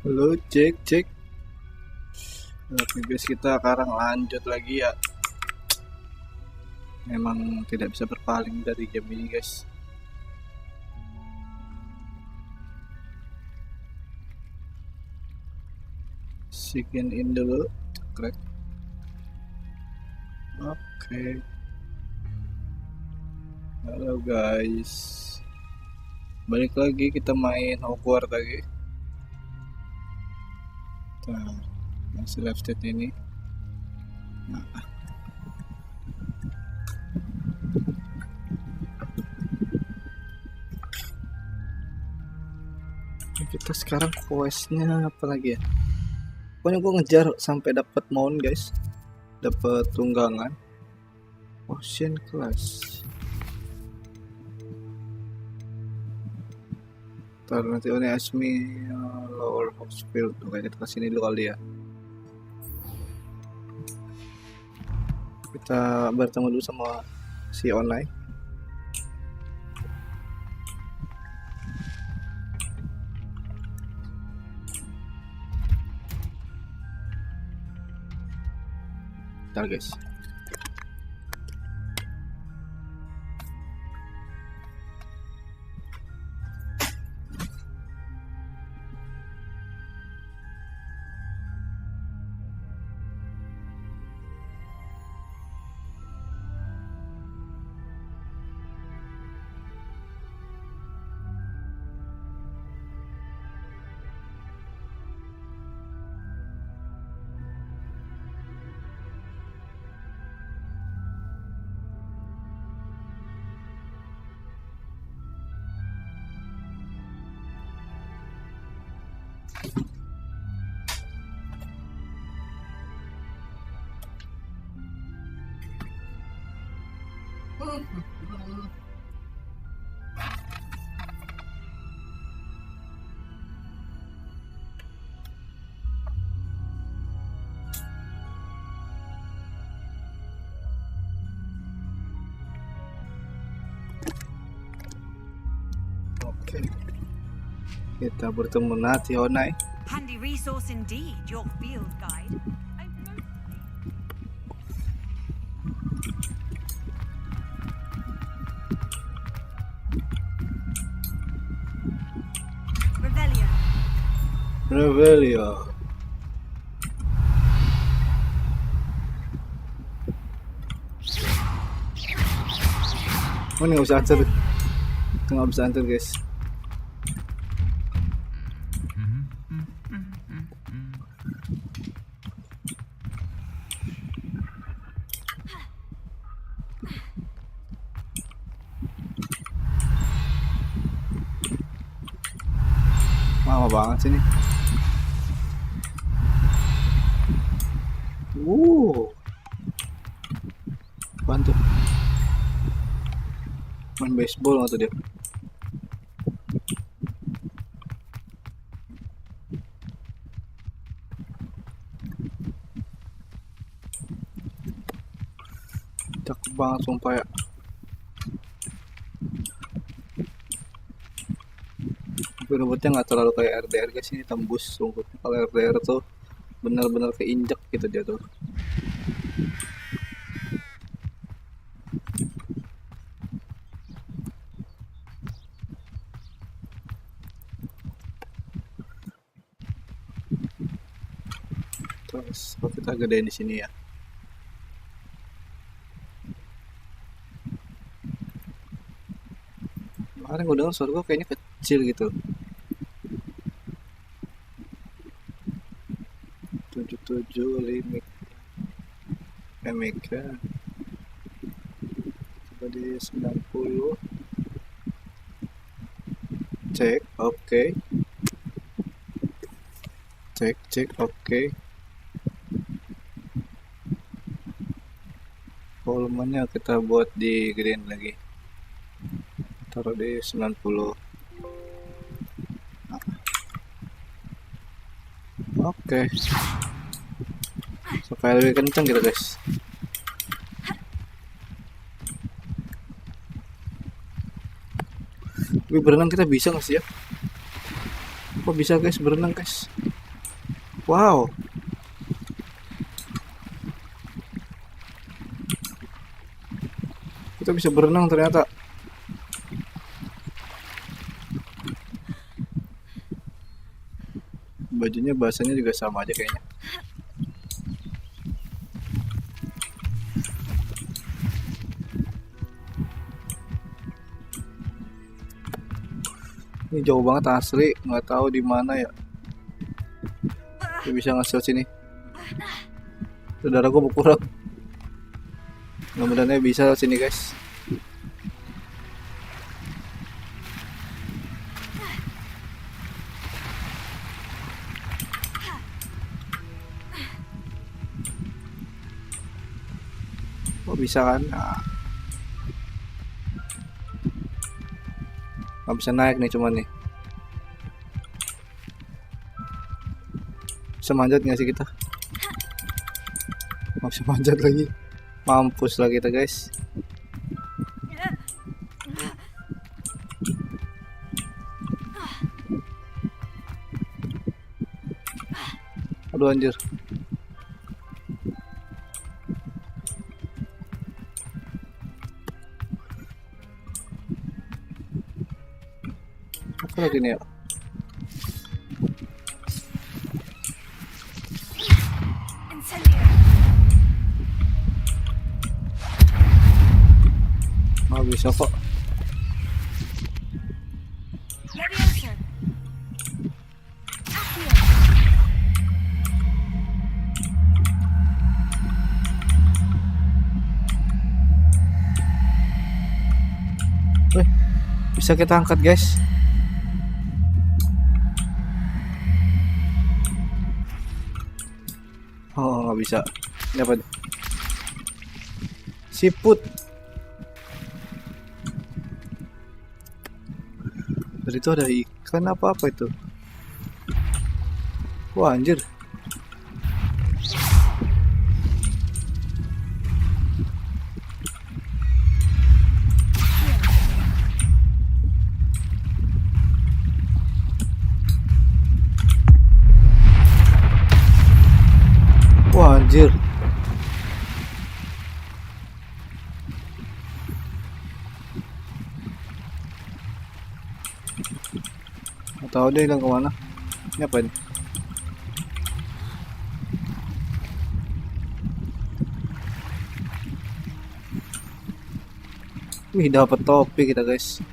Halo, cek cek. Oke guys, kita sekarang lanjut lagi ya. Memang tidak bisa berpaling dari game ini guys. Sign in dulu. Crack. Oke. Halo guys. Balik lagi kita main Hogwarts lagi. Nah, masih live state ini. Nah. Kita sekarang questnya apa lagi ya? Pokoknya gue ngejar sampai dapat mount guys, dapat tunggangan. Ocean class. Ntar nanti ini Asmi Lower Hospital tuh, kayak kita kesini dulu kali ya. Kita bertemu dulu sama si online. Bentar guys. Oke. Kita bertemu nanti online. Handy resource indeed, your field guide. Revelio. Oh, nggak bisa antar. Nggak bisa antar guys. Lama banget sih ini. Bantu. Main baseball atau dia? Cakep banget sumpah ya. Tapi rumputnya nggak terlalu kayak RDR guys, ini tembus rumputnya. Kalau RDR tuh benar-benar keinjak gitu dia tuh. Terus kalau kita gedein di sini ya. Kemarin gue dengar suara gue kayaknya kecil gitu. 77 limit mega coba di 90. Cek oke. Cek oke. Volumenya kita buat di green lagi, taruh di 90. Oke. Supaya lebih kencang gitu guys. Tapi berenang kita bisa nggak sih ya? Kok bisa guys berenang guys? Wow. Kita bisa berenang ternyata. Bajunya bahasanya juga sama aja kayaknya. Ini jauh banget asli, nggak tahu di mana ya. Dia bisa ngasih sini. Saudara gue berkurang. Mudah-mudahan bisa sini guys. Oh bisa kan? Nah. Nggak bisa naik nih cuman nih. Bisa manjat nggak sih kita? Nggak bisa manjat lagi. Mampus lah kita guys. Aduh anjir. Apa lagi nih ya? Oh bisa kok. Bisa kita angkat guys. Oh nggak bisa. Ini apa? Siput. Dari itu ada ikan apa itu? Wah anjir. Wah anjir. Nggak tahu dia hilang kemana. Ini apa ini? Wih dapat topi kita guys.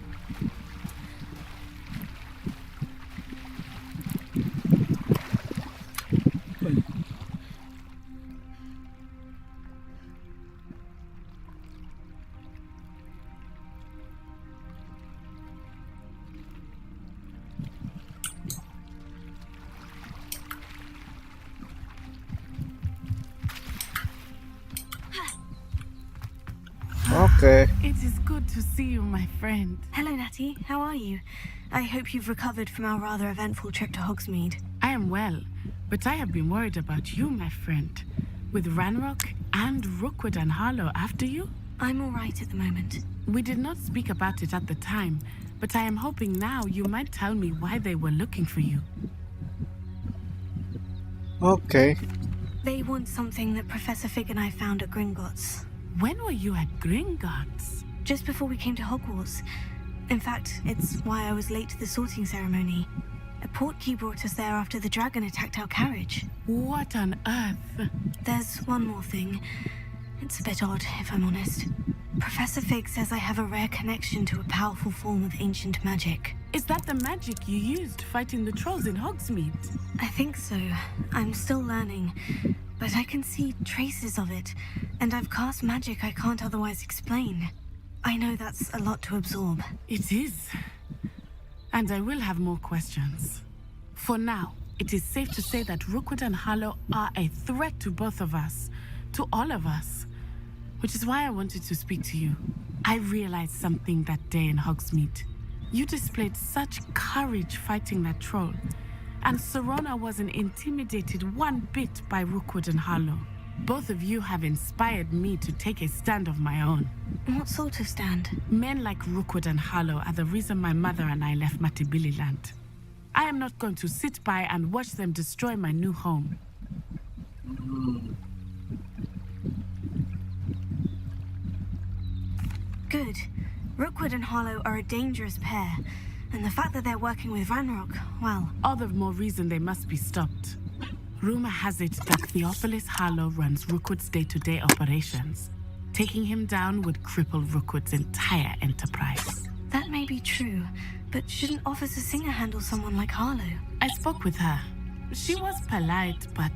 Okay. It is good to see you, my friend. Hello, Natty. How are you? I hope you've recovered from our rather eventful trip to Hogsmeade. I am well, but I have been worried about you, my friend. With Ranrock and Rookwood and Harlow after you? I'm all right at the moment. We did not speak about it at the time, but I am hoping now you might tell me why they were looking for you. Okay. They want something that Professor Fig and I found at Gringotts. When were you at Gringotts? Just before we came to Hogwarts. In fact, it's why I was late to the sorting ceremony. A portkey brought us there after the dragon attacked our carriage. What on earth? There's one more thing. It's a bit odd, if I'm honest. Professor Fig says I have a rare connection to a powerful form of ancient magic. Is that the magic you used fighting the trolls in Hogsmeade? I think so. I'm still learning. But I can see traces of it, and I've cast magic I can't otherwise explain. I know that's a lot to absorb. It is. And I will have more questions. For now, it is safe to say that Rookwood and Harlow are a threat to both of us. To all of us. Which is why I wanted to speak to you. I realized something that day in Hogsmeade. You displayed such courage fighting that troll. And Serona wasn't intimidated one bit by Rookwood and Harlow. Both of you have inspired me to take a stand of my own. What sort of stand? Men like Rookwood and Harlow are the reason my mother and I left Matibili land. I am not going to sit by and watch them destroy my new home. Good. Rookwood and Harlow are a dangerous pair, and the fact that they're working with Ranrock, well... All the more reason they must be stopped. Rumor has it that Theophilus Harlow runs Rookwood's day-to-day operations. Taking him down would cripple Rookwood's entire enterprise. That may be true, but shouldn't Officer Singer handle someone like Harlow? I spoke with her. She was polite, but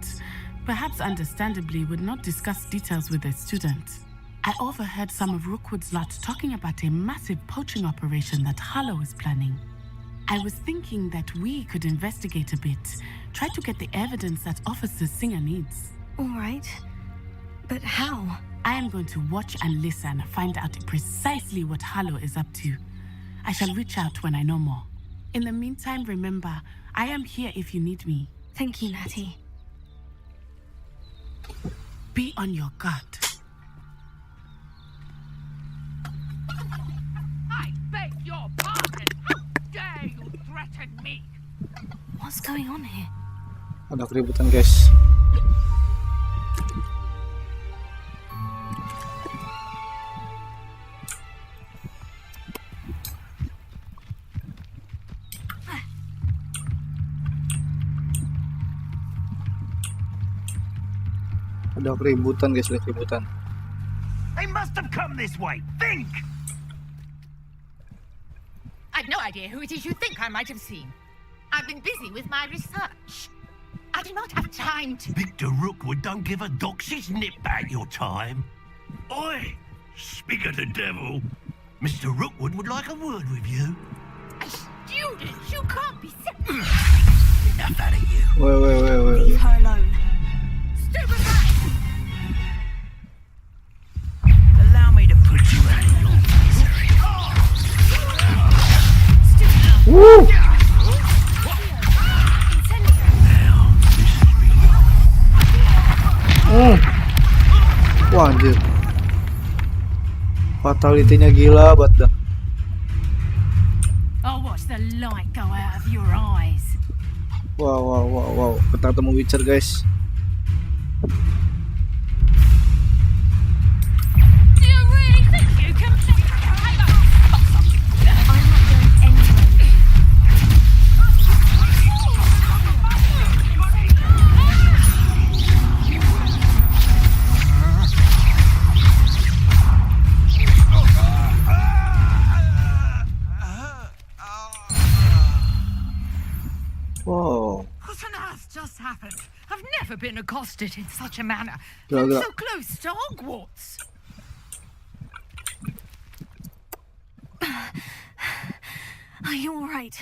perhaps understandably would not discuss details with a student. I overheard some of Rookwood's lot talking about a massive poaching operation that Harlow is planning. I was thinking that we could investigate a bit, try to get the evidence that Officer Singer needs. All right. But how? I am going to watch and listen, find out precisely what Harlow is up to. I shall reach out when I know more. In the meantime, remember, I am here if you need me. Thank you, Natty. Be on your guard. I beg your pardon! How dare you threaten me? What's going on here? Ada keributan, guys. Ada keributan, guys, ada keributan. They must have come this way. Think! I've no idea who it is you think I might have seen. I've been busy with my research. I do not have time to... Victor Rookwood don't give a doxy's nip back your time. Oi! Speak of the devil. Mr. Rookwood would like a word with you. A student? You can't be serious. Enough out of you. Wait. Leave her alone. Stupefy! Allow me to put you out of your misery. Woo! Wah, anjir. Fatality-nya gila banget dah. I'll watch the light go out of your eyes. Wow. Kita ketemu Witcher, guys. Do you really think you can play? I'm not going anywhere. Wow. What on earth just happened? I've never been accosted in such a manner. Gila, I'm gila. so close to Hogwarts. Are you all right?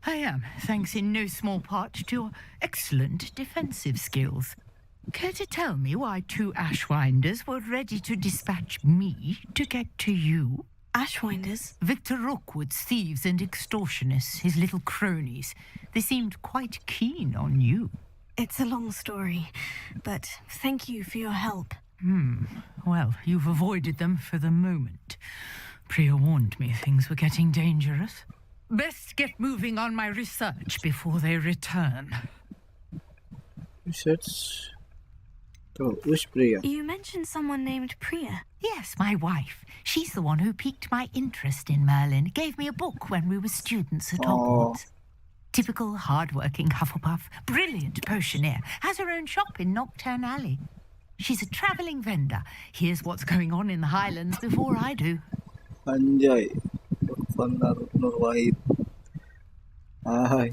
I am, thanks in no small part to your excellent defensive skills. Care to tell me why two Ashwinders were ready to dispatch me to get to you? Ashwinders? Victor Rookwood's thieves and extortionists, his little cronies. They seemed quite keen on you. It's a long story, but thank you for your help. Well, you've avoided them for the moment. Priya warned me things were getting dangerous. Best get moving on my research before they return. Research. Tuh, who's Priya? You mentioned someone named Priya. Yes, my wife. She's the one who piqued my interest in Merlin. Gave me a book when we were students at Hogwarts. Typical hard-working Hufflepuff, brilliant potioneer, has her own shop in Nocturne Alley. She's a travelling vendor. Hears what's going on in the Highlands before I do. Anjay. Nur Wahid. Hai.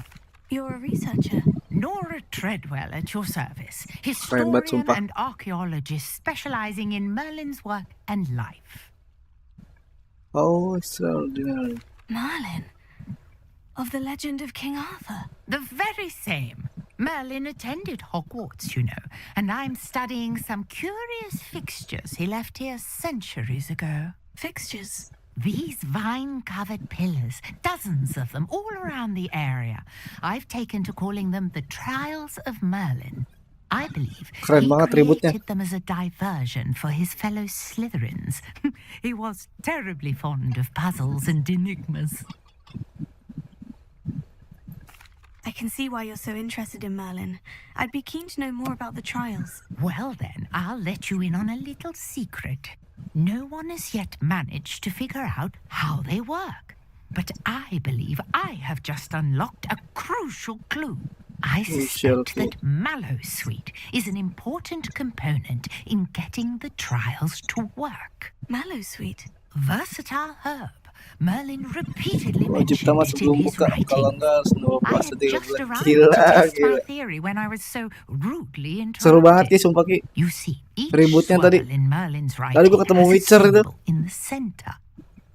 You're a researcher. Nora Treadwell at your service. Keren banget, Historian sumpah. and archaeologist specializing in Merlin's work and life. Oh, extraordinary. Merlin. Of the legend of King Arthur. The very same. Merlin attended Hogwarts, you know, and I'm studying some curious fixtures he left here centuries ago. Fixtures. These vine-covered pillars, dozens of them all around the area. I've taken to calling them the Trials of Merlin. I believe Keren he banget ributnya. created them as a diversion for his fellow Slytherins. He was terribly fond of puzzles and enigmas. can see why you're so interested in Merlin. I'd be keen to know more about the trials. Well then, I'll let you in on a little secret. No one has yet managed to figure out how they work. But I believe I have just unlocked a crucial clue. I suspect that mallowsweet is an important component in getting the trials to work. Mallowsweet? Versatile herb. Merlin repeatedly Wajib mentioned tamat it in sebelum his buka, kalau writings. enggak semua I puasa had 13 just arrived gila, to test gila. my theory when I was so rudely Seru banget Ki, interrupted. sumpah Ki. You see, each Ributnya swirl tadi. in Merlin's Tadi writing gua ketemu has a Witcher itu. symbol in the center.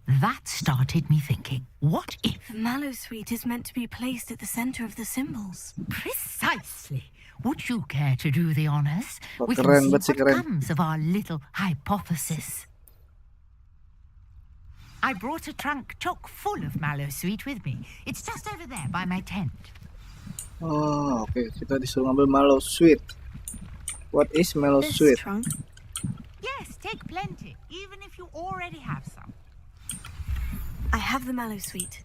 That started me thinking, what if? The mallowsweet is meant to be placed at the center of the symbols. Precisely. Would you care to do the honors? Oh, We can keren, see bet sih what keren. comes of our little hypothesis. I brought a trunk chock full of mallowsweet with me. It's just over there by my tent. Oh, oke. Kita disuruh ngambil mallowsweet. What is This mallowsweet? trunk? Yes, take plenty, even if you already have some. I have the mallowsweet.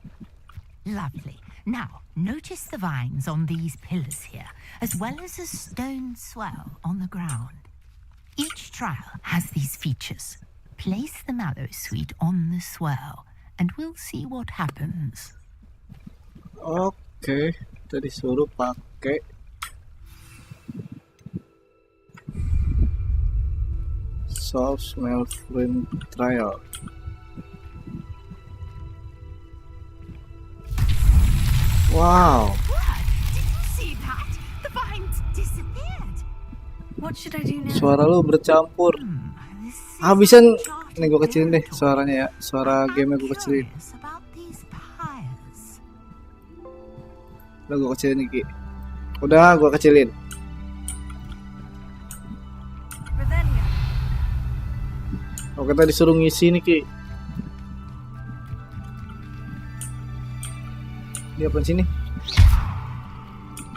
Lovely. Now, notice the vines on these pillars here, as well as a stone swell on the ground. Each trial has these features. Place the mallowsweet on the swell, and we'll see what happens. Oke, kita disuruh pakai solve Merlin trial. Wow. What? Did you see that? The vines disappeared. What should I do now? Suara lu bercampur. This is Habisan. uncharted Nih gue kecilin deh territory. suaranya ya. Suara I'm game gue kecilin. curious about these pyres. Udah gue kecilin nih Ki. Udah gue kecilin. Revelia. Oh, kita disuruh ngisi nih Ki. Dia apa sini?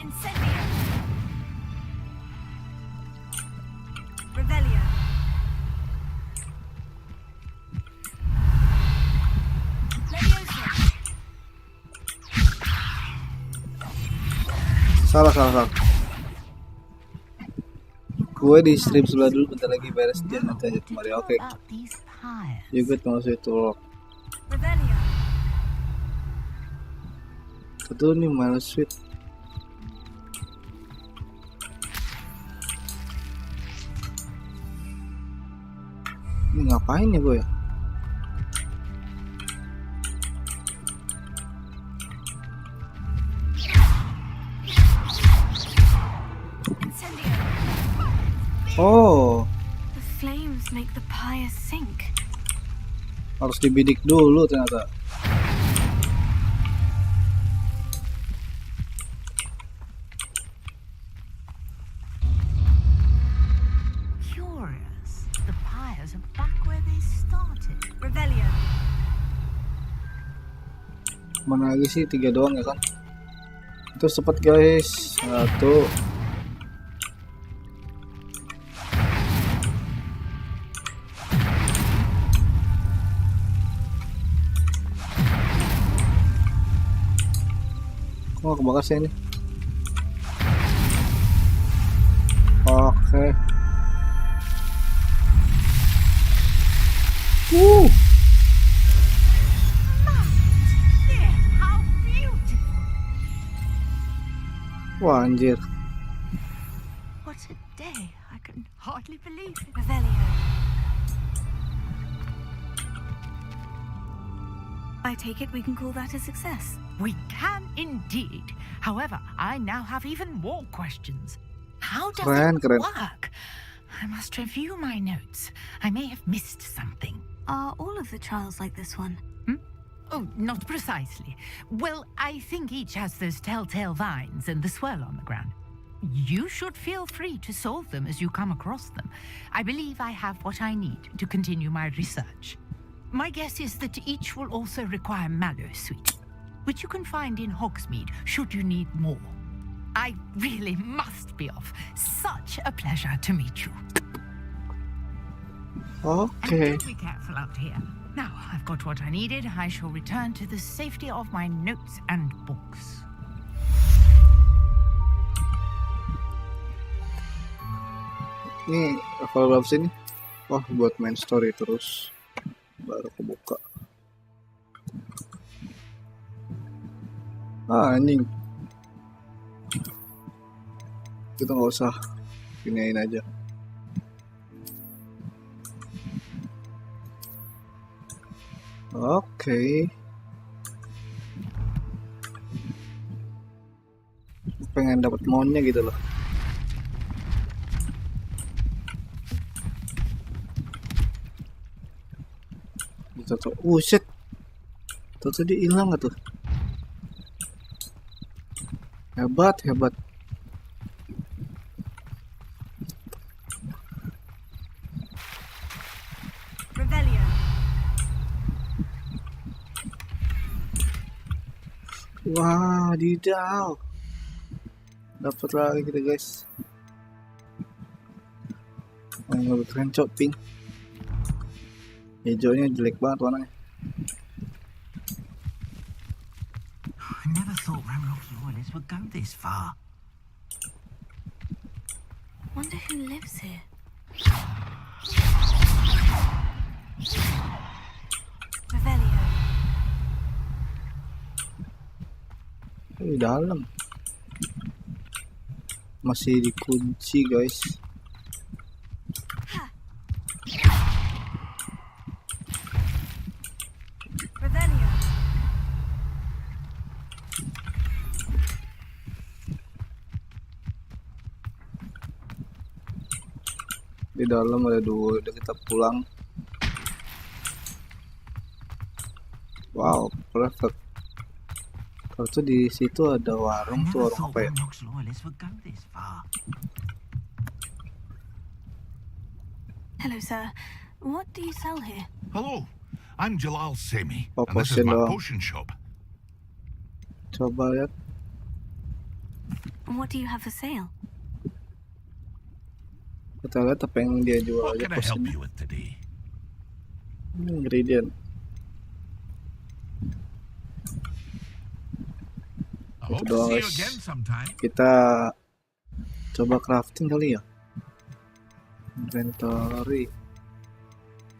Incendio. Revelia. Leviosa. Salah. Gue di stream sebelah dulu, bentar lagi beres dia nanti aja kembali. Oke. About these pyres. You good masuk itu loh. Revelia. Betul nih mallowsweet. Ini ngapain ya gue ya? Incendio. Oh, The flames make the pyre sink. harus dibidik dulu ternyata. Curious. The pyres are back where they started. Revelia. Mana lagi sih? 3 doang ya kan? Itu cepet guys. 1. Kok kebakar sih ini? Oke. There, how beautiful! Wah anjir. What a day! I can hardly believe it. Revelia. I take it we can call that a success. We can indeed. However, I now have even more questions. How does Keren, it keren. work? I must review my notes. I may have missed something. Are all of the trials like this one? Oh, not precisely. Well, I think each has those telltale vines and the swirl on the ground. You should feel free to solve them as you come across them. I believe I have what I need to continue my research. My guess is that each will also require mallowsweet, which you can find in Hogsmeade should you need more. I really must be off. Such a pleasure to meet you. And Oke. do be careful out here. Now I've got what I needed. I shall return to the safety of my notes and books. Ini level berapa sih ini? Wah, buat main story terus. Baru kebuka. Anjing. Kita nggak usah pinain aja. Oke. Pengen dapat mountnya gitu loh. Shit. Tuh dia hilang gak tuh? Hebat. Revelio. Wah, didaw. Dapat lagi kita guys. Yang lebih keren cok, pink. Hijaunya jelek banget warnanya. I never thought Ramrock's royalists would go this far. Wonder who lives here. Revelio. Di dalam. Masih dikunci guys. Revelio. Di dalam ada dua, udah kita pulang. Wow, perfect. Kalau tuh di situ ada warung tuh, warung apa ya? Ramrock's loyalists would go this far. Hello, sir. What do you sell here? Hello, I'm Jalal Semi, Oh, and this is potion my doang. potion shop. Coba lihat. What do you have for sale? Kita lihat apa yang dia jual What aja can I help potion. you with today? Ingredient. I Itu hope to doang see you guys. again sometime. Kita coba crafting kali ya. Inventory.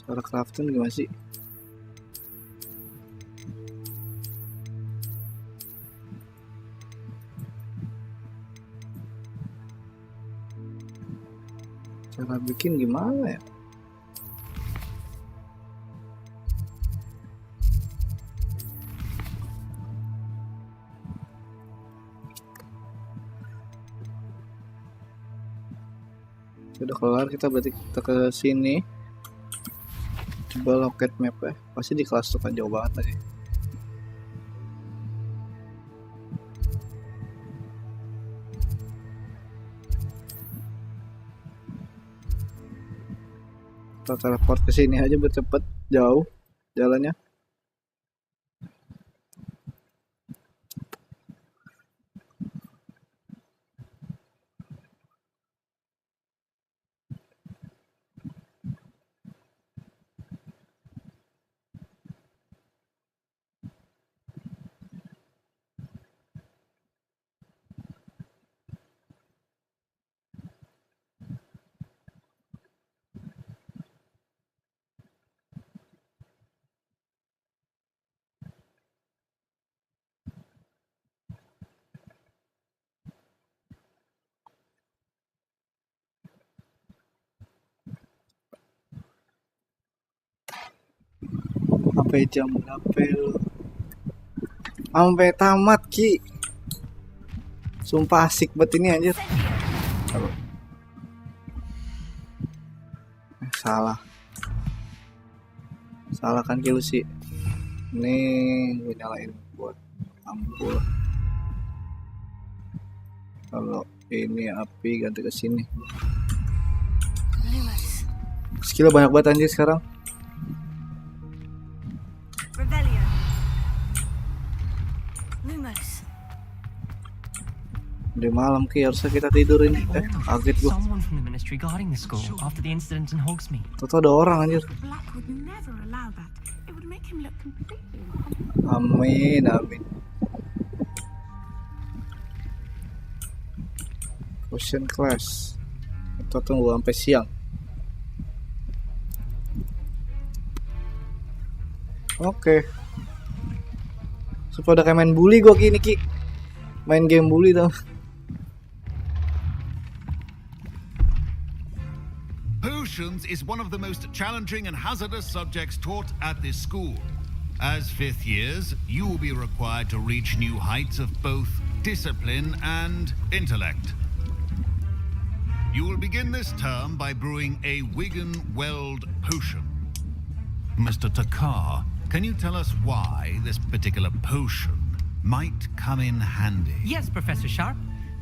Cara crafting gimana sih? Cara bikin gimana ya? Sudah kelar, kita berarti kita ke sini. Coba loket map ya. Pasti di kelas tuh kan jauh banget tadi. Kita teleport ke sini aja biar cepet, jauh jalannya. Sampai jam berapa lu? Sampai tamat Ki. Sumpah asik banget ini anjir. Salah. Salah kan Ki lu sih. Ini gue nyalain buat ampul. Kalau ini api ganti ke sini. Lumos. Skill banyak banget anjir sekarang. Revelio. Lumos. Udah malam Ki, harusnya kita tidur ini. Kaget gua. Someone from the ministry guarding the school after the incident in Hogsmeade. Toto ada orang anjir. Black would never allow that. It would make him look completely Amin, amin. Potion class. Kita tunggu sampai siang. Oke. Supaya udah kayak main bully gua gini Ki. Main game bully tau. Potions is one of the most challenging and hazardous subjects taught at this school. As 5th years, you will be required to reach new heights of both discipline and intellect. You will begin this term by brewing a Wigan-Weld potion. Mr. Takar, can you tell us why this particular potion might come in handy? Yes, Professor Sharp.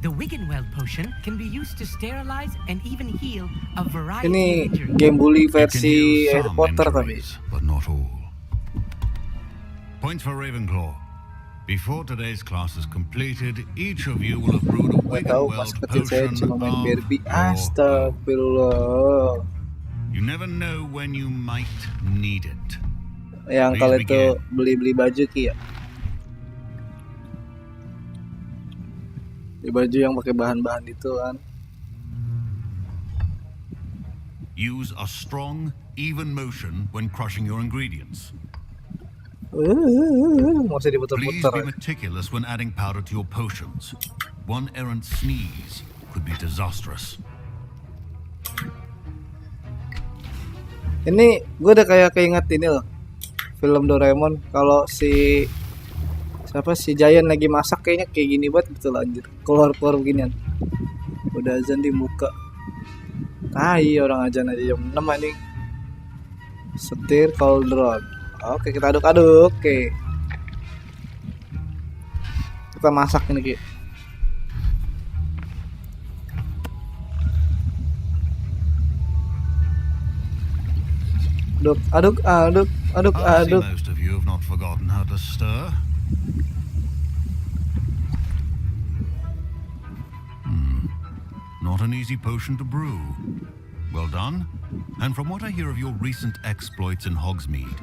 The Wigan-Weld potion can be used to sterilize and even heal a variety Ini of injuries. game bully It can versi heal Harry some Potter tapi. injuries, but not all. Points for Ravenclaw. Before today's class is completed, each of you will have brewed a Gak tahu pas Wigan-Weld kecil saya potion cuma main of Barbie. your own. Astagfirullah. You never know when you might need it. Yang Please kalau itu begin. beli-beli baju Ki ya. Beli baju yang pakai bahan-bahan itu kan. Use a strong, even motion when crushing your ingredients. Masih Please diputar-putar. be meticulous when adding powder to your potions. One errant sneeze could be disastrous. Ini gue udah kayak keinget ini loh, film Doraemon. Kalau si siapa si Giant lagi masak kayaknya kayak gini banget betul anjir. Keluar beginian. Udah azan di muka. Tai orang azan aja jam 6 anjing. Setir cauldron. Oke, kita aduk-aduk. Oke. Kita masak ini Ki. Aduk. I see Aduk. most of you have not forgotten how to stir. Not an easy potion to brew. Well done. And from what I hear of your recent exploits in Hogsmeade,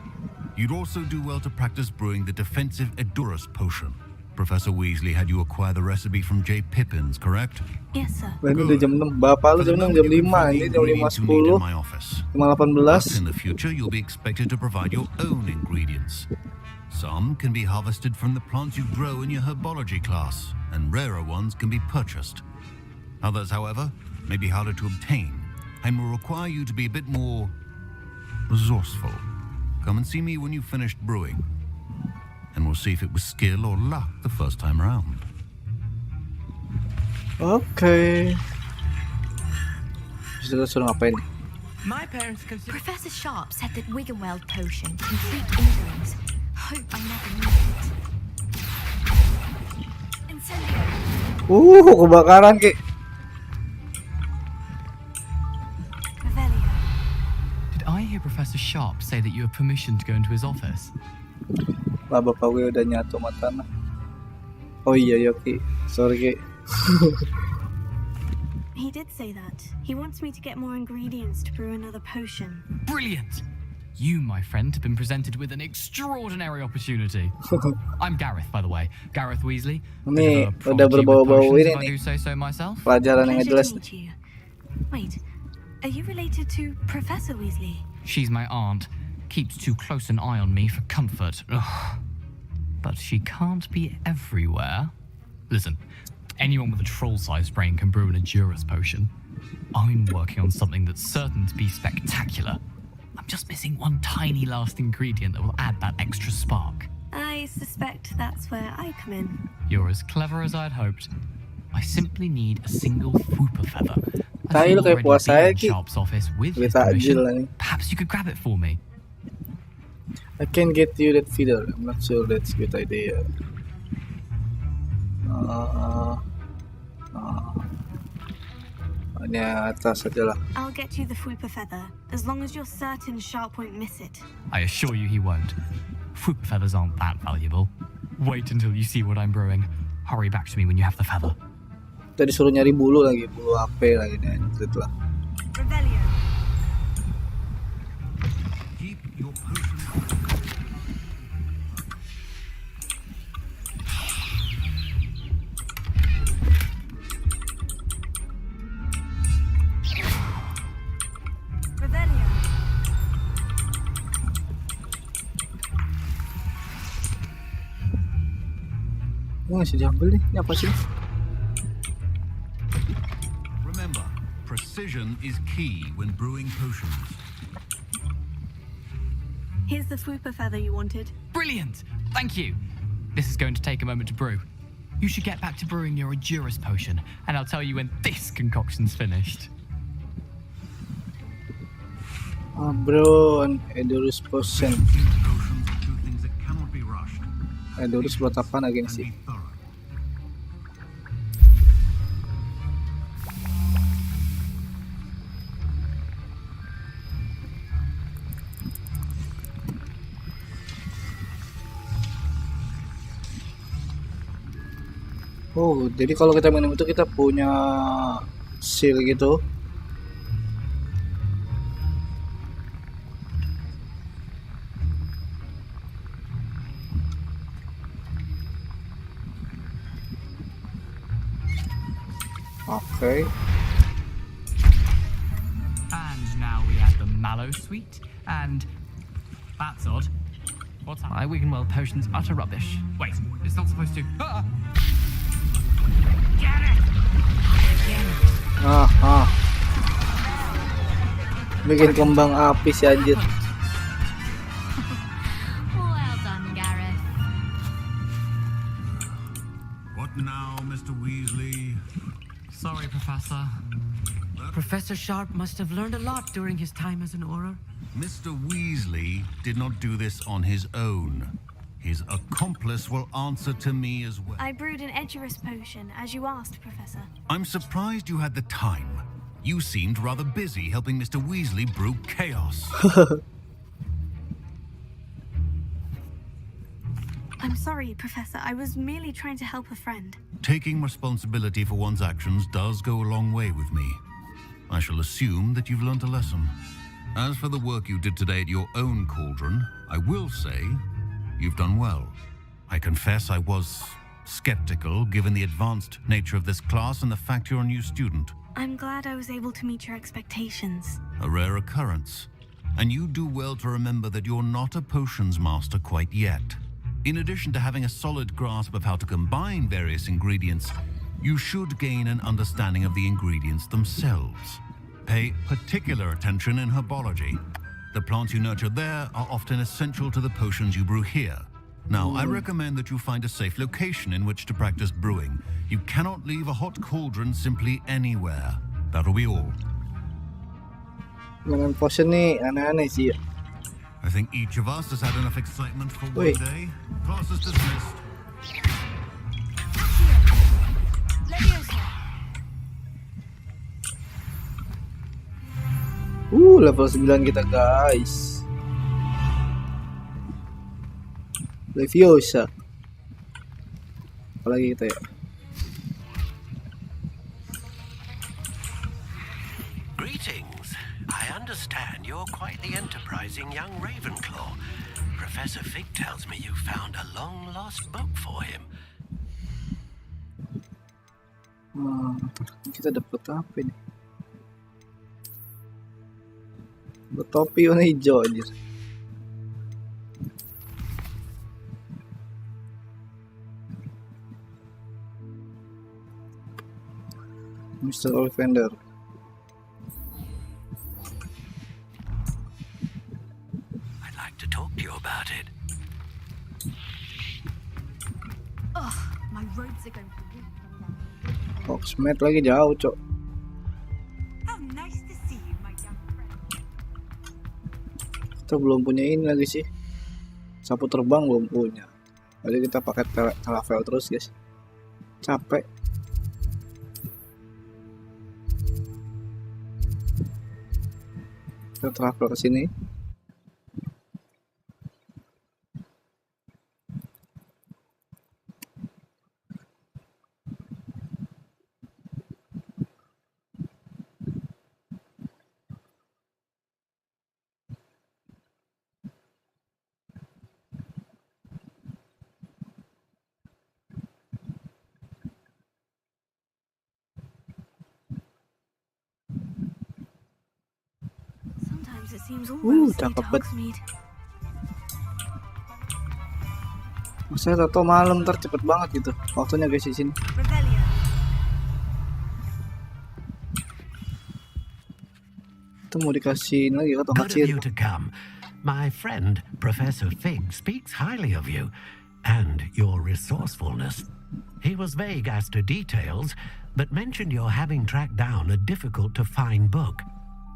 you'd also do well to practice brewing the defensive Edurus potion. Professor Weasley had you acquire the recipe from J. Pippins, correct? Yes, sir. Ini udah jam 6. Bapak lu For the jam 6 moment, jam you can 5. find the Ini jam ingredients you need 5.10. in my office. 5.18. But in the future, you'll be expected to provide your own ingredients. Some can be harvested from the plants you grow in your herbology class, and rarer ones can be purchased. Others, however, may be harder to obtain, and will require you to be a bit more resourceful. Come and see me when you've finished brewing, and we'll see if it was skill or luck the first time around. Oke. Suruh ngapain? My parents consider... Professor Sharp said that Wigan-Weld potion can treat injuries. Hope I never need it. Incendio. Kebakaran Ki. Revelio. Did I hear Professor Sharp say that you have permission to go into his office? Lah bapak gue udah nyatu mata nah. Oh iya Ki. Sorry Ki. He did say that. He wants me to get more ingredients to brew another potion. Brilliant! You, my friend, have been presented with an extraordinary opportunity. I'm Gareth, by the way. Gareth Weasley. Ini Bit of a udah prodigy with berbau-bau potions, ini if I nih. do say so myself. Pelajaran yang Pleasure jelas. to meet you. Wait, are you related to Professor Weasley? She's my aunt. Keeps too close an eye on me for comfort. Ugh. But she can't be everywhere. Listen, anyone with a troll-sized brain can brew an Edurus potion. I'm working on something that's certain to be spectacular. I'm just missing one tiny last ingredient that will add that extra spark. I suspect that's where I come in. You're as clever as I'd hoped. I simply need a single Whooper feather. As Tai you've lu kayak already puasa been ya, in Ki. Sharp's office with Beli his takjil permission, lah nih. perhaps you could grab it for me. I can get you that feeder. I'm not sure that's a good idea. Ini atas aja lah. I'll get you the Whooper feather, as long as you're certain Sharp won't miss it. I assure you he won't. Whooper feathers aren't that valuable. Wait until you see what I'm brewing. Hurry back to me when you have the feather. Tadi suruh nyari bulu lagi, bulu HP lagi nih, anjir lah. Revelio. Keep your potion. Ini nggak bisa diambil nih. Ini apa sih? Remember, precision is key when brewing potions. Here's the swooper feather you wanted. Brilliant! Thank you. This is going to take a moment to brew. You should get back to brewing your Edurus potion, and I'll tell you when this concoction's finished. Bro, Edurus potion. Potions are two things that cannot be rushed. Edurus buat apa lagi And sih? be thorough. Oh, jadi kalau kita minum itu kita punya seal gitu. Oke. And now we add the mallow sweet, and that's odd. What's My Wiggenweld potion's utter rubbish. Wait, it's not supposed to. Ah! Bikin kembang api si anjir. Well done, Gareth. What now, Mr. Weasley? Sorry, Professor. Professor Sharp must have learned a lot during his time as an Auror. Mr. Weasley did not do this on his own. His accomplice will answer to me as well. I brewed an Edurus potion, as you asked, Professor. I'm surprised you had the time. You seemed rather busy helping Mr. Weasley brew chaos. I'm sorry, Professor. I was merely trying to help a friend. Taking responsibility for one's actions does go a long way with me. I shall assume that you've learnt a lesson. As for the work you did today at your own cauldron, I will say you've done well. I confess I was skeptical given the advanced nature of this class and the fact you're a new student. I'm glad I was able to meet your expectations. A rare occurrence. And you do well to remember that you're not a potions master quite yet. In addition to having a solid grasp of how to combine various ingredients, you should gain an understanding of the ingredients themselves. Pay particular attention in herbology. The plants you nurture there are often essential to the potions you brew here. Now, I recommend that you find a safe location in which to practice brewing. You cannot leave a hot cauldron simply anywhere. That'll be all. Dengan potion nih aneh-aneh sih ya. I think each of us has had enough excitement for one Wait. day. Class is dismissed. Level 9 kita, guys. Leviosa. Apalagi kita ya. Greetings. I understand you're quite the enterprising young Ravenclaw. Professor Fig tells me you found a long-lost book for him. Kita dapat apa nih? Topi warna hijau aja. Mr. Ollivander. I'd like to talk to you about it. My robes are going to be Hogsmeade lagi jauh, Cok. How nice to see you, my young friend. Kita belum punya ini lagi sih. Sapu terbang belum punya. Jadi kita pakai travel terus, guys. Capek. Kita travel ke sini. Sometimes it seems all roads lead to cakep banget. Hogsmeade. Saya tau malam ntar cepet banget gitu waktunya guys di sini. Revelio. Itu mau dikasih lagi atau Good of kacir? you to come. My friend, Professor Fig, speaks highly of you and your resourcefulness. He was vague as to details, but mentioned your having tracked down a difficult-to-find book.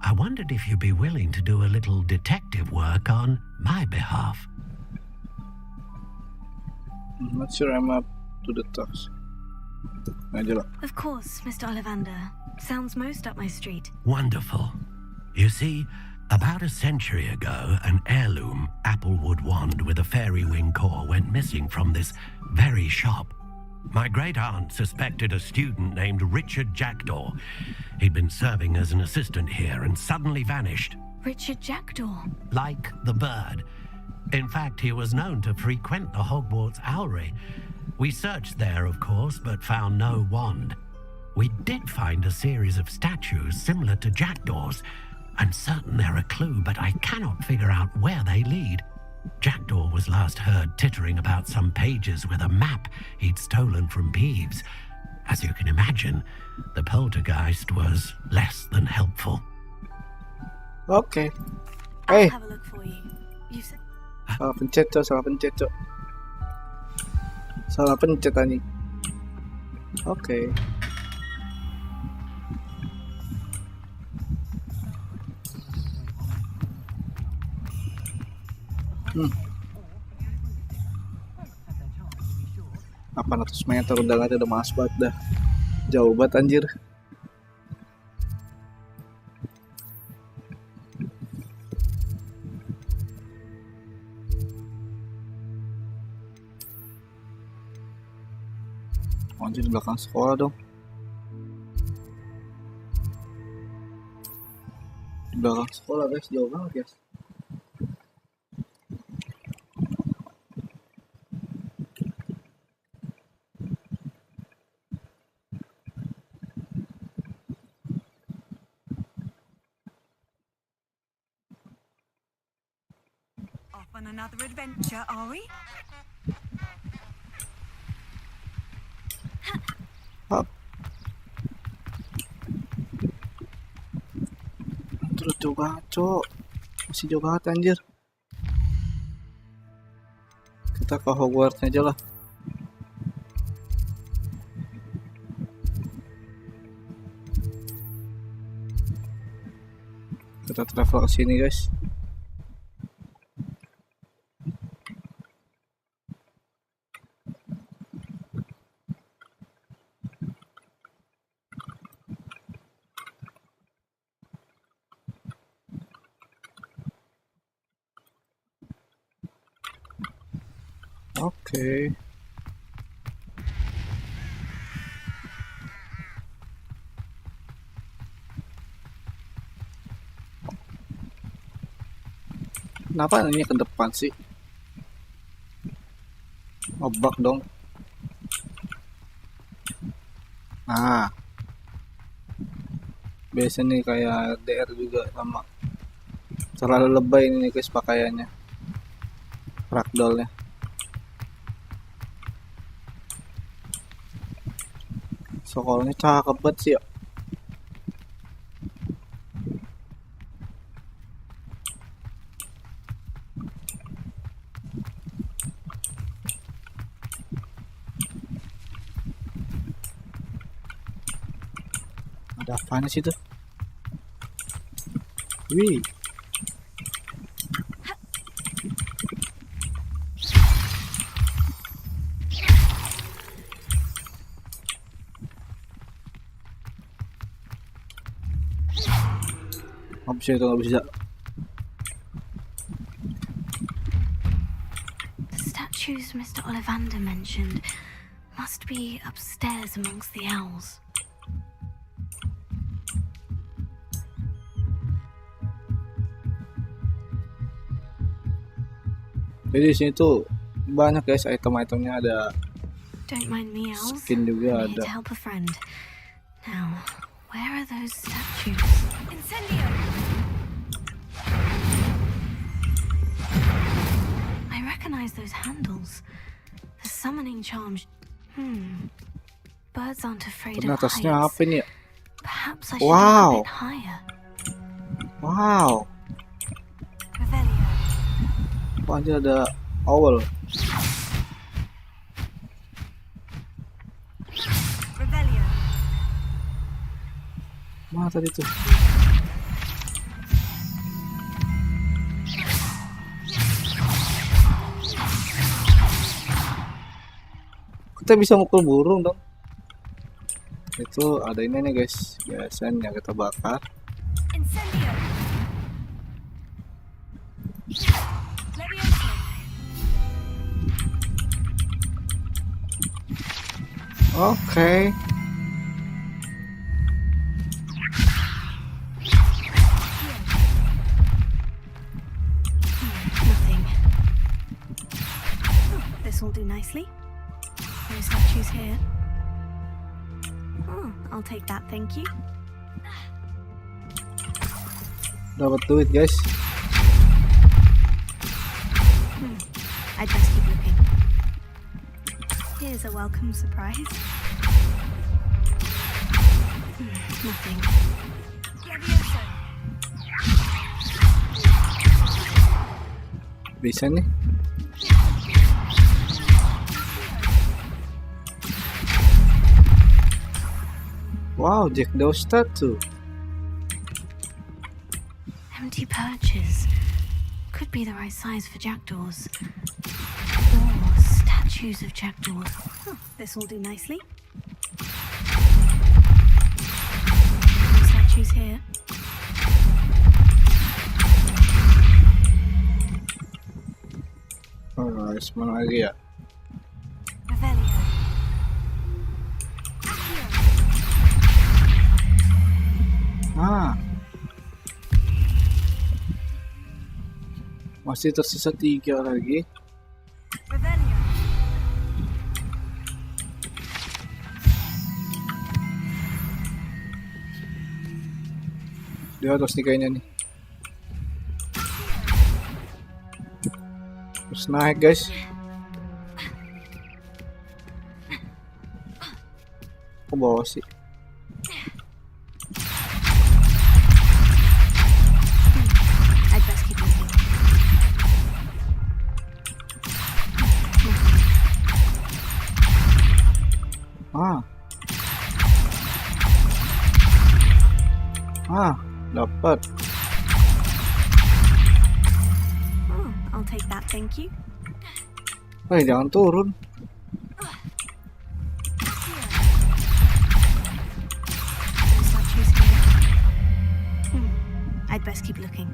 I wondered if you'd be willing to do a little detective work on my behalf. I'm not sure I'm up to the task. Aja lah. Of course, Mr. Ollivander. Sounds most up my street. Wonderful. You see, about a century ago, an heirloom applewood wand with a fairy wing core went missing from this very shop. My great-aunt suspected a student named Richard Jackdaw. He'd been serving as an assistant here and suddenly vanished. Richard Jackdaw. Like the bird. In fact, he was known to frequent the Hogwarts Owlery. We searched there, of course, but found no wand. We did find a series of statues similar to Jackdaw's. I'm certain they're a clue, but I cannot figure out where they lead. Jackdaw was last heard tittering about some pages with a map he'd stolen from Peeves. As you can imagine, the poltergeist was less than helpful. Oke. I'll Hey, have a look for you. You said salah pencet cok, salah pencet cok. Salah pencet anjing. Oke. Hmm. 800 meter udah gak ada mas banget dah. Jauh banget anjir. Anjir di belakang sekolah dong. Di belakang sekolah guys, jauh banget guys. off on another adventure, are we? Hop. Terus jauh banget cok. Masih jauh banget anjir. Kita ke Hogwarts aja lah. Kita travel ke sini guys. Oke. Kenapa ini ke depan sih? Obak dong. Ah. Biasanya nih kayak DR juga sama. Terlalu lebay ini guys pakaiannya. Ragdollnya. Sekolahnya cakep banget sih ya. Ada apaan sih tuh? Wih. Nggak bisa itu, nggak bisa. The statues Mr. Ollivander mentioned must be upstairs amongst the owls. Jadi di sini tuh banyak guys item-itemnya, ada Don't mind me, owls. skin juga I'm here ada. to help a friend. Now, where are those statues? Incendio! I recognize those handles. summoning charm. Birds aren't afraid Ini of atasnya heights. apa ini ya? Perhaps I should Wow. go a bit higher. Wow. Revelio. Wah, aja ada owl. Revelio. Mana tadi tuh? Kita bisa mukul burung dong. Itu ada ini nih guys, biasanya kita bakar. Incendio. Levioso. Oke. Nothing. This will do nicely. No statues here. Oh, I'll take that, thank you. Dapat duit guys. I'd best keep looking. Here's a welcome surprise. Nothing. Levioso. Bisa nih. Wow, Jack Daw statue. Empty perches. Could be the right size for jackdaws. Or statues of jackdaws. Oh, this will do nicely. No statues here. Oh, guys, mana lagi ya? Revelio. Ah. Masih tersisa 3 lagi. Revelio. Di atas nih kayaknya nih. Terus naik guys. Ke bawah sih. I'd best keep looking. Dapat. Oh, I'll take that, thank you. Jangan turun. No statues here. I'd best keep looking.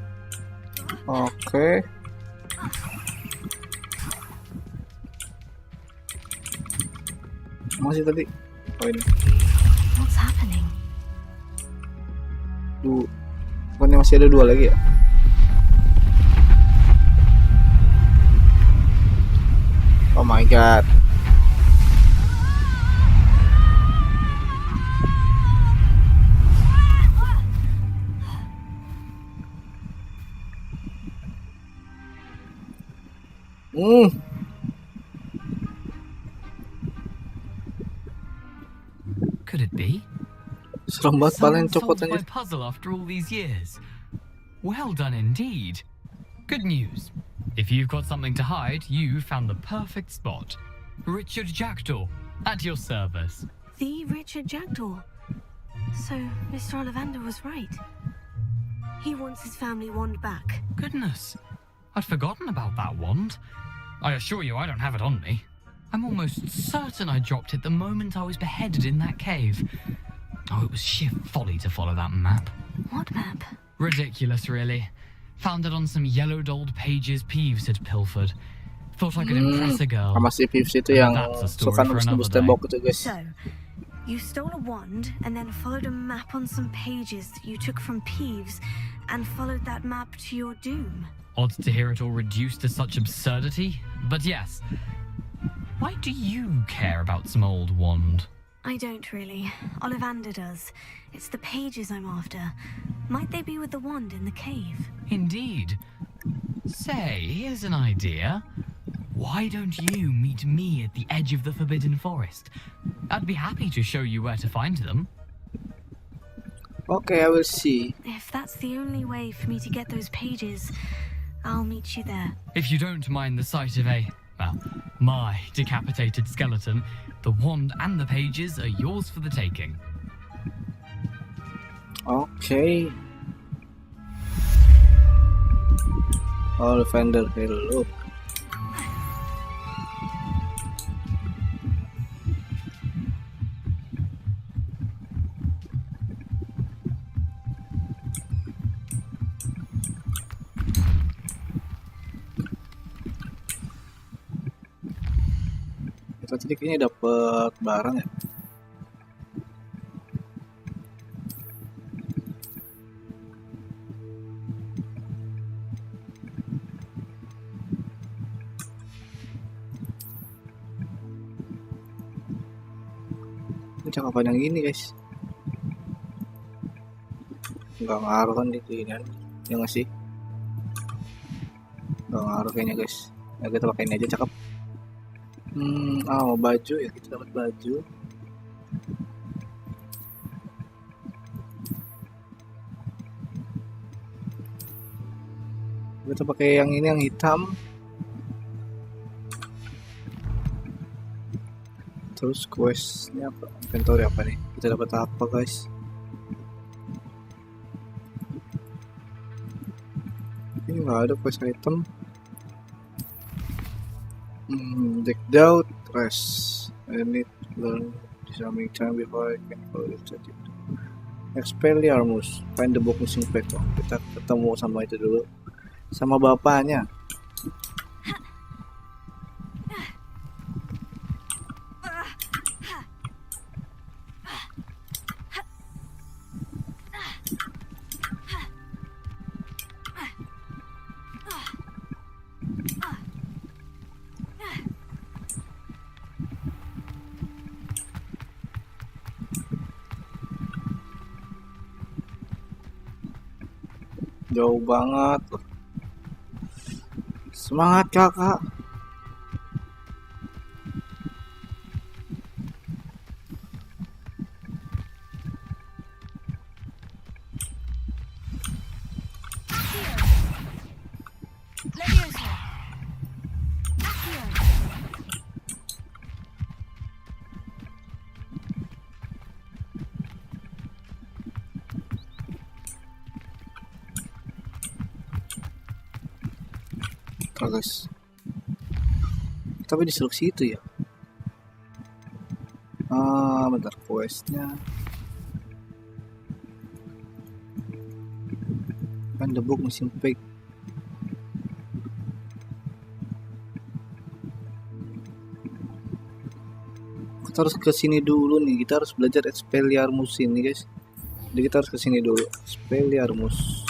Oke. Masih tadi. Oh ini. What's happening? Bukannya masih ada 2 lagi ya? Oh my god. Could it be? Serem banget paling Someone copot solved my aja. puzzle after all these years. Well done indeed. Good news. If you've got something to hide, you found the perfect spot. Richard Jackdaw, at your service. The Richard Jackdaw. So, Mr. Ollivander was right. He wants his family wand back. Goodness, I'd forgotten about that wand. I assure you I don't have it on me. I'm almost certain I dropped it the moment I was beheaded in that cave. Oh, it was sheer folly to follow that map. What map? Ridiculous, really. Found it on some yellowed old pages Peeves had pilfered. Thought I could impress a girl. Sama si Pips itu yang That's a story suka for nembus-nembus another day. tembok itu guys. So, you stole a wand and then followed a map on some pages that you took from Peeves and followed that map to your doom. Odd to hear it all reduced to such absurdity, but yes. Why do you care about some old wand? I don't really. Ollivander does. It's the pages I'm after. Might they be with the wand in the cave? Indeed. Say, here's an idea. Why don't you meet me at the edge of the Forbidden Forest? I'd be happy to show you where to find them. Okay, I will see. If that's the only way for me to get those pages, I'll meet you there. If you don't mind the sight of my decapitated skeleton, the wand and the pages are yours for the taking. Okay. Oh, vendor, hello. Kita tadi kayaknya dapat barang ya. Ini cakapan yang ini guys. Nggak ngaruh kan di ini kan? Ya nggak sih? Nggak ngaruh kayaknya guys. Ya kita pakai ini aja cakep. Baju ya, kita dapat baju. Kita pakai yang ini, yang hitam. Terus questnya apa? Inventory apa nih? Kita dapat apa guys? Ini nggak ada quest item. Decked out, rest. I need to learn disarming time before I can follow it. Expelliarmus, find the book missing pack. Kita ketemu sama itu dulu, sama bapaknya. Jauh banget loh. Semangat kakak. Guys, tapi disuruh situ ya. Bentar, questnya kan the book missing pack. Kita harus ke sini dulu nih, kita harus belajar Expelliarmus ini guys. Jadi kita harus ke sini dulu, Expelliarmus.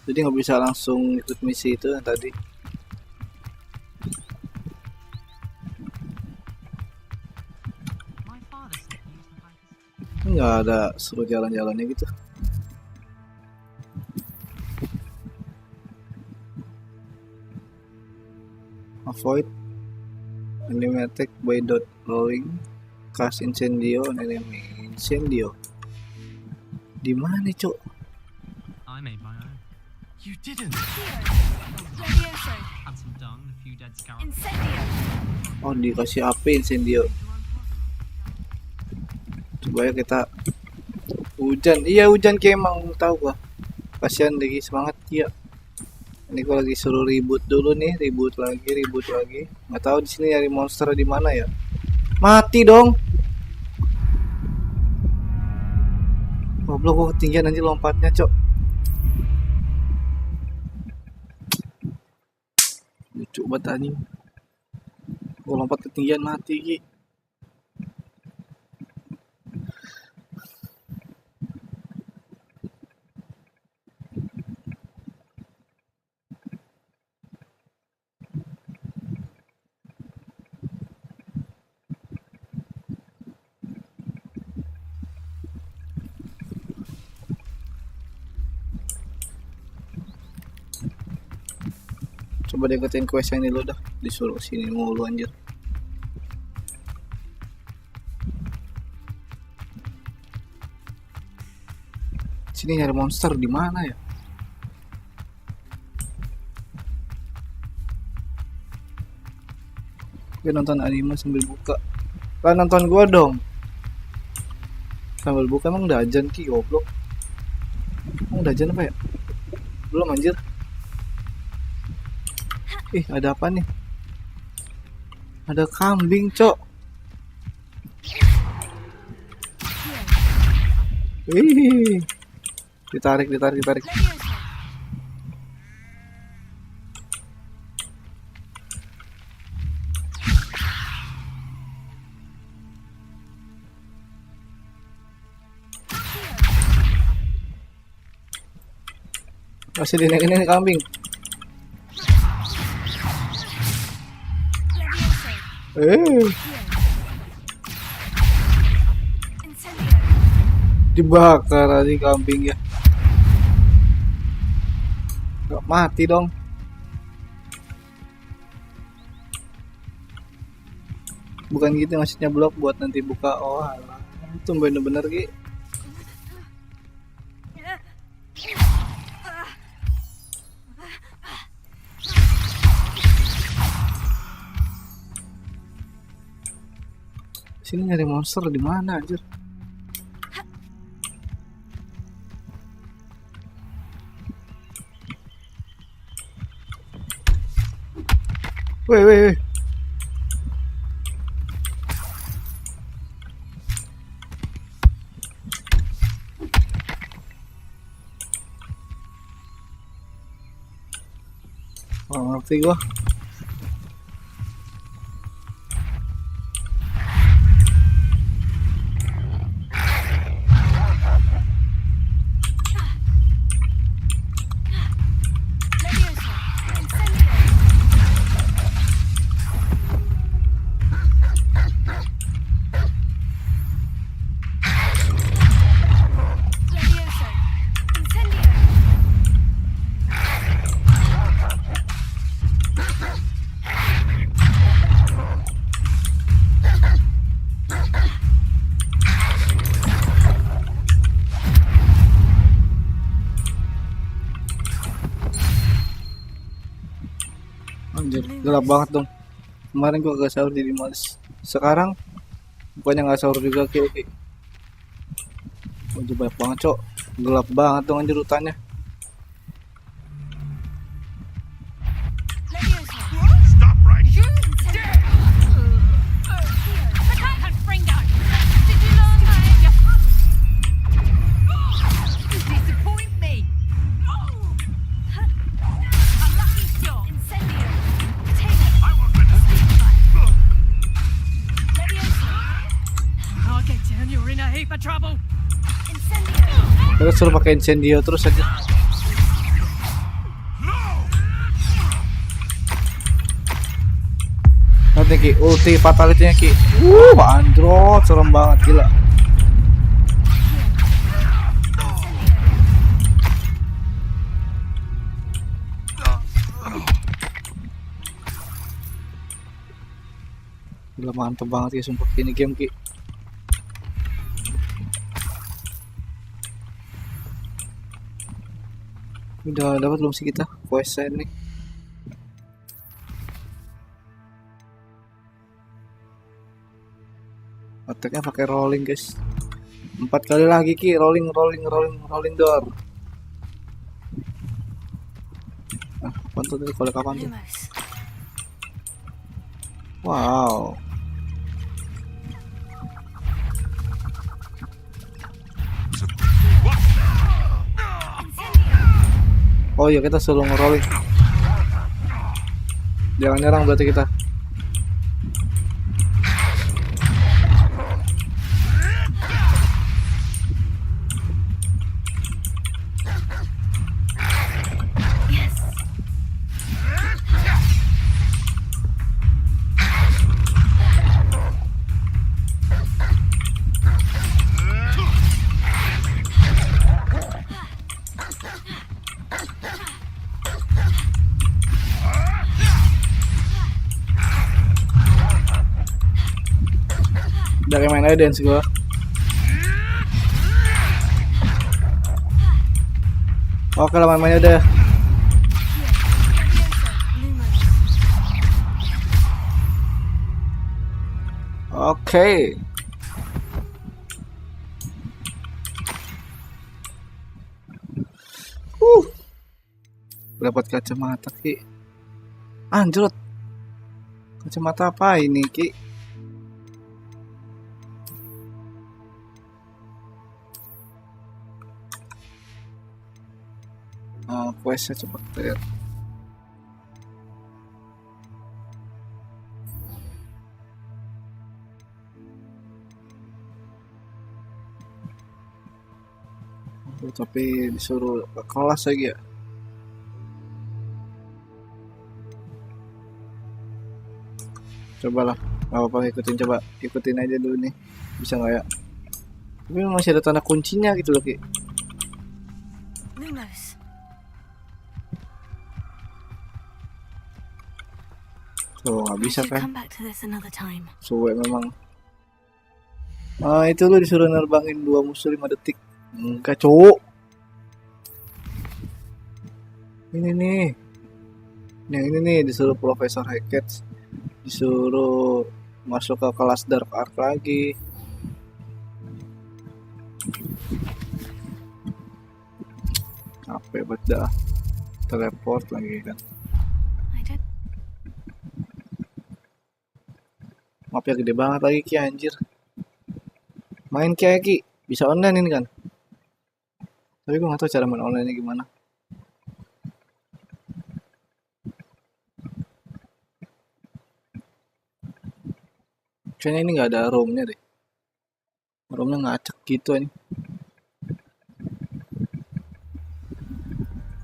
Jadi nggak bisa langsung ikut misi itu yang tadi. Nggak ada suruh jalan-jalannya gitu. Avoid enemy attack by dot rolling, cast incendio on enemy. Incendio. Di mana, Cok? I made my own. You didn't. Had some dung, a few dead scarabs. Oh, dikasih api incendio. Coba ya kita hujan. Iya, hujan kayak emang tahu gua. Kasihan lagi, semangat ya. Ini gua lagi suruh ribut dulu nih, ribut lagi. Nggak tahu di sini nyari monster di mana ya. Mati dong. Goblok, gua ketinggian nanti lompatnya, Cok. Lucu banget anjing. Gua lompat ketinggian mati Ki. Coba deketin quest ini dulu dah. Disuruh sini mulu anjir. Sini nyari monster di mana ya? Gue nonton anime sambil buka. Lah nonton gua dong. Sambil buka emang udah ajan ki goblok. Emang udah ajan apa ya? Belum anjir. Ih, ada apa nih? Ada kambing, cok. Ih. Ditarik. Masih dinaikin ini kambing. Dibakar tadi kambing ya. Gak mati dong. Bukan gitu maksudnya, blok buat nanti buka. Oh alah. Itu bener-bener Ki. Sini nyari monster di mana anjir? Weh. Oh, ngerti gua. Anjir, gelap banget dong. Kemarin gua gak sahur jadi males. Sekarang bukannya gak sahur juga Ki. Anjir banyak banget cok. Gelap banget dong anjir hutannya. Stop right here. Terus suruh pakai incendio terus aja. Nanti Ki, ulti fatality-nya Ki. Androt, serem banget gila. Gila mantep banget ya sumpah ini game Ki. Udah dapat belum sih kita quest ini? Attack-nya pakai rolling guys. 4 kali lagi Ki, rolling door. Ah, kapan tuh tadi kolek kapan tuh? Wow. Oh iya kita selalu nge-rolling. Jangan nyerang berarti kita. Dari main aja dance gua. Oke lah, main-main udah. Oke. Dapat kacamata Ki. Anjrot. Kacamata apa ini Ki? Questnya cepat clear. Tapi disuruh ke kelas lagi ya. Cobalah, gak apa-apa, ikutin aja dulu nih, bisa nggak ya? Tapi masih ada tanda kuncinya gitu loh Ki. Tuh nggak bisa kan? Suwe memang. Itu lu disuruh nerbangin 2 musuh 5 detik. Enggak cowok. Ini nih. Yang ini nih disuruh Profesor Hagrid, disuruh masuk ke kelas Dark Art lagi. Capek banget dah. Teleport lagi kan. Mapnya gede banget lagi Ki, anjir. Main kayak Ki, bisa online ini kan. Tapi gue gak tahu cara main online nya gimana. Kayaknya ini gak ada roomnya deh. Roomnya ngacak gitu ini.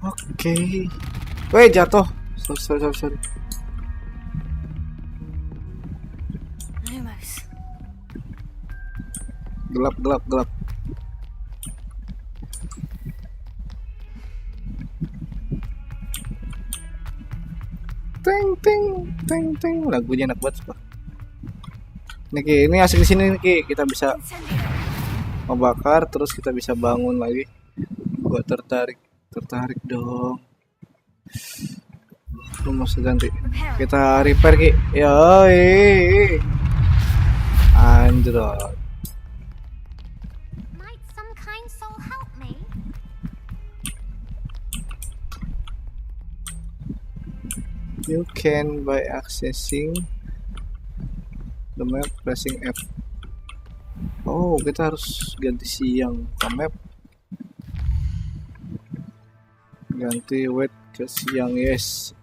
Oke. Weh, jatuh. Sorry. Gelap. Teng. Lagunya enak banget, Pak. Ini asik di sini nih, Ki. Kita bisa membakar, terus kita bisa bangun lagi. Gua tertarik dong. Lu mau ganti. Kita repair, Ki. Yoi. Android. You can by accessing the map pressing F. Oh, kita harus ganti siang ke map. Ganti wait ke siang, yes.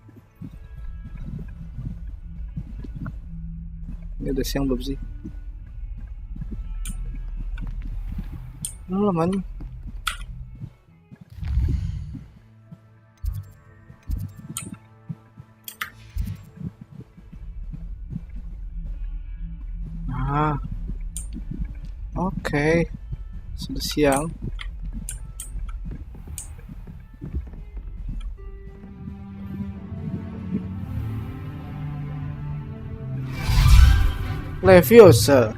Ini udah siang belum sih? Belum man. Oke. Sudah siang. Leviosa.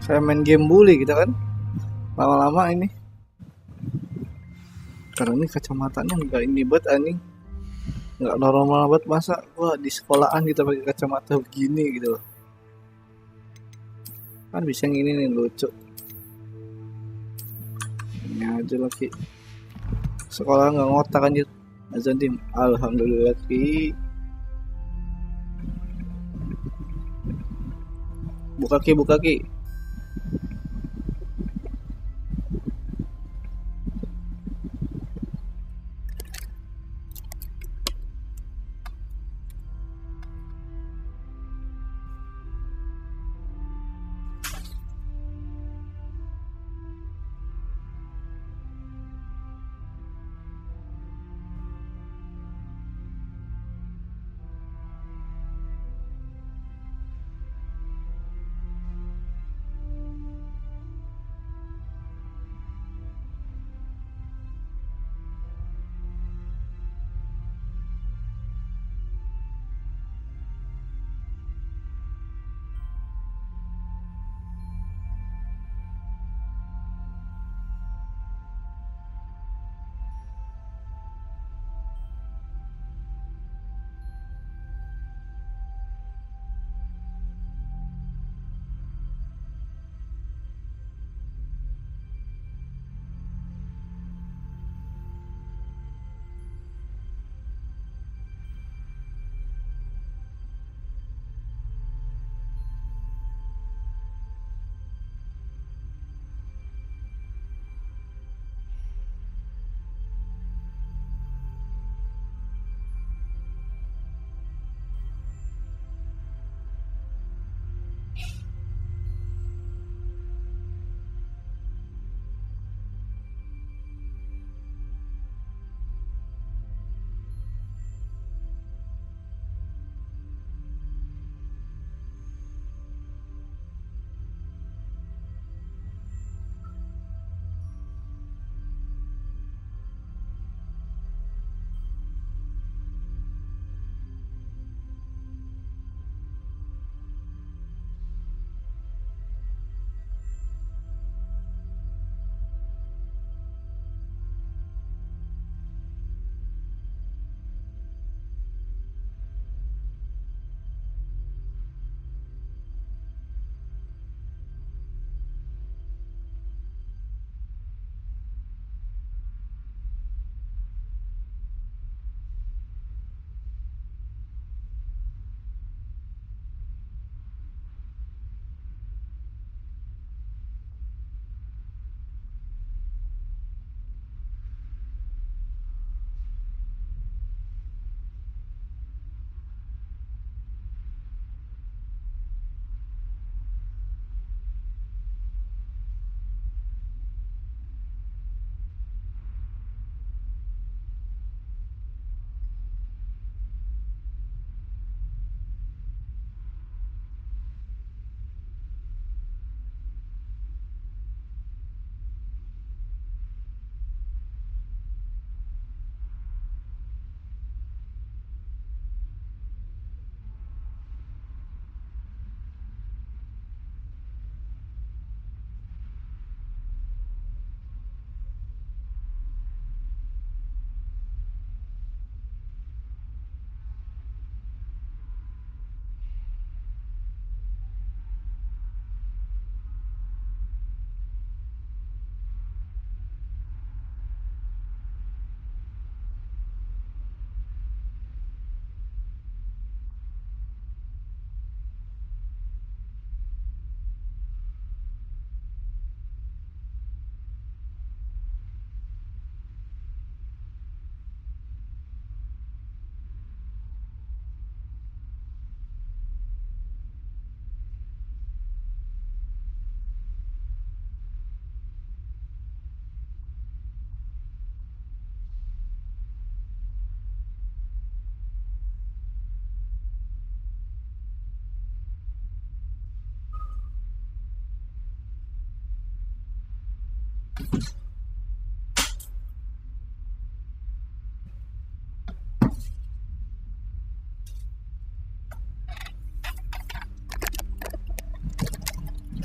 Saya main game bully kita kan lama-lama ini, karena ini kacamatanya enggak ini buat anjing, nggak normal banget. Masa gua di sekolahan kita pakai kacamata begini gitu loh, kan bisa yang ini nih lucu ini aja lagi. Sekolah nggak ngotak anjir. Azan tim, alhamdulillah Ki. Buka Ki.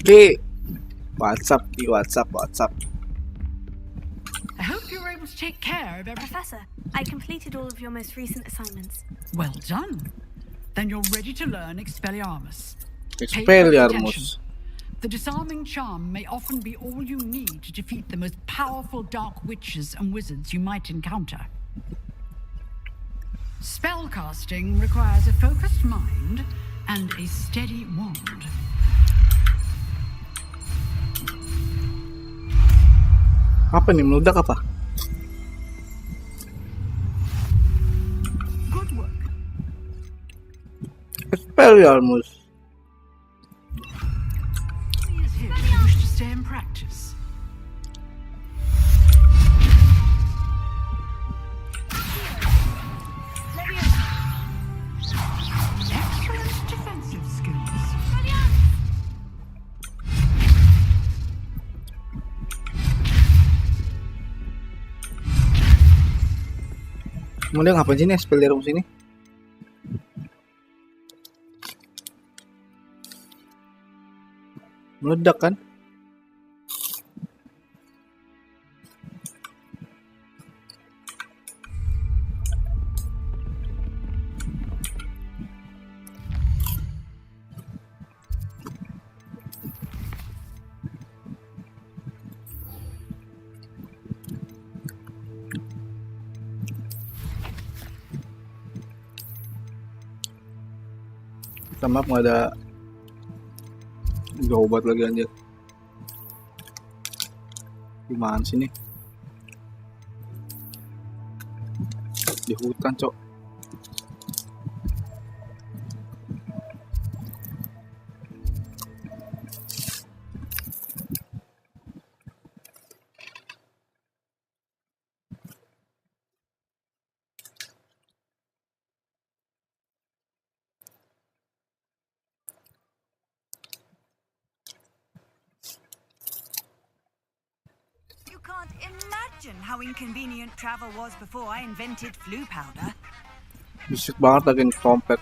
Di WhatsApp. I hope you're able to take care of everything. Professor, I completed all of your most recent assignments. Well done. Then you're ready to learn Expelliarmus. Pay close Expelliarmus. attention. The disarming charm may often be all you need to defeat the most powerful dark witches and wizards you might encounter. Spellcasting requires a focused mind and a steady wand. Apa nih, meledak apa? Good work. Expelliarmus. He is here if you wish to stay and practice. Excellent defensive skills. Kemudian ngapain sih nih Expelliarmus ini? Meledak kan? Maaf nggak ada obat lagi anjir. Gimana sih nih? Di hutan, cok. Can't imagine how inconvenient travel was before I invented flu powder. Bisik banget lagi nih trompet.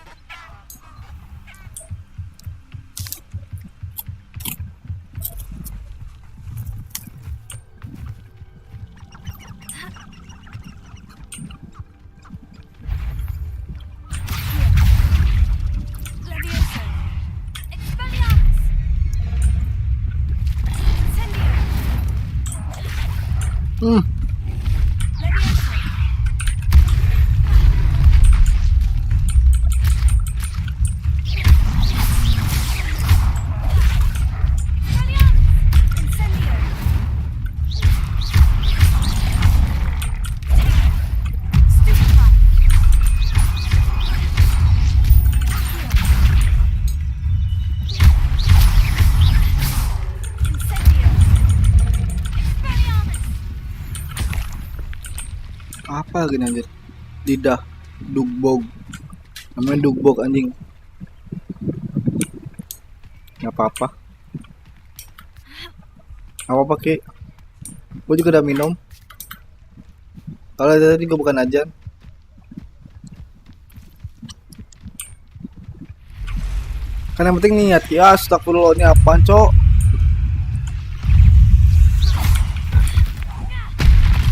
Apa lagi anjir? Lidah dugbog. Namanya dugbog anjing. Nggak apa-apa. Apa-apa Ki? Gue juga udah minum. Kalau tadi gue bukan ajan. Kan yang penting niat ya. Astagfirullah, ini apaan cok?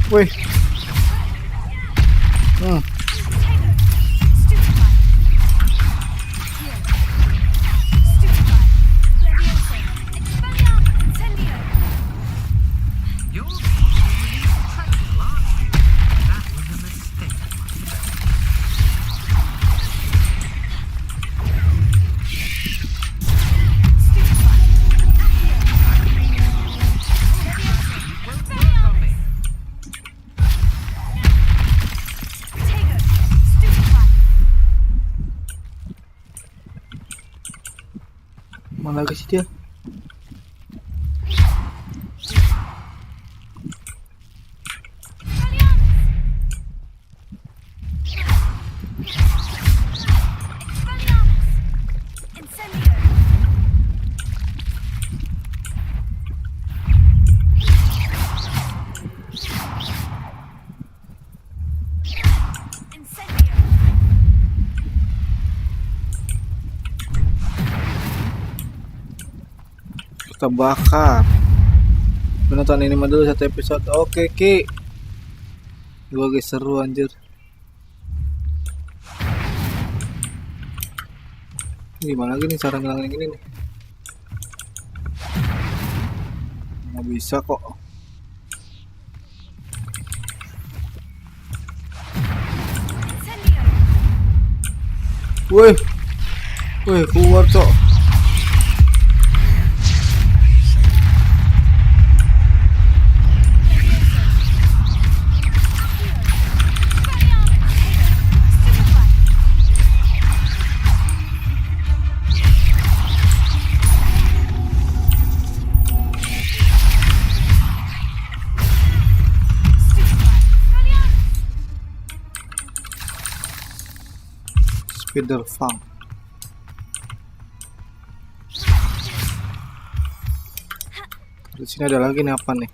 Wih. Mana lagi sih dia? Kita bakar. Nonton ini dulu 1 episode. Oke Ki. Gua guys seru anjir. Gimana lagi nih cara ngilangin ini nih? Nggak bisa kok. Wih, keluar cok. Spider Fang. Di sini ada lagi nih apa nih?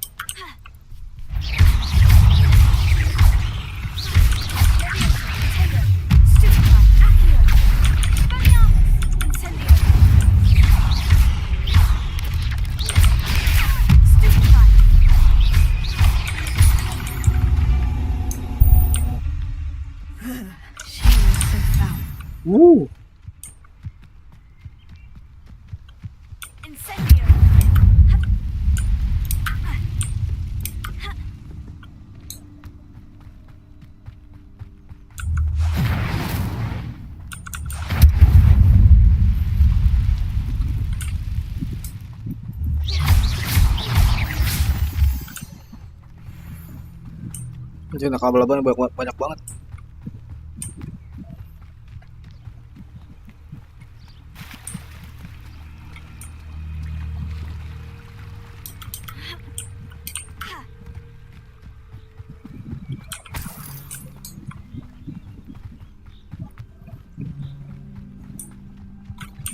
Jadi kabel-kabel banyak banget.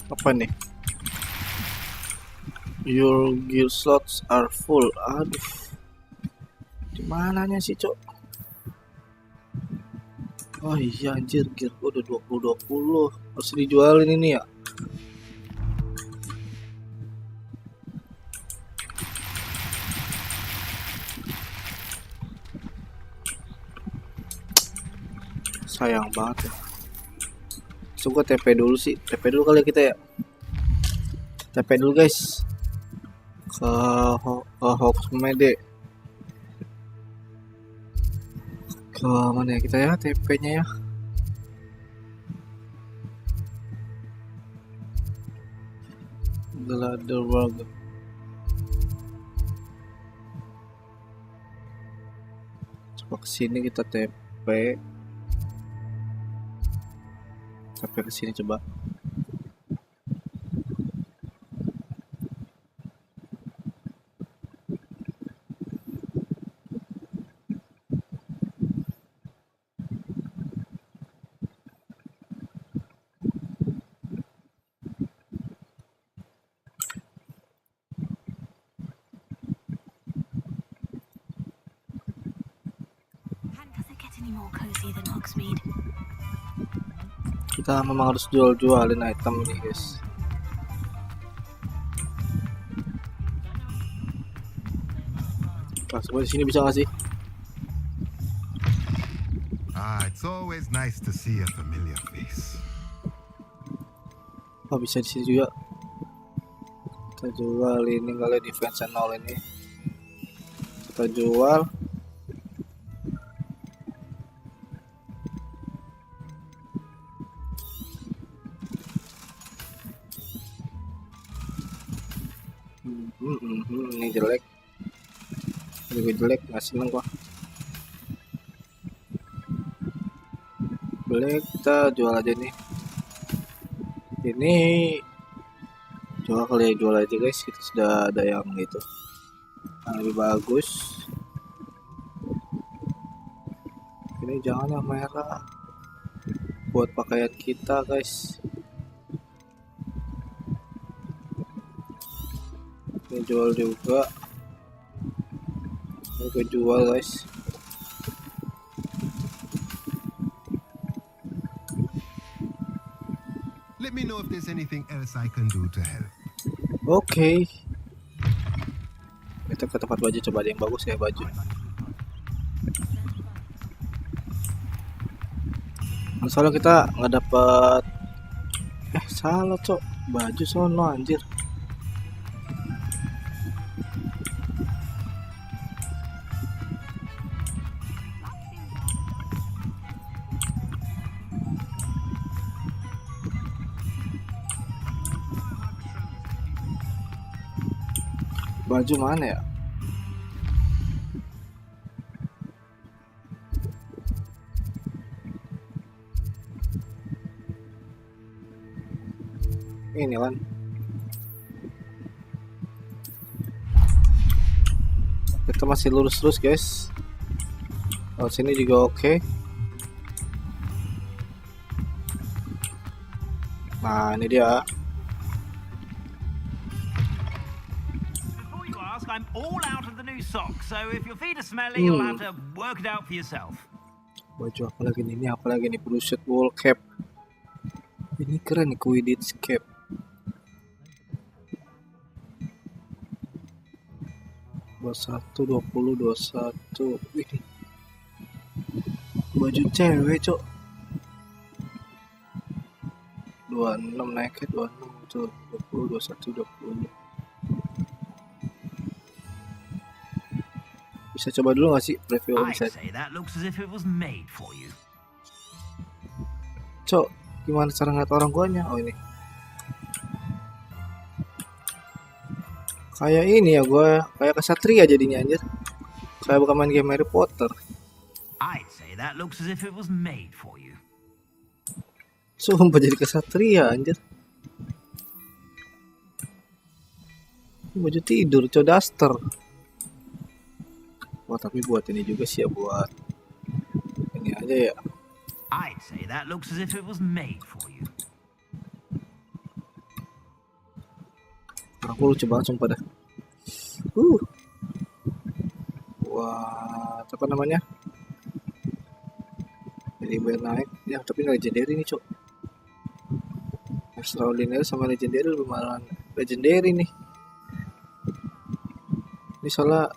Apa nih? Your gear slots are full. Aduh. Di mananya sih, Cok? Oh iya anjir, gear gua udah 20 harus dijualin ini ya. Sayang banget ya. So gua TP dulu sih, TP dulu kali kita ya. TP dulu guys ke Hogwarts. Ke mana ya kita ya TP-nya ya? The World. Coba kesini kita TP. TP kesini coba. Kita memang harus jualin item nih guys. Coba di sini bisa nggak sih? It's always nice to see a familiar face. Oh bisa di sini juga. Kita jual ini kali defense and all ini. Kita jual. Ini jelek, juga jelek, nggak seneng gua. Boleh kita jual aja nih. Ini jual kali ya, jual aja guys. Kita sudah ada yang gitu, yang lebih bagus. Ini jangan yang merah buat pakaian kita guys. Ini jual juga. Ini gue jual guys. Let me know if there's anything else I can do to help. Oke. Kita ke tempat baju, coba ada yang bagus ya baju. Masalah kita nggak dapet. Salah cok, baju sono anjir. Baju mana ya? Ini kan. Kita masih lurus terus guys. Oh, sini juga oke. Nah, ini dia. I'm all out of the new socks, so if your feet are smelly, you'll have to work it out for yourself. Baju apa lagi nih? Ini apa lagi nih? Blue shirt wall cap. Ini keren nih, Quidditch cap. 21, 20, 21. Ini baju cewek, cok. 26 naked, 26 tuh, 20, 21, 20. Bisa coba dulu nggak sih preview? Bisa. Cok, gimana cara ngeliat orang tuanya? Oh ini. Kayak ini ya gue, kayak kesatria jadinya anjir. Kayak bukan main game Harry Potter. Sumpah jadi kesatria anjir. Baju tidur, cok daster. Wah tapi buat ini juga sih ya, buat ini aja ya. I'd say that looks as if it was made for you. Aku lucu banget sumpah dah. Wah, apa namanya? Jadi biar naik ya, tapi nggak legendary nih cok. Extraordinary sama legendary lebih malah legendary nih. Ini salah.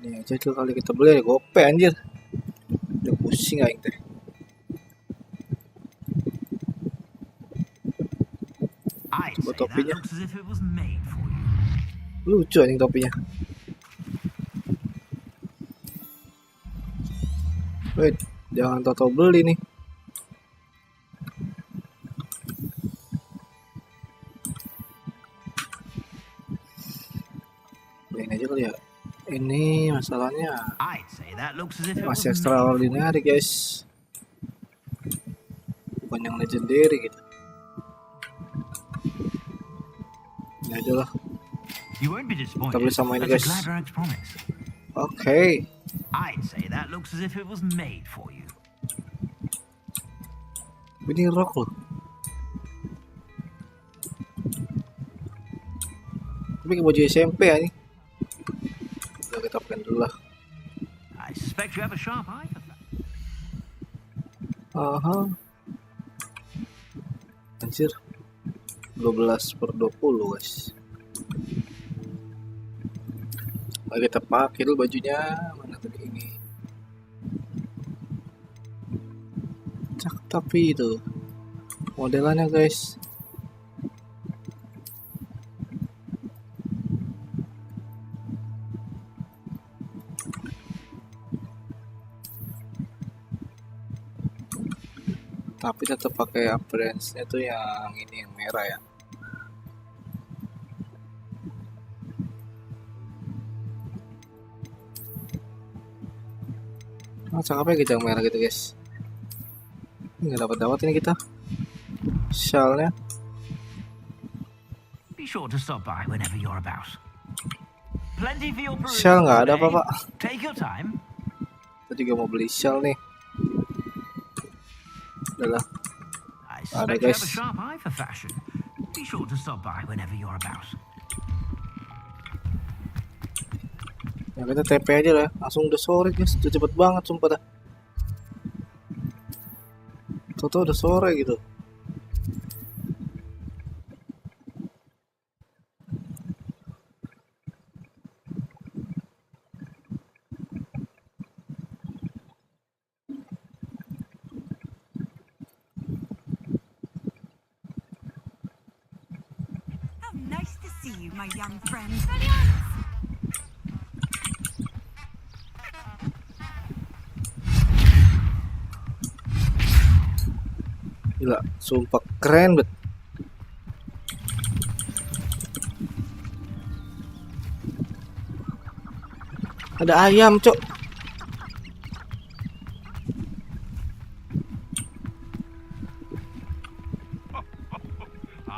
Ini aja tuh kali kita beli ya, gope anjir. Udah pusing aing teh. Coba topinya. Lucu anjing topinya. Wait, jangan tahu beli nih. Ini aja kali ya. Ini masalahnya masih extraordinary guys, bukan yang legendary gitu. Ini aja lah. Kita beli sama ini guys. Oke. Ini rock loh. Tapi ke baju SMP ya nih. Kita pakai dulu lah. Aha. Anjir. 12/20 guys. Mari kita pakai dulu bajunya. Mana tadi ini? Cakep tapi itu modelannya guys. Tapi tetap pakai appearance-nya tuh yang ini, yang merah ya. Nah, cakepnya gitu yang merah gitu guys. Ini nggak dapat ini kita. Shell-nya. Shell nggak ada apa pak. Kita juga mau beli shell nih. Udah. Ada guys. Ya kita TP aja lah, langsung udah sore guys, udah cepet banget sumpah dah. Toto udah sore gitu. my young friend. Gila, sumpah keren bet. Ada ayam, cok.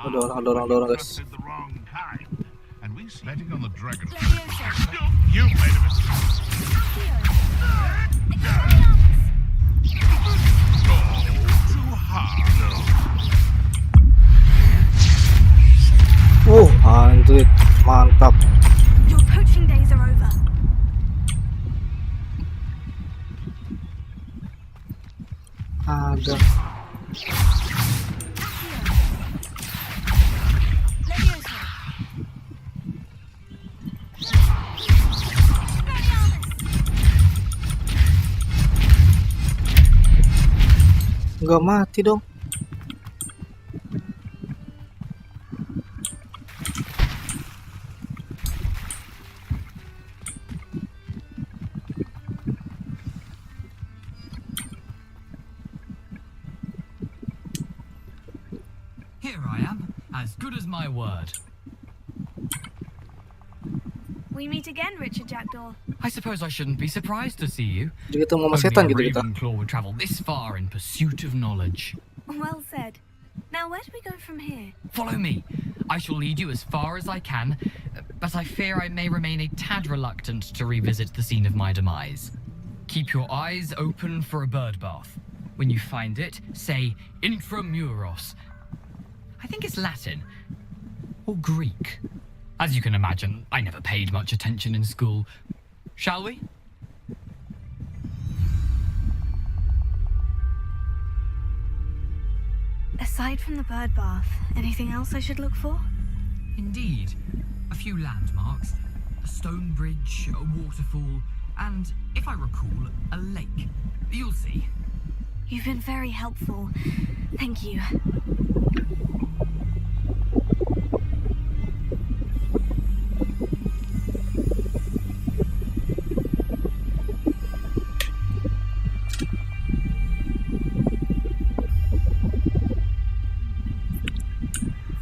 Ada orang guys. Betting on the dragon. You made a mistake. Too hard. Anjir, mantap. Your poaching days are over. Ada. Nggak mati dong. Here I am, as good as my word. We meet again, Richard Jackdaw. I suppose I shouldn't be surprised to see you. Jadi ketemu sama setan Only gitu a kita. Ravenclaw would travel this far in pursuit of knowledge. Well said. Now, where do we go from here? Follow me. I shall lead you as far as I can, but I fear I may remain a tad reluctant to revisit the scene of my demise. Keep your eyes open for a bird bath. When you find it, say intramuros. I think it's Latin. Or Greek. As you can imagine, I never paid much attention in school. Shall we? Aside from the bird bath, anything else I should look for? Indeed. A few landmarks. A stone bridge, a waterfall, and, if I recall, a lake. You'll see. You've been very helpful. Thank you.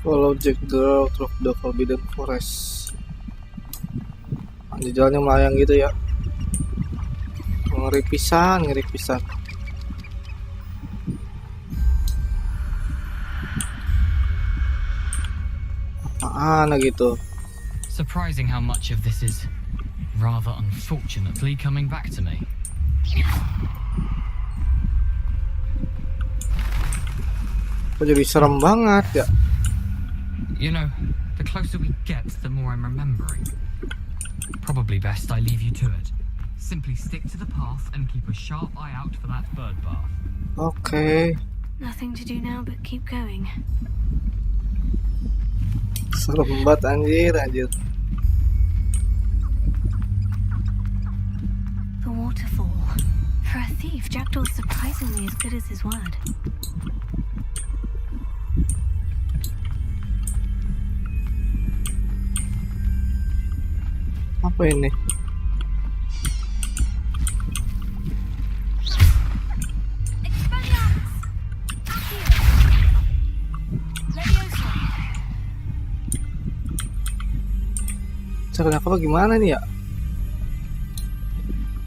Follow Jack Girl through the Forbidden Forest. Di jalannya melayang gitu ya. Ngeri pisan. Apaan gitu? Surprising how much of this is rather unfortunately coming back to me. Kok jadi serem banget ya? You know, the closer we get, the more I'm remembering. Probably best I leave you to it. Simply stick to the path and keep a sharp eye out for that bird bath. Okay. Nothing to do now but keep going. Serem banget anjir. The waterfall. For a thief, Jackdaw's surprisingly as good as his word. Apa ini? Caranya apa gimana nih ya?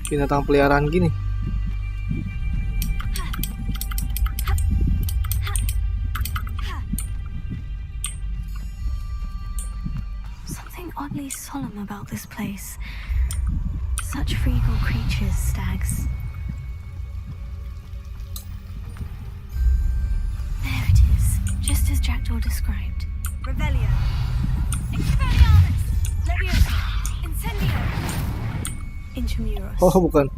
Binatang peliharaan gini. Something oddly solemn about this place. Such regal creatures, stags. There it is, just as Jackdaw described. Revelio. Leviosa. Incendio. Intramuros. Oh, bukan.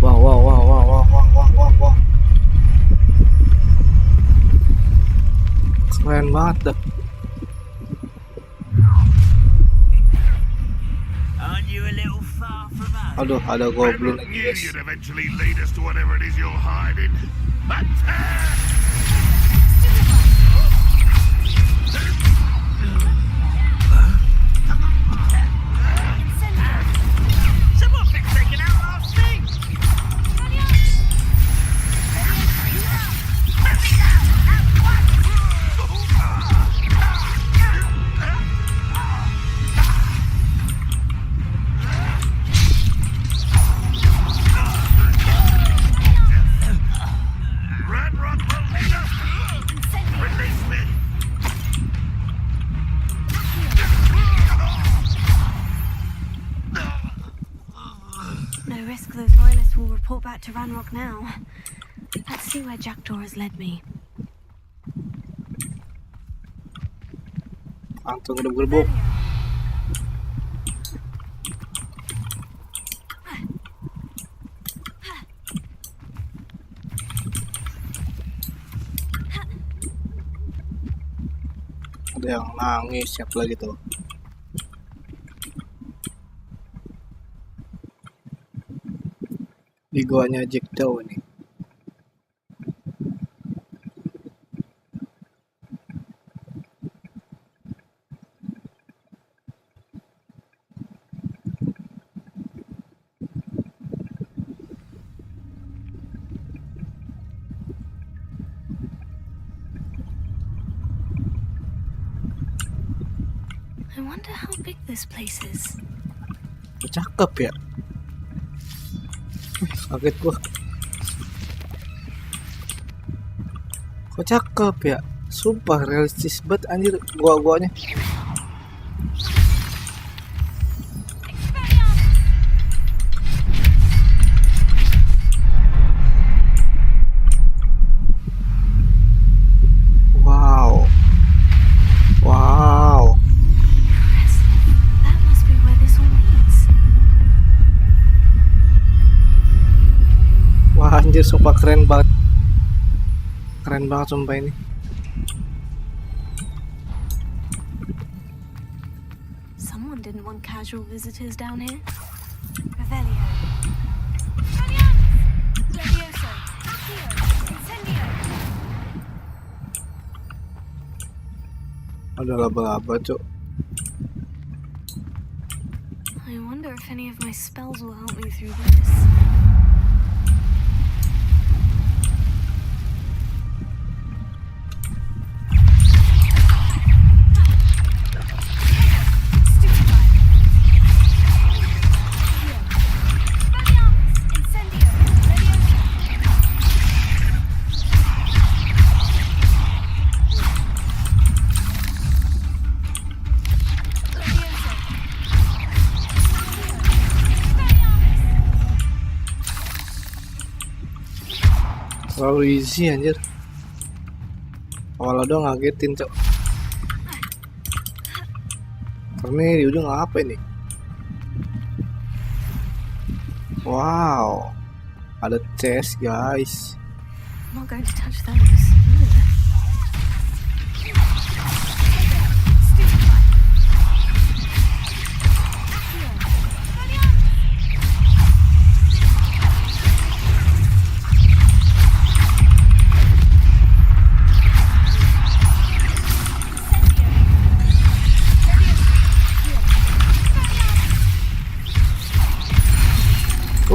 Wow. Keren banget dah. Aren't you a little far from us? Aduh, ada goblin lagi guys. You'd eventually lead us to whatever it is you're hiding. Attack! back to Ranrock now. Let's see where Jackdaw has led me. Langsung gerbuk. Ada yang nangis, siapa lagi tuh? Di goanya Jackdaw nih. I wonder how big this place is. Cakep ya. Kaget gua. Kok cakep ya? Sumpah realistis banget anjir gua-guanya. Wow. Wow. That must be where this all leads. Wah anjir sumpah keren banget. Keren banget sumpah ini. Someone didn't want casual visitors down here. Revelio. Levioso. Accio. Incendio. Ada laba-laba cok. I wonder if any of my spells will help me through this. Terlalu easy anjir. Awalnya doang ngagetin cok. Karena di ujung apa ini? Wow. Ada chest guys. I'm not going to touch those. Ugh.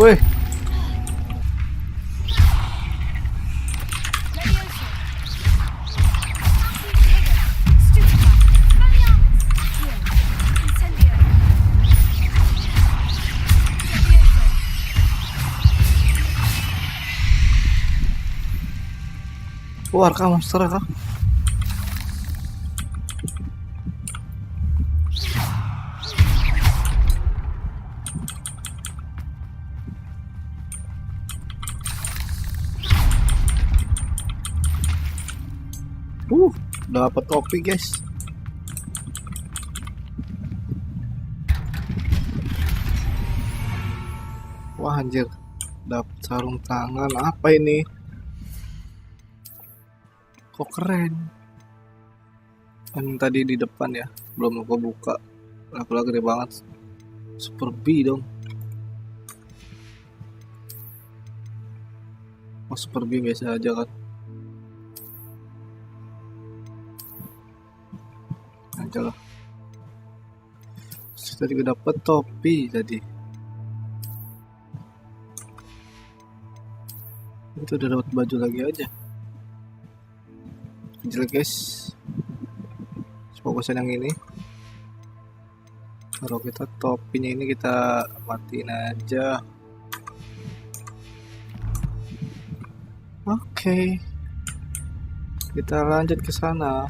Wih. Arka monster kah? Dapat topi guys. Wah anjir, dapat sarung tangan. Apa ini? Kok keren? Yang tadi di depan ya, belum aku buka. Levelnya gede banget. Super B dong. Oh Super B biasa aja kan. Aja lah. Kita juga dapat topi tadi. Itu udah dapat baju lagi aja. Jelek guys. Fokusan yang ini. Kalau kita topinya ini kita matiin aja. Oke. Kita lanjut ke sana.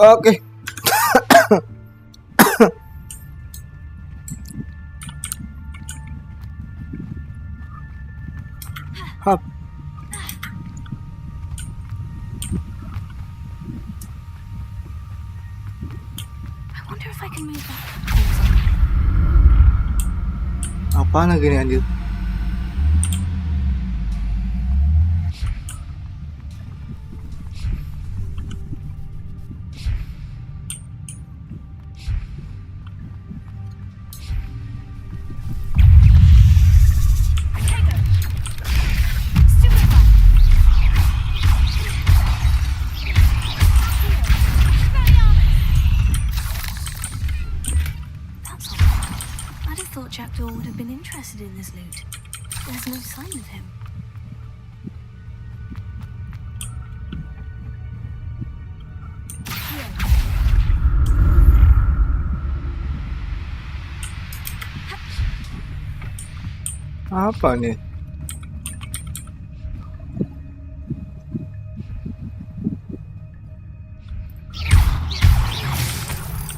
Oke. Hap. I wonder if I can move that. Apaan lagi nih anjir? Jackdaw would have been interested in this loot. There's no sign of him. Apa nih?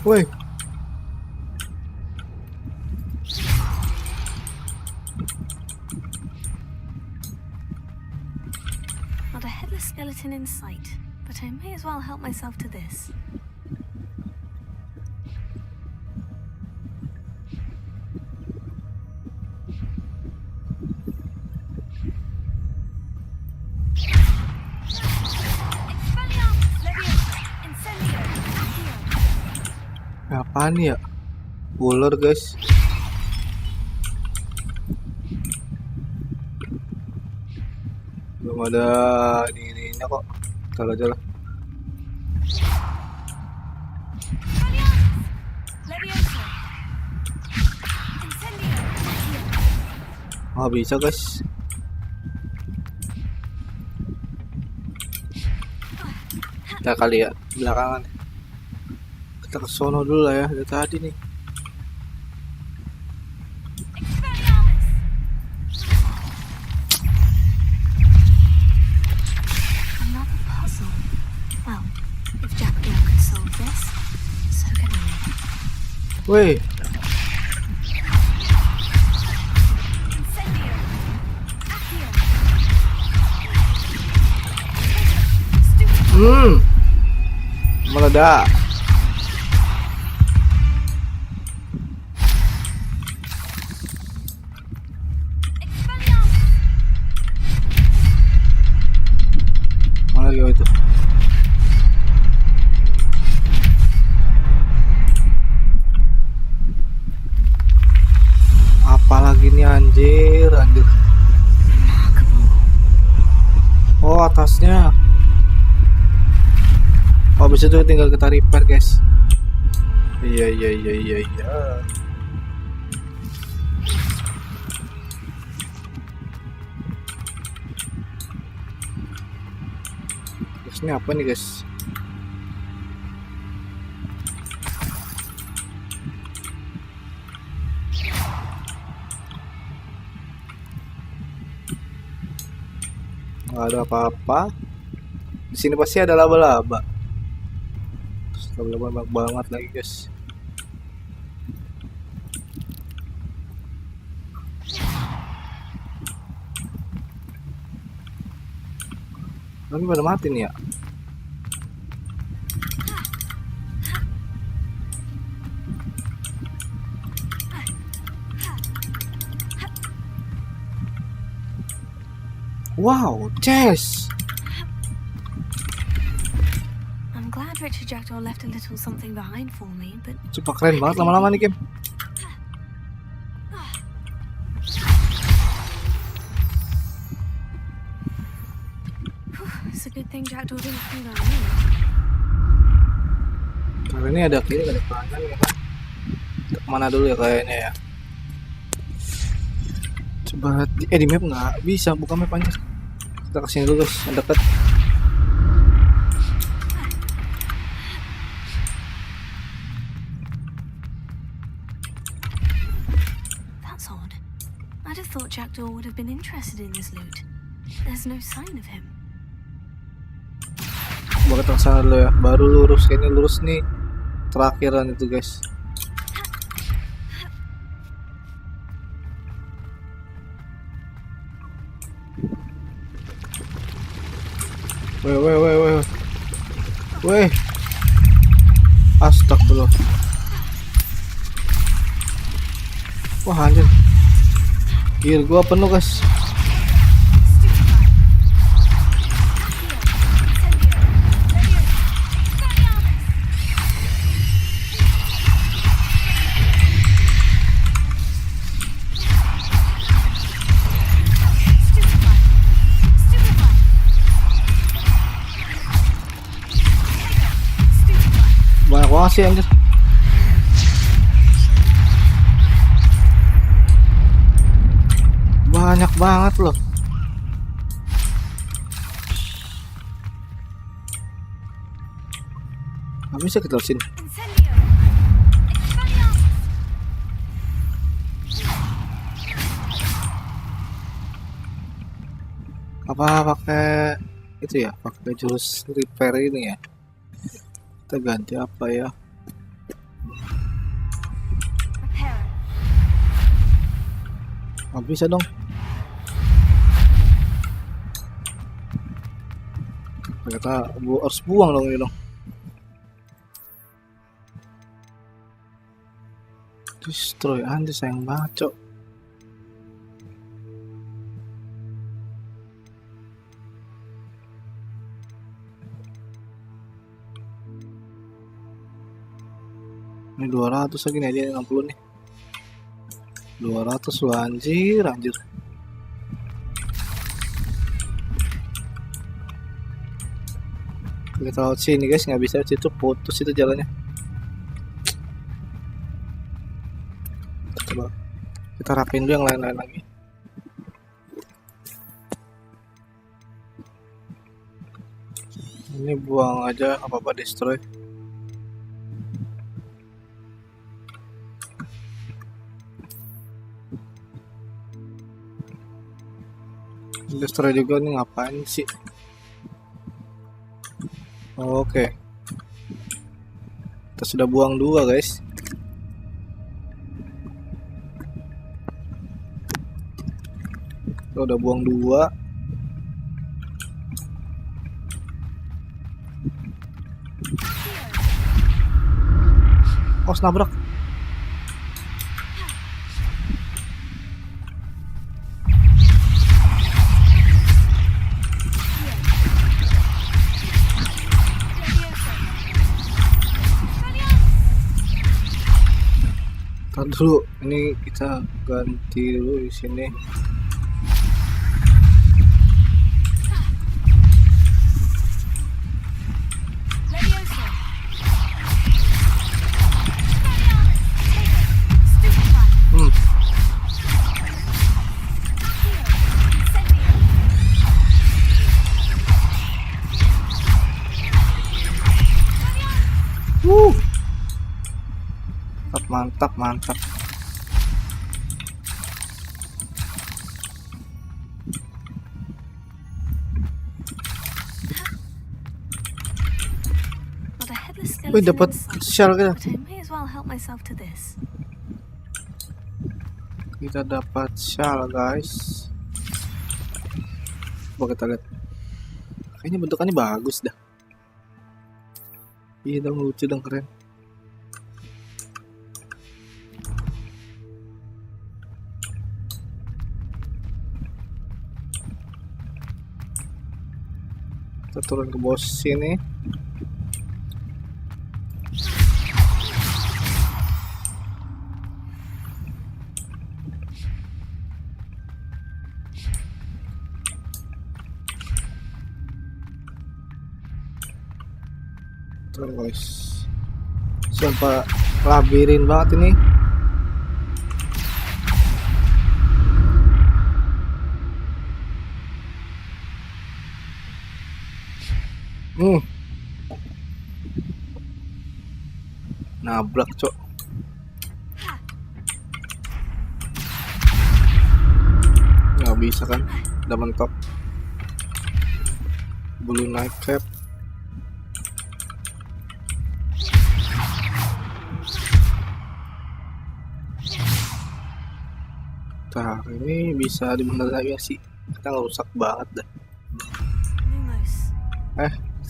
Woi. Not a headless skeleton in sight, but I may as well help myself to this. Apaan ya? Ular guys. Belum ada ininya kok. Kalau aja lah. Oh bisa guys. Kita kali ya belakangan. Kita ke sono dulu lah ya, dari tadi nih. Another puzzle. Well, if Jackdaw could solve this, so can I. Woi. Meledak. Mana lagi itu? Apalagi nih anjir, anjir. Oh atasnya. Oh bisa tuh tinggal kita repair guys. Iya. Terus ini apa nih guys? Nggak ada apa-apa. Di sini pasti ada laba-laba. Laba-laba banyak banget lagi guys. Tapi pada mati nih ya. Wow, chest. I'm glad Richard Jackdaw left a little something behind for me, but Coba keren banget lama-lama nih game. it's a good thing Jackdaw didn't think that me. Karena ini ada kiri, ada kanan ya kan. Kita kemana dulu ya kayaknya ya. Coba di map nggak bisa buka map anjir. Kita kesini dulu guys, yang deket. I'd have thought Jackdaw would have been interested in this loot. There's no sign of him. Coba kita kesana dulu ya. Baru lurus, kayaknya lurus nih. Terakhiran itu guys. Weh. Astagfirullah. Wah anjir. Gear gua penuh guys. Banyak banget sih anjir. Banyak banget loh. Gak bisa kita sini. Apa pakai itu ya? Pakai jurus repair ini ya? Kita ganti apa ya? Gak bisa dong. Kita harus buang dong ini dong. Destroy, anjir sayang banget cok. Ini 200 lagi nih, aja 60 nih. 200 loh anjir. Kita lewat sini guys, nggak bisa situ, putus itu jalannya. Coba kita rapiin dulu yang lain-lain lagi. Ini buang aja, apa-apa destroy. Destroy juga nih, ngapain sih? Oke. Kita sudah buang 2 guys. Kita udah buang 2. Oh, nabrak. Ntar dulu, ini kita ganti dulu di sini. Mantap. Wih, dapat shell kita. Kita dapat shell guys. Coba kita lihat. Kayaknya bentukannya bagus dah. Iya dong, lucu dong, keren. Kita turun ke bawah sini. Terus sampai labirin banget ini. Nabrak cok. bisa kan, udah mentok. Blue nightcap. Nah ini bisa dibenerin lagi sih, kita nggak rusak banget dah.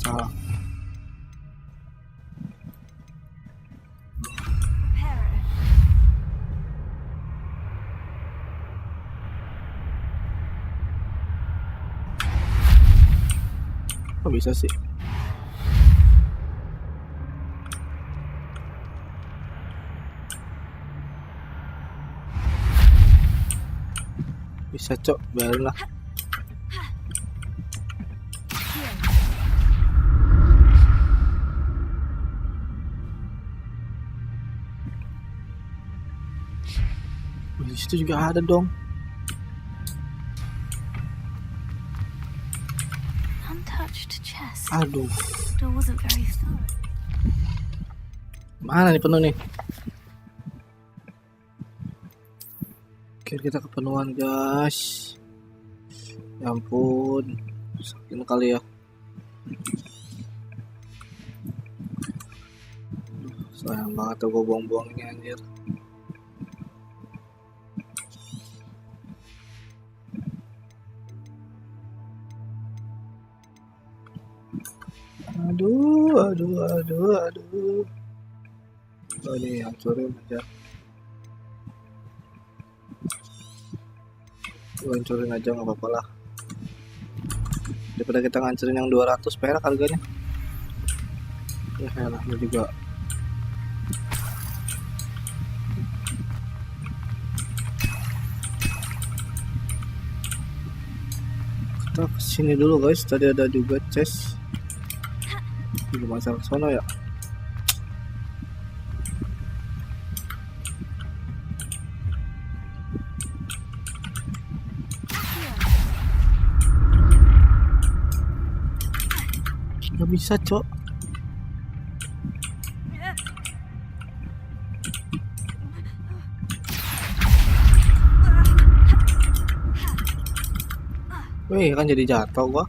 Salah. Kok bisa sih? Bisa cok, biarin lah. Di situ juga ada dong. Untouched chest. Aduh. Door wasn't very thorough. Mana nih penuh nih? Kira kita kepenuhan guys. Ya ampun, sakit kali ya. Sayang banget tuh gue buang-buang ini anjir. Aduh. Oh ini hancurin aja. Hancurin aja nggak apa-apa lah. Daripada kita ngancurin yang 200 perak harganya. Ya elah ini juga. Kita kesini dulu guys. Tadi ada juga chest. Di masalah sono ya. Gak bisa cok. Wih kan jadi jatuh gua.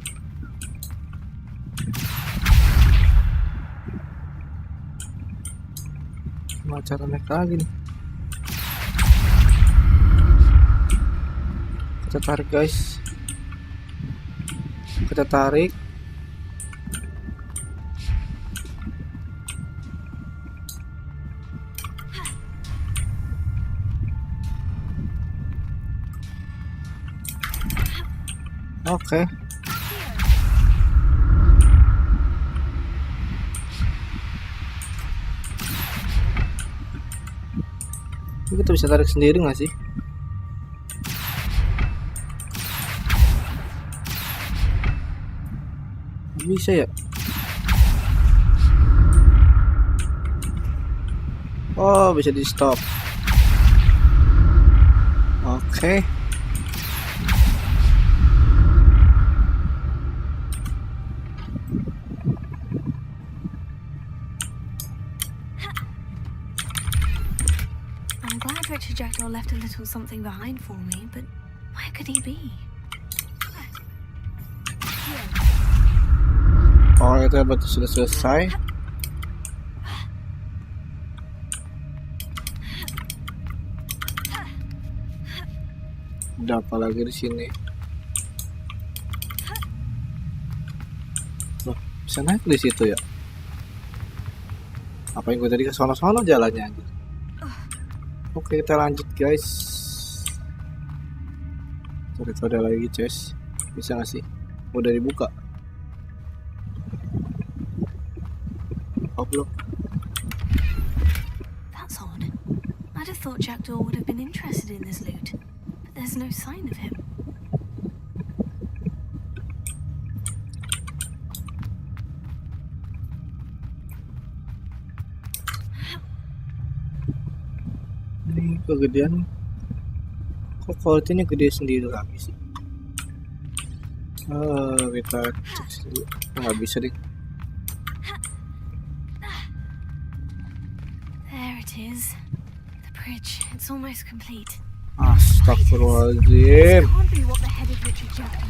Cara naik lagi nih. Kita tarik guys. Kita tarik. Oke. Kita bisa tarik sendiri nggak sih? Bisa ya? Oh bisa di stop. Oke. Richard Jackdaw left a little something behind for me, but where could he be? Oh, itu berarti sudah selesai. Ada apa lagi di sini? Loh, bisa naik di situ ya? Apa yang gue tadi ke sono-sono jalannya aja. Oke, kita lanjut guys. Cari ada lagi chest. Bisa nggak sih? Udah dibuka. Oh belum. That's odd. I'd have thought Jackdaw would have been interested in this loot, but there's no sign of him. Ini kegedean. Kok quality-nya gede sendiri lagi sih? Kita cek dulu. Nggak bisa deh. There it is. The bridge. It's almost complete. Astagfirullahaladzim. Can't be what the headed Richard Jackson.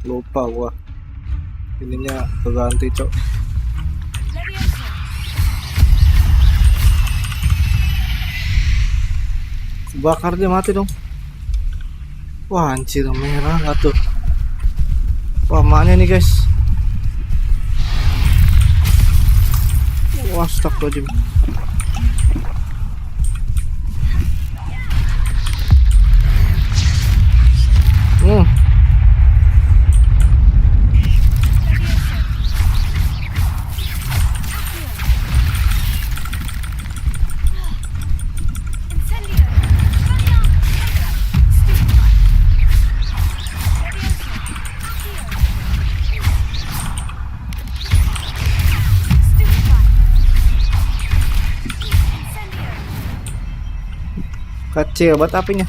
Lupa gua. Ininya keganti, Cok. Bakar dia mati dong. Wah anjir, merah nggak tuh. Wah maknya nih guys. Wah astagfirullahaladzim. Kecil banget apinya.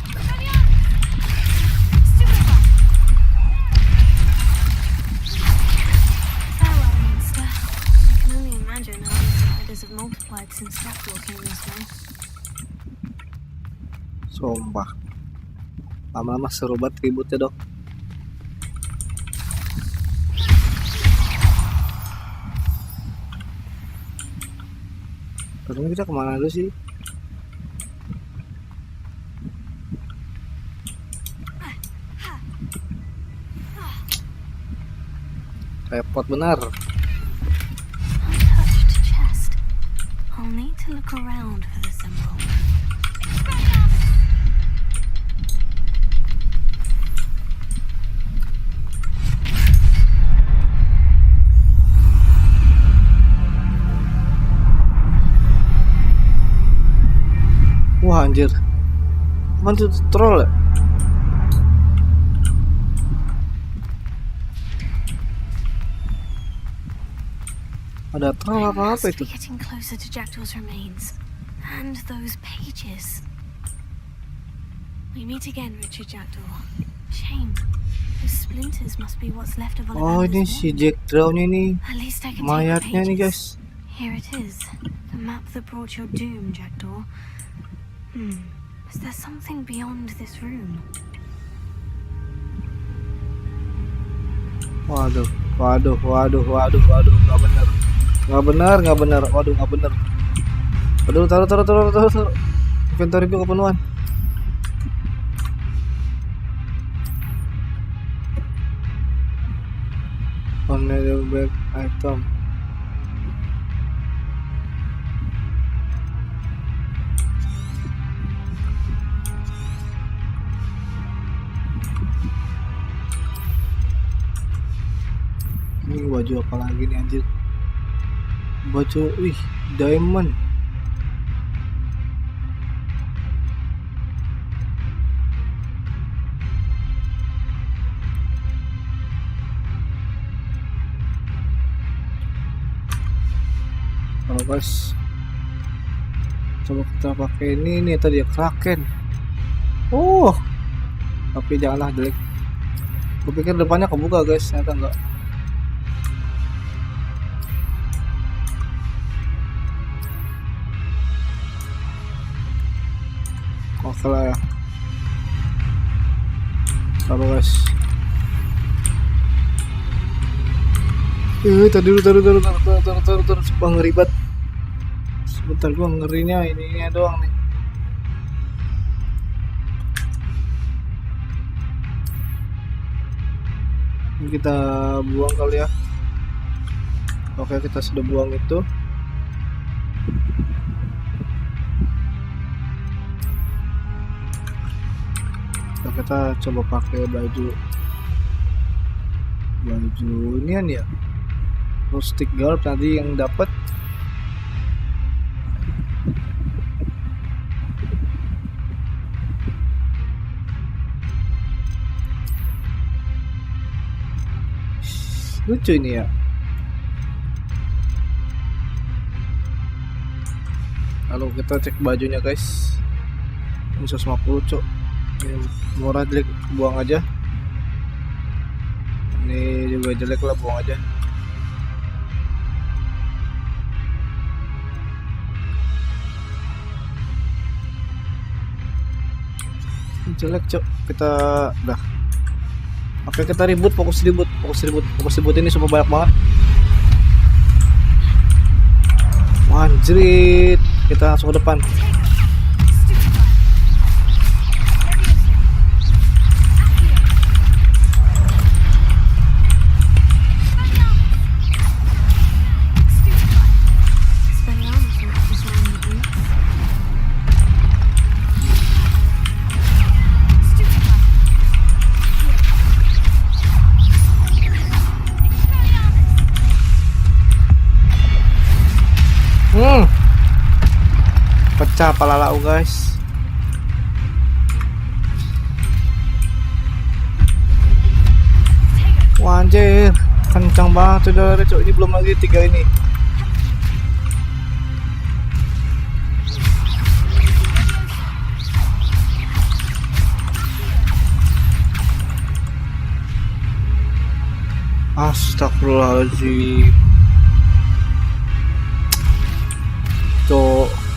Sumpah. Lama-lama seru banget ributnya dong. Terus kita kemana dulu sih? Repot benar. Untouched chest. I'll need to look around for the symbol. Wah anjir. Mana tuh troll ya? Ada troll apa itu? Getting closer to Jackdaw's remains and those pages. We meet again, Richard Jackdaw. Shame. Those splinters must be what's left of Oh ini si Jackdaw-nya nih. At least I can mayatnya take the nih guys. Here it is. The map that brought your doom, Jackdaw. Is there something beyond this room? Waduh, nggak benar. Nggak benar. Waduh, nggak benar. Aduh, taruh. Inventory gue kepenuhan. Only back item. Ini baju apa lagi nih anjir? Baju, diamond. Kalau guys, coba kita pakai ini tadi ya, kraken. Oh, tapi janganlah jelek. Kupikir depannya kebuka guys, ternyata enggak. Oke lah ya. Taruh guys. Taruh. Sumpah ngeri banget. Sebentar gua ngerinya ininya doang nih. Ini kita buang kali ya. Oke, kita sudah buang itu. Kita coba pakai baju inian ya, rustic garb tadi yang dapat. Lucu ini ya. Lalu kita cek bajunya guys. 150 cok. Ini murah jelek, buang aja. Ini juga jelek lah, buang aja. Jelek cok, kita udah. Oke, kita ribut, fokus ribut ini super banyak banget. Anjrit, kita langsung ke depan. Pecah pala lau guys. Wah anjir, kencang banget saudara cok. Ini belum lagi 3 ini. Astagfirullahaladzim. Cok.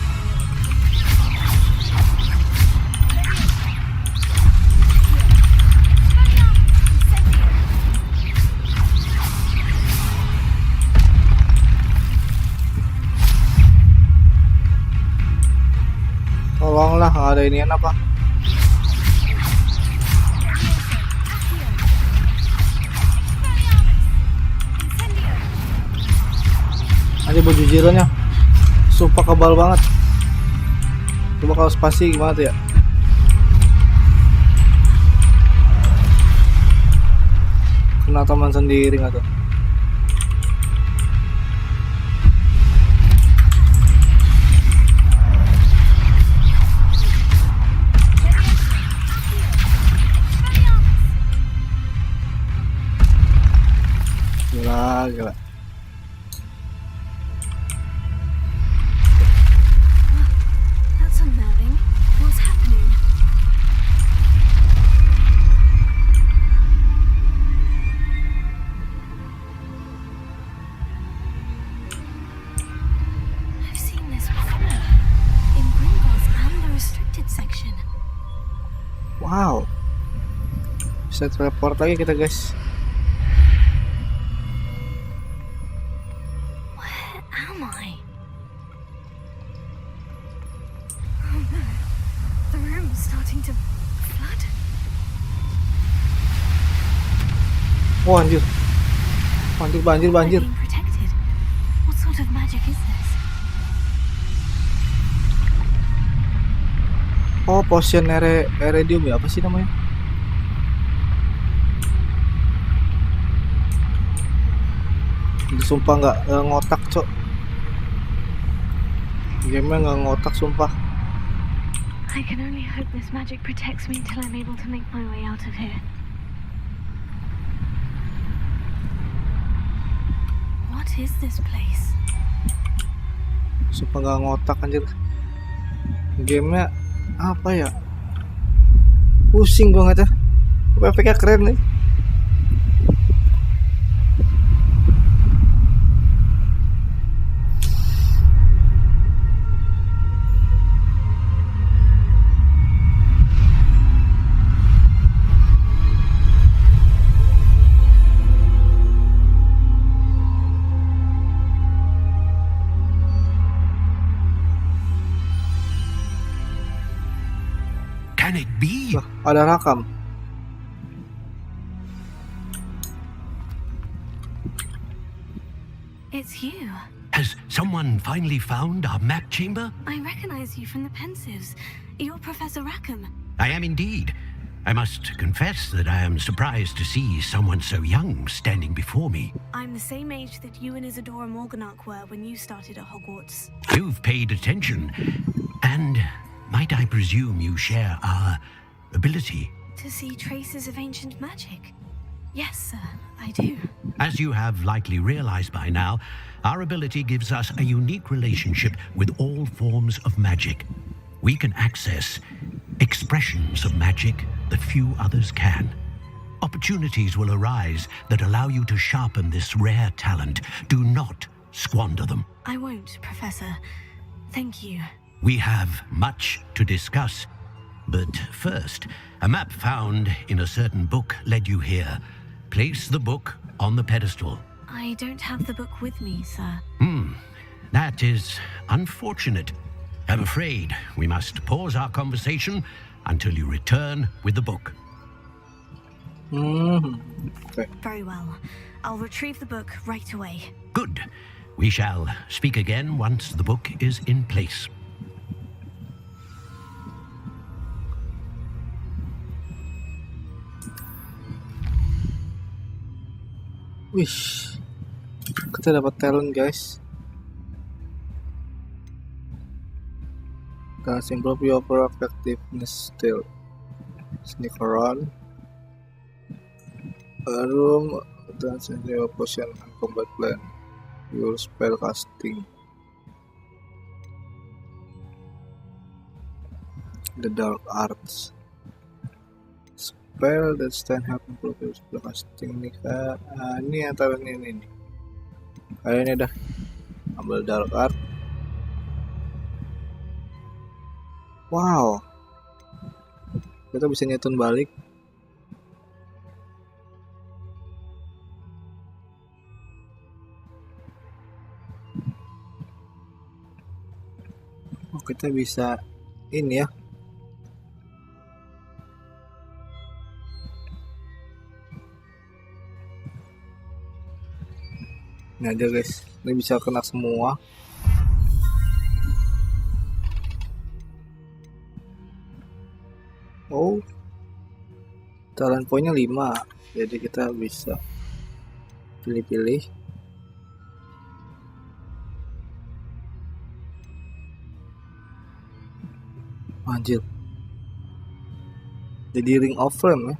Tolonglah, nggak ada inian apa? Aja baju jirannya, sumpah kebal banget. Coba kalau spasi gimana tuh ya? Kena teman sendiri nggak tuh? Gila. That's unnerving. What's happening? I've seen this before. In Gringotts and the restricted section. Wow. Bisa teleport lagi kita guys. Oh anjir. Banjir. What sort of magic is this? Oh, potion iridium ya, apa sih namanya? Sumpah nggak ngotak cok. Gamenya nggak ngotak sumpah. I can only hope this magic protects me until I'm able to make my way out of here. What is this place? Sumpah nggak ngotak anjir. Gamenya apa ya? Pusing banget ya. Efeknya keren nih. Can it be? Ada rakam. It's you. Has someone finally found our map chamber? I recognize you from the Pensives. You're Professor Rackham. I am indeed. I must confess that I am surprised to see someone so young standing before me. I'm the same age that you and Isadora Morganach were when you started at Hogwarts. You've paid attention. And might I presume you share our ability? To see traces of ancient magic? Yes, sir, I do. As you have likely realized by now, our ability gives us a unique relationship with all forms of magic. We can access expressions of magic that few others can. Opportunities will arise that allow you to sharpen this rare talent. Do not squander them. I won't, Professor. Thank you. We have much to discuss. But first, a map found in a certain book led you here. Place the book on the pedestal. I don't have the book with me, sir. That is unfortunate. I'm afraid we must pause our conversation until you return with the book. Okay. Very well. I'll retrieve the book right away. Good. We shall speak again once the book is in place. Wish. Kita dapat talent, guys. Guys, improve your effectiveness still. Sneak around. A room that's in your potion and combat plan. Your spell casting. The dark arts. Spell that stand help improve your spell casting nih. Ini antara ini. Kayaknya dah. Ambil dark art. Wow. Kita bisa nyetun balik. Oh, kita bisa ini ya. Ini aja guys. Ini bisa kena semua. Oh. Talent poinnya 5. Jadi kita bisa pilih-pilih. Anjir. Jadi ring of flame ya.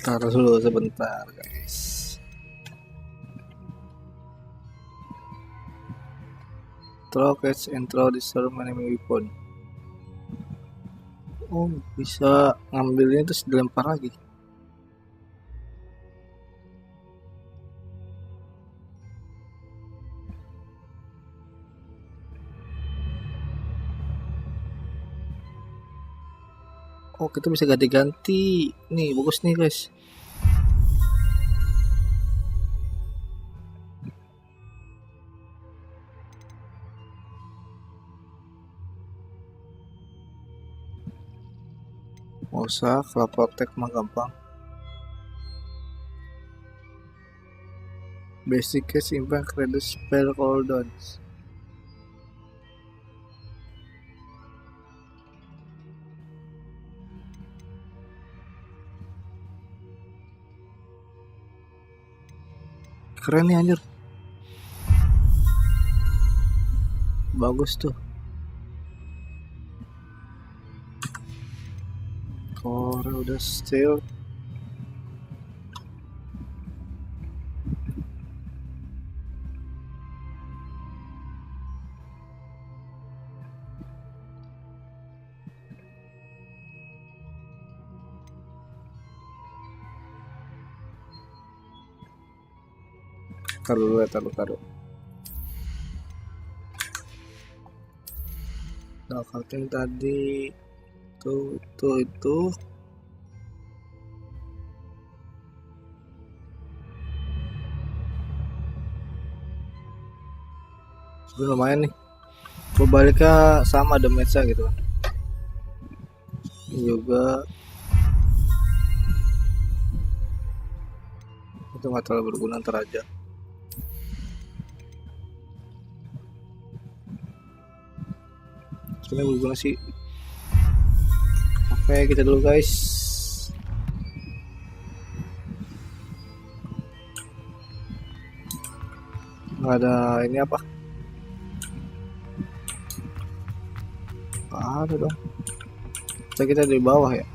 Taruh dulu sebentar guys. Throw catch and throw disarm enemy weapon. Oh, bisa ngambilnya terus dilempar lagi. Oh, kita bisa ganti-ganti. Nih, bagus nih, guys. Nggak usah, kalau protect mah gampang. Basic case impact reduce spell cooldowns. Keren nih anjir. Bagus tuh. Core udah still. Taruh. Nah, cutting tadi itu. Ini lumayan nih. Berbaliknya sama damage-nya gitu kan. Ini juga itu nggak terlalu berguna, ntar aja. Sebenarnya berguna sih. Oke, kita dulu guys. Nggak ada ini apa? Nggak ada dong. Kita di bawah ya.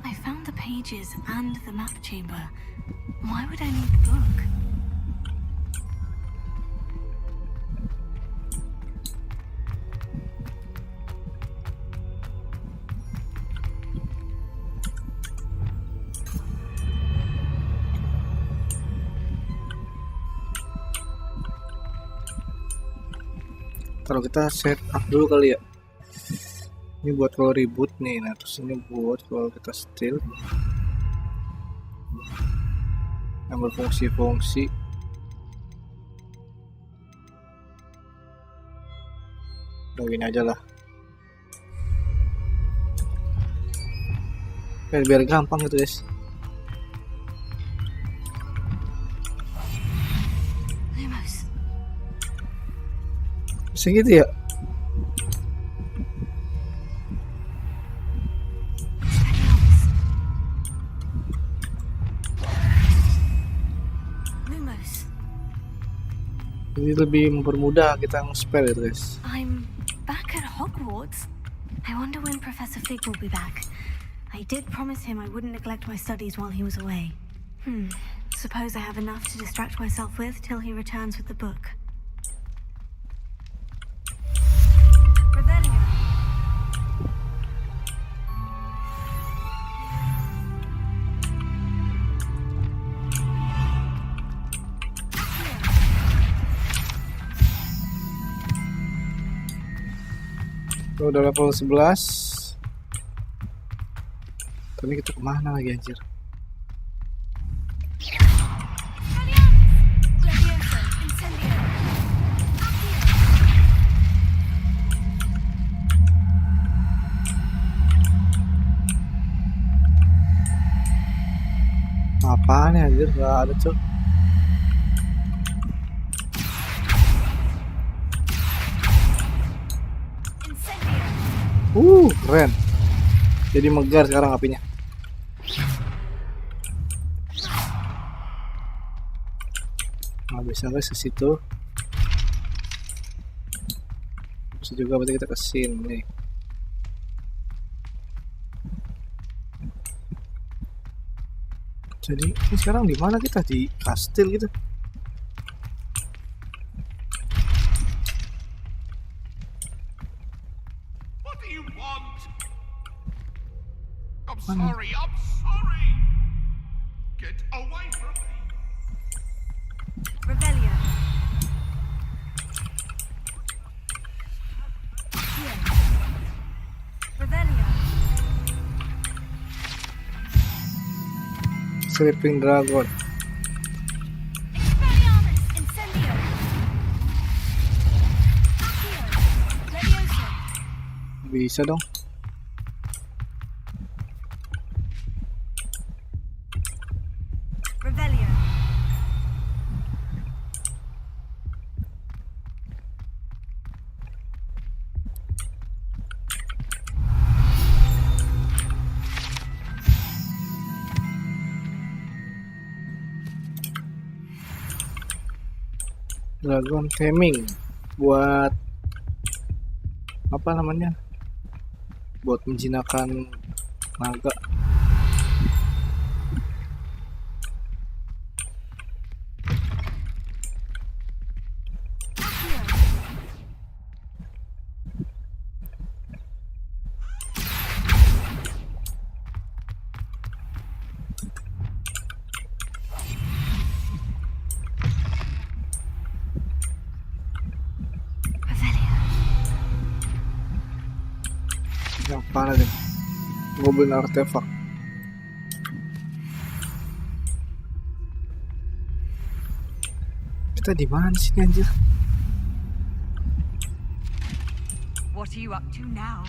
I found the pages and the map chamber. Why would I need the book? Kalau kita set up dulu kali ya. Ini buat kalau ribut nih, nah terus ini buat kalau kita steal yang berfungsi-fungsi. Udah gini aja lah. Biar gampang gitu guys. Bisa gitu ya? Ini lebih mempermudah kita nge-spell gitu guys. I'm back at Hogwarts. I wonder when Professor Fig will be back. I did promise him I wouldn't neglect my studies while he was away. Suppose I have enough to distract myself with till he returns with the book. Udah level 11. Tapi kita kemana lagi anjir? Apaan ya anjir? Gak ada cok. Keren. Jadi megar sekarang apinya. Nah, bisa guys ke situ. Bisa juga berarti kita ke sini. Jadi ini sekarang di mana kita? Di kastil gitu. I'm sorry. Get away from me. Revelio. Revelio. Sleeping Dragon. Expelliarmus. Incendio. Accio. Levioso. Bisa dong. Revelio. Dragon Taming buat apa namanya? Buat menjinakkan naga. Yang mana nih? Goblin artefak. Kita di mana sih anjir? What are you up to now?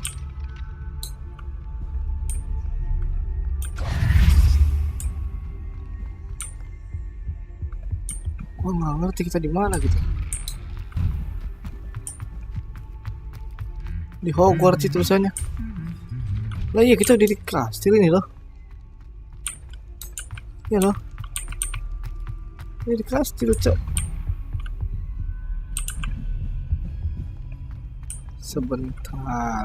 Gua nggak ngerti kita di mana gitu. Di Hogwarts itu tulisannya. Lah iya kita udah di kastil ini loh. Ya loh. Ini di kastil cok. Sebentar.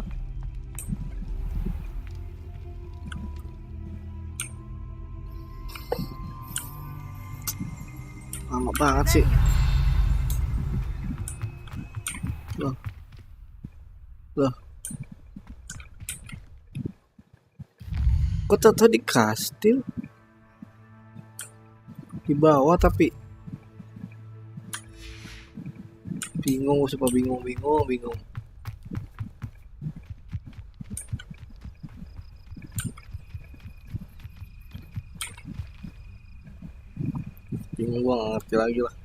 Lama banget sih. Loh. Loh. Kok tato di kastil? Di bawah tapi bingung, suka bingung. Bingung gua nggak ngerti lagi lah.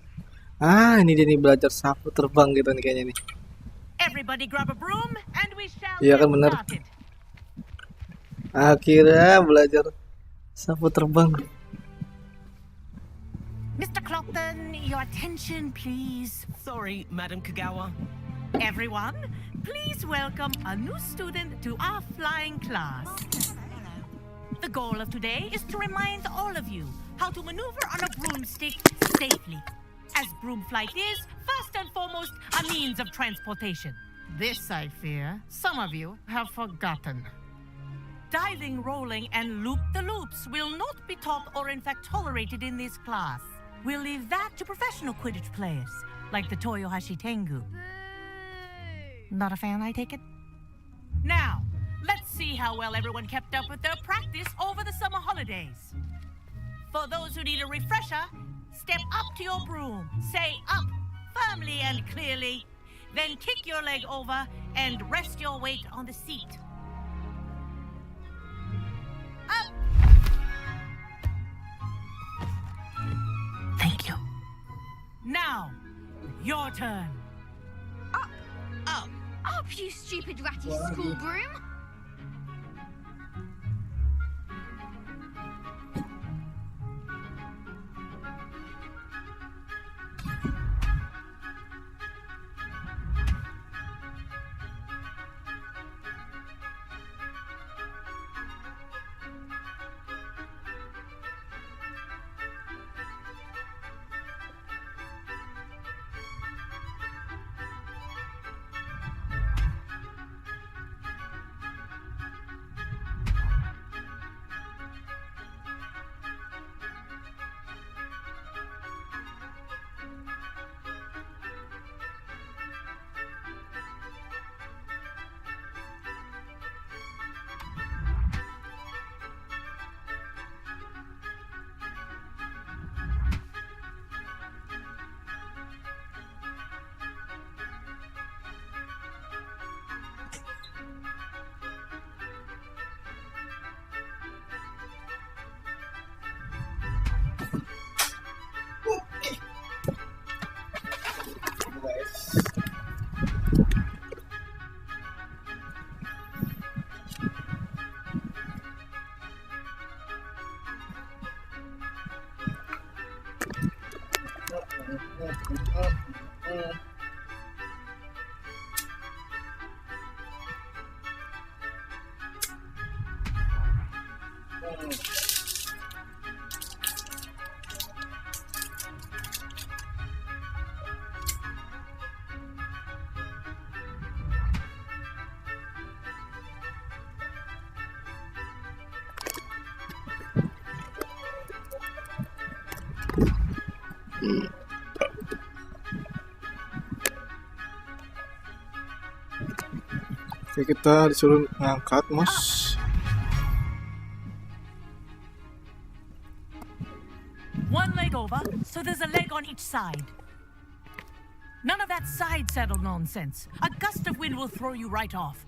Ini dia nih belajar sapu terbang gitu nih kayaknya nih. Everybody grab a broom and we shall Iya kan get bener. started. Akhirnya belajar sapu terbang. Mr. Clopton, your attention, please. Sorry, Madam Kagawa. Everyone, please welcome a new student to our flying class. The goal of today is to remind all of you how to maneuver on a broomstick safely, as broom flight is, first and foremost, a means of transportation. This, I fear, some of you have forgotten. Diving, rolling, and loop-the-loops will not be taught or in fact tolerated in this class. We'll leave that to professional Quidditch players, like the Toyohashi Tengu. Not a fan, I take it? Now, let's see how well everyone kept up with their practice over the summer holidays. For those who need a refresher, step up to your broom, say up firmly and clearly, then kick your leg over and rest your weight on the seat. Up! Thank you. Now, your turn. Up, you stupid ratty school broom! Oke, kita disuruh ngangkat, Mas. One leg over, so there's a leg on each side. None of that side saddle nonsense. A gust of wind will throw you right off.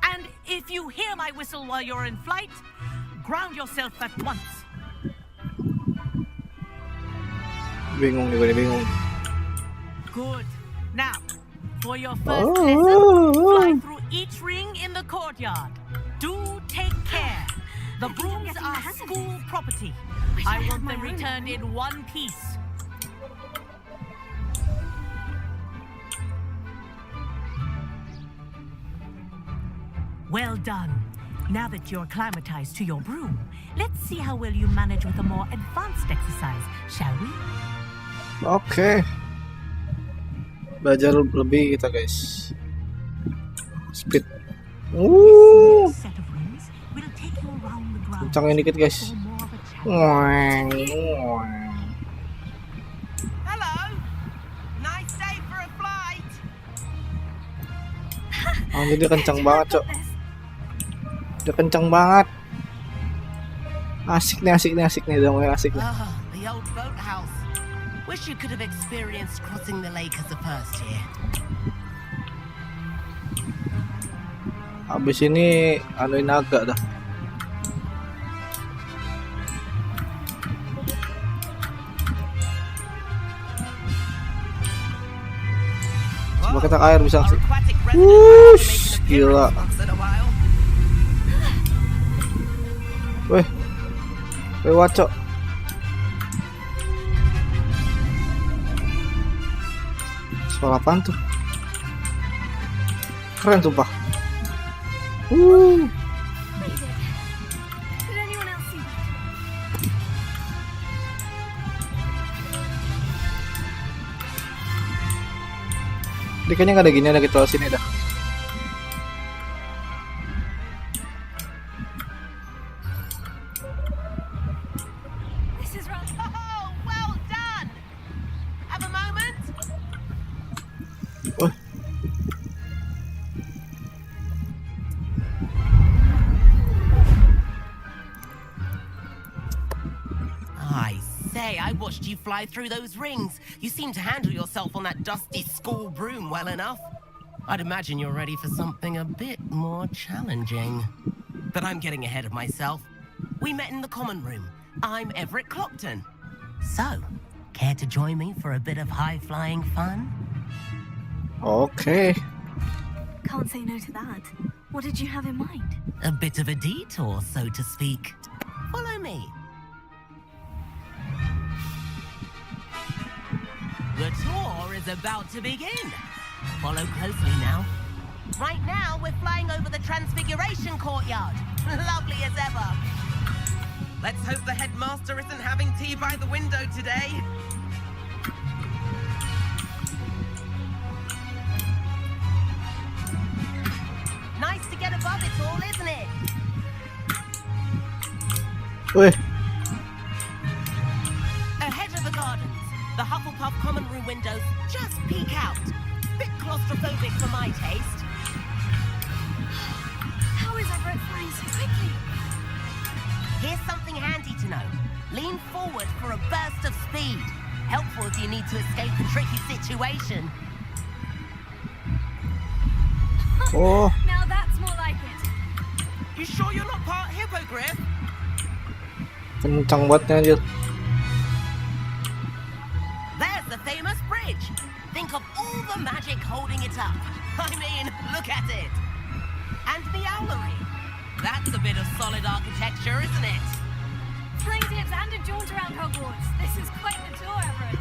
And if you hear my whistle while you're in flight, ground yourself at once. Bingung nih, bingung. Good. Now, for your first lesson, fly through each ring in the courtyard. Do take care. The brooms are school property. I want them returned in one piece. Well done. Now that you're acclimatized to your broom, let's see how well you manage with a more advanced exercise, shall we? Oke. Belajar lebih kita guys. Speed. Set of rooms will take you around the grounds Kencangin dikit guys. for more of a challenge. Ngoeng. Hello. Nice day for a flight. Anjir dia kencang banget cok. Dia kencang banget. Asik nih udah mulai asik nih. Ah, the old boathouse. Wish you could have experienced crossing the lake as a first year. Abis ini anuin naga dah. Coba kita ke air bisa sih. Wush, gila. Weh, waco. Suara apaan tuh? Keren sumpah. Did anyone else see that? Dia kayaknya nggak ada gini, ada kita sini dah. This is wrong. Oh, well done. Have a moment. Oh. I say, I watched you fly through those rings. You seem to handle yourself on that dusty school broom well enough. I'd imagine you're ready for something a bit more challenging. But I'm getting ahead of myself. We met in the common room. I'm Everett Clopton. So, care to join me for a bit of high-flying fun? Okay. Can't say no to that. What did you have in mind? A bit of a detour, so to speak. Follow me. The tour is about to begin. Follow closely now. Right now, we're flying over the Transfiguration Courtyard. Lovely as ever. Let's hope the headmaster isn't having tea by the window today. Nice to get above it all, isn't it? Weh, Ahead of the gardens, the Hufflepuff common room windows just peek out. Bit claustrophobic for my taste. How is Everett flying so quickly? Here's something handy to know. Lean forward for a burst of speed. Helpful if you need to escape a tricky situation. oh, Now that's more like it. You sure you're not part hippogriff? kencang banget nih anjir. There's the famous bridge. Think of all the magic holding it up. I mean, look at it. And the owlery. That's a bit of solid architecture, isn't it? Flying tips and a jaunt around Hogwarts. This is quite the tour, Everett.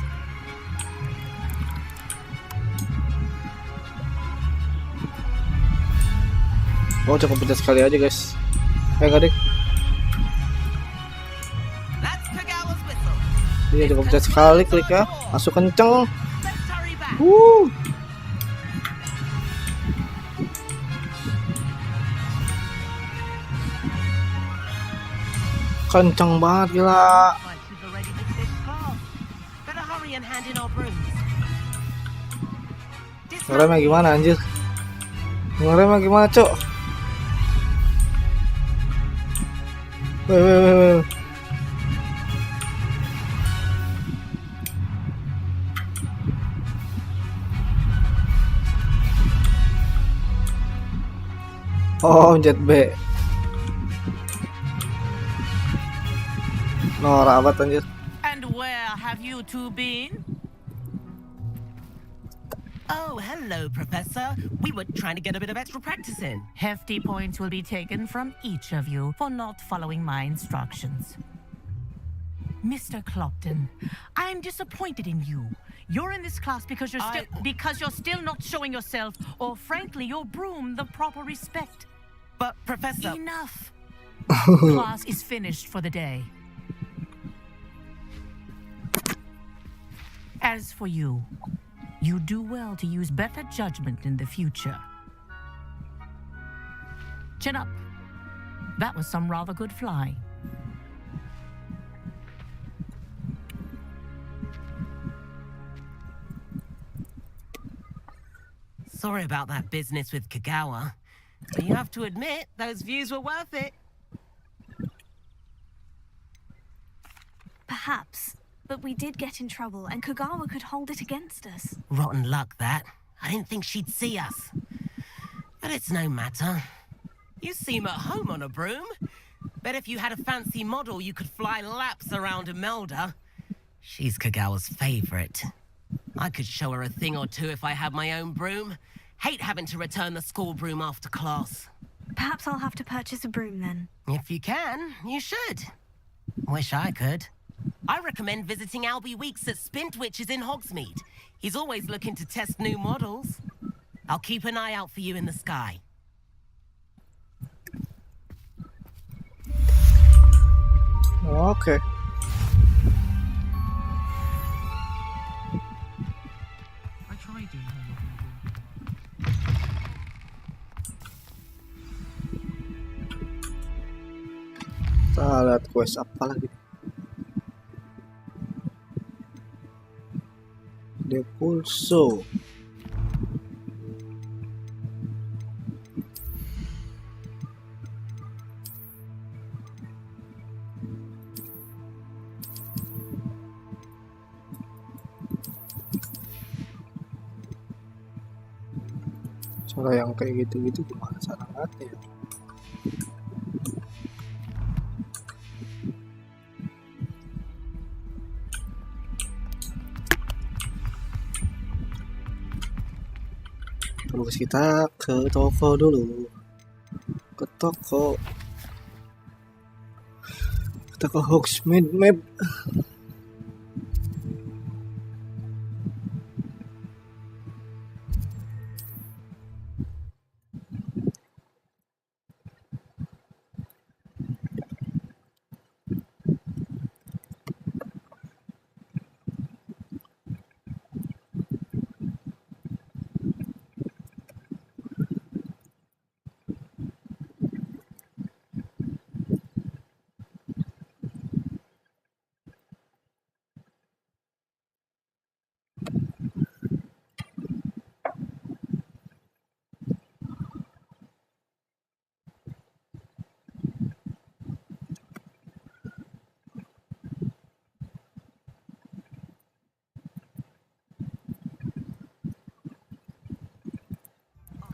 Oh, cukup pencet sekali aja guys. Enggak deh. That's Kagawa's whistle. Ini cukup pencet sekali klik ya. Masuk kenceng. Let's hurry back. Kenceng banget gila. Like she's already dismissed class. Better hurry and hand in our brooms. Ngeremnya gimana anjir? Ngeremnya gimana, Cok? Weh. Oh, jet B. Norak banget anjir. And where have you two been? Oh, hello, Professor. We were trying to get a bit of extra practice in. Hefty points will be taken from each of you for not following my instructions. Mr. Clopton, I'm disappointed in you. You're in this class because you're still not showing yourself, or frankly, your broom the proper respect. But, Professor... Enough. Class is finished for the day. As for you, You do well to use better judgment in the future. Chin up. That was some rather good flying. Sorry about that business with Kagawa, but you have to admit those views were worth it. Perhaps, but we did get in trouble, and Kagawa could hold it against us. Rotten luck, that. I didn't think she'd see us. But it's no matter. You seem at home on a broom. Bet if you had a fancy model, you could fly laps around Imelda. She's Kagawa's favorite. I could show her a thing or two if I had my own broom. Hate having to return the school broom after class. Perhaps I'll have to purchase a broom then. If you can, you should. Wish I could. I recommend visiting Albie Weeks at Spintwitches in Hogsmeade. He's always looking to test new models. I'll keep an eye out for you in the sky. Oke. I tried doing homework. Kita lihat quest apa lagi. Depulso. Cara yang kayak gitu-gitu gimana cara ngatnya? Terus kita ke toko dulu. Ke toko Hogsmeade Map.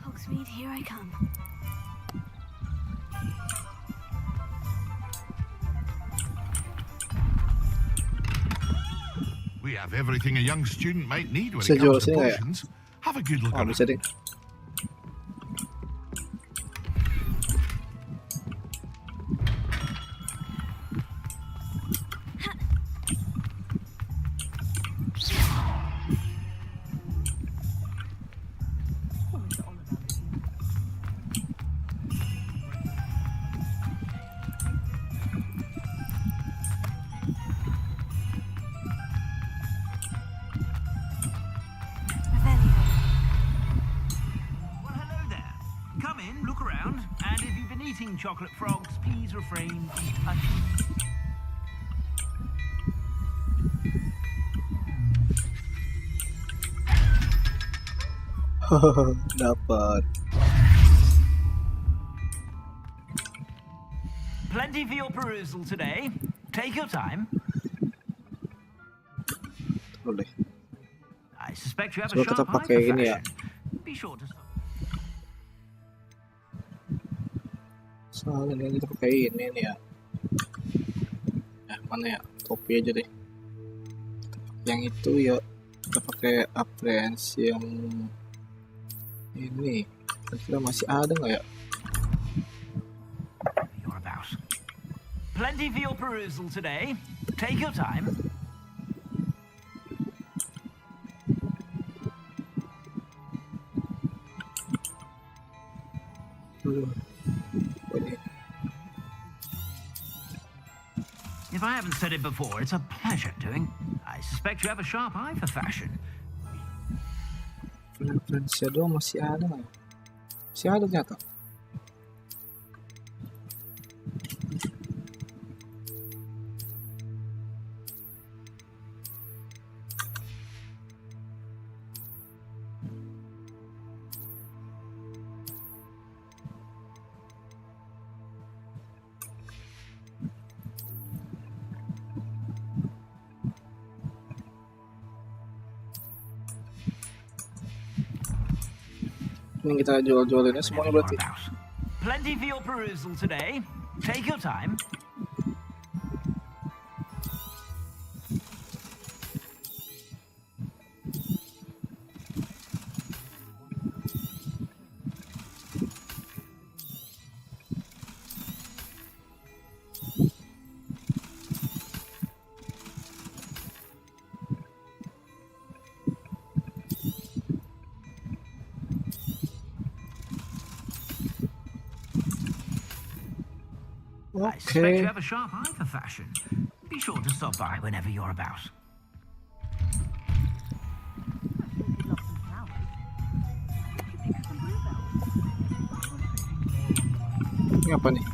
Hogsmeade, here I come. We have everything a young student might need when Bisa it comes jual to sini nggak ya? potions. Have a good look Oh, at bisa it. deh. Well, hello there. Come in, look around, and if you've been eating chocolate frogs, please refrain from touching. Dapat. Plenty for your perusal today. Take your time. Boleh. I suspect you have a Coba kita sharp eye pakai for ini ya. fashion. Be sure to stop. Soalnya kita pakai ini nih ya. Mana ya? Topi aja deh. Yang itu ya kita pakai apprehensi yang ini. Kira-kira masih ada nggak ya? You're about. Plenty for your perusal today. Take your time. If I haven't said it before, it's a pleasure doing. I suspect you have a sharp eye for fashion. Referensi doang masih ada nggak ya? Masih ada ternyata. Ini kita jual-jualinnya semuanya berarti. Plenty for your perusal today. Take your time. I suspect you have a sharp eye for fashion. Be sure to stop by whenever you're about. Ini apa nih?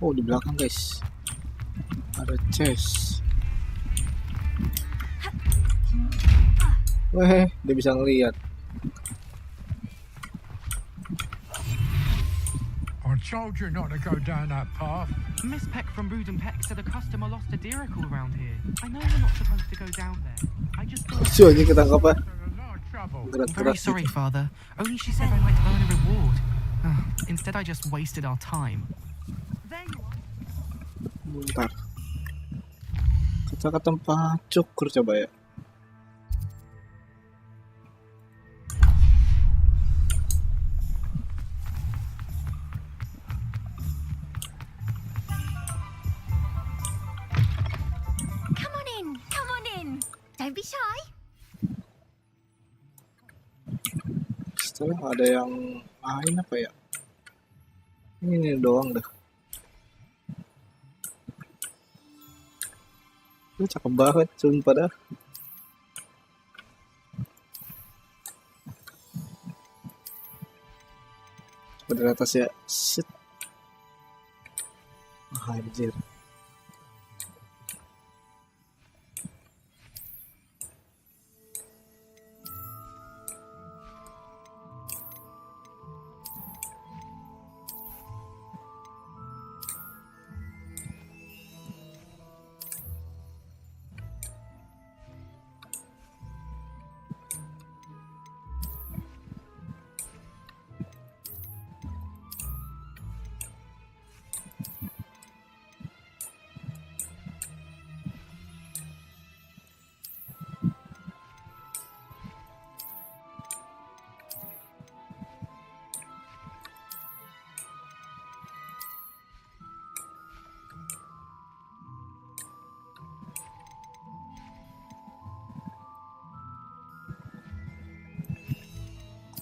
Oh, di belakang guys ada chest. Weh, dia bisa ngeliat. I told you not to go down that path. Miss Peck from Brood and Peck said a customer lost a deeracle around here. I know you're not supposed to go down there. I just thought... Lucu aja ketangkap apa? Very sorry, Father. Only she said I might earn a reward. Instead, I just wasted our time. Bentar. Kita ke tempat cukur coba ya. Come on in. Don't be shy. Setelah ada yang lain apa ya? Ini doang dah. Ini cakep banget, sumpah dah. Coba dari atas ya. Shit. Anjir.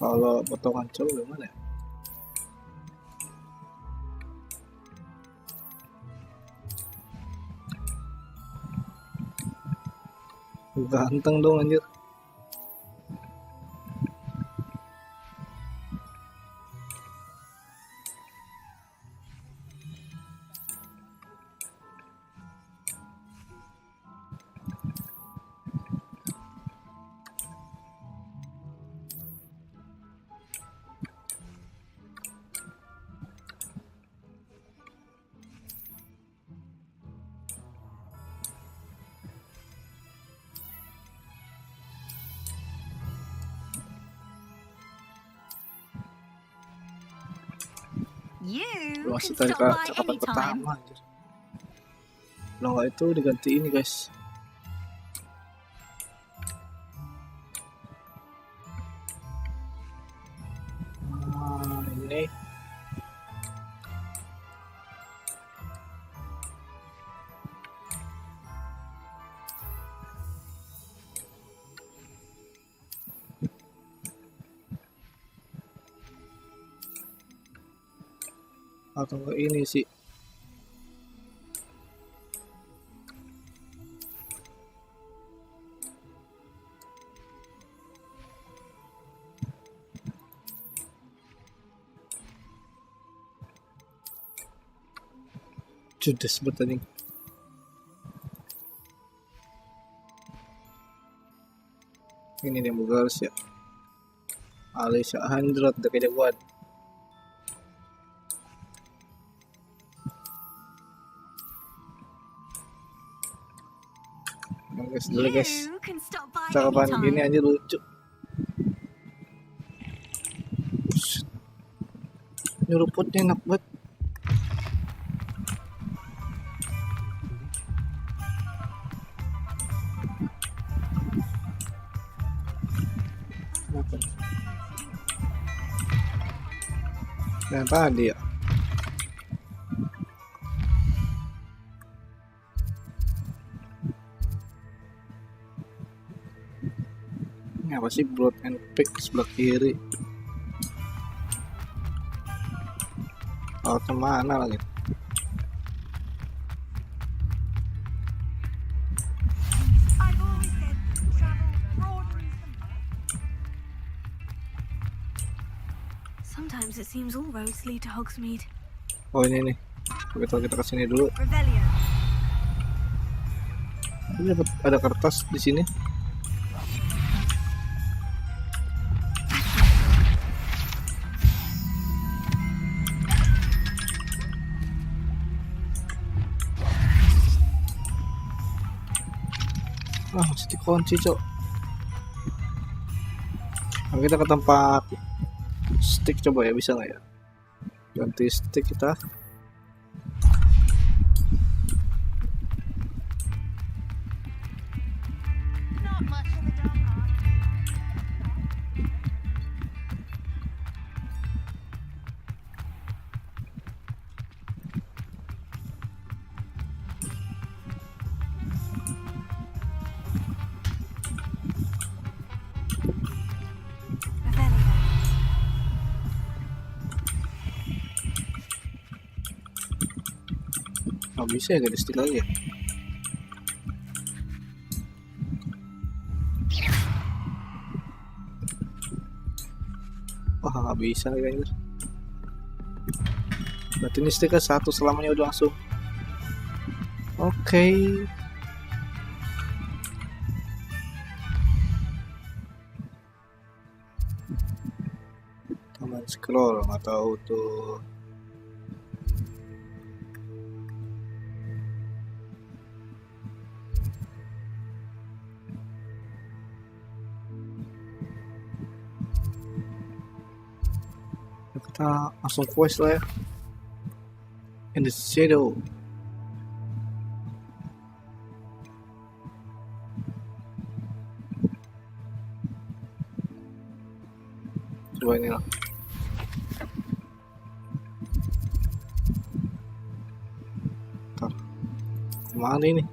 Kalau potongan cowok gimana ya? Ganteng dong anjir. You Masih can tadi stop by cakapan anytime. pertama anjir. Kalau nggak itu diganti ini guys. Nah, ini atau enggak ini sih. Judes bertanding. Ini dia Bulgars ya. Alicia 100 udah kayak buat. Guys, dulu guys. Cakapan gini aja lucu. Nyeruputnya enak banget. Yang tadi ya. Ini apa sih Broad and Pick sebelah kiri? Oh, kemana lagi? Sometimes it seems all roads lead to Hogsmeade. Oh, ini nih. Kita kesini dulu. Ini dapat ada kertas di sini. Ah, masih dikunci, cok. Nah, kita ke tempat stick, coba ya, bisa nggak ya? Ganti stick kita. Nggak bisa ya, ganti stick lagi ya? Wah, nggak bisa ya, guys. Berarti ini sticknya satu selamanya udah langsung. Oke. Taman scroll, nggak tahu tuh. Kita langsung quest lah ya. In the shadow. Coba ini lah. Ntar. Kemana ini?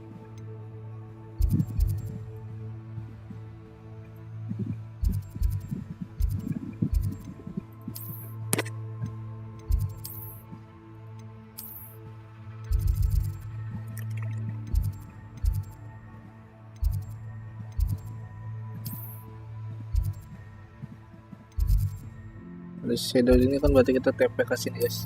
Ada shadow ini kan berarti kita TP ke sini, guys.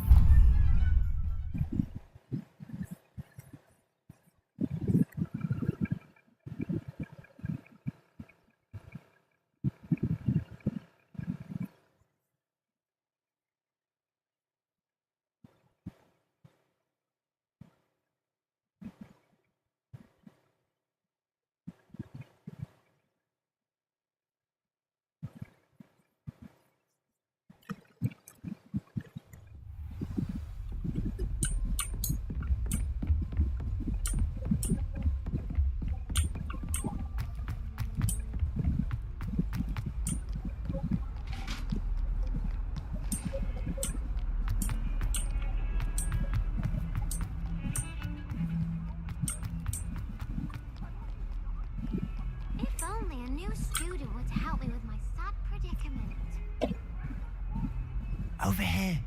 Over here.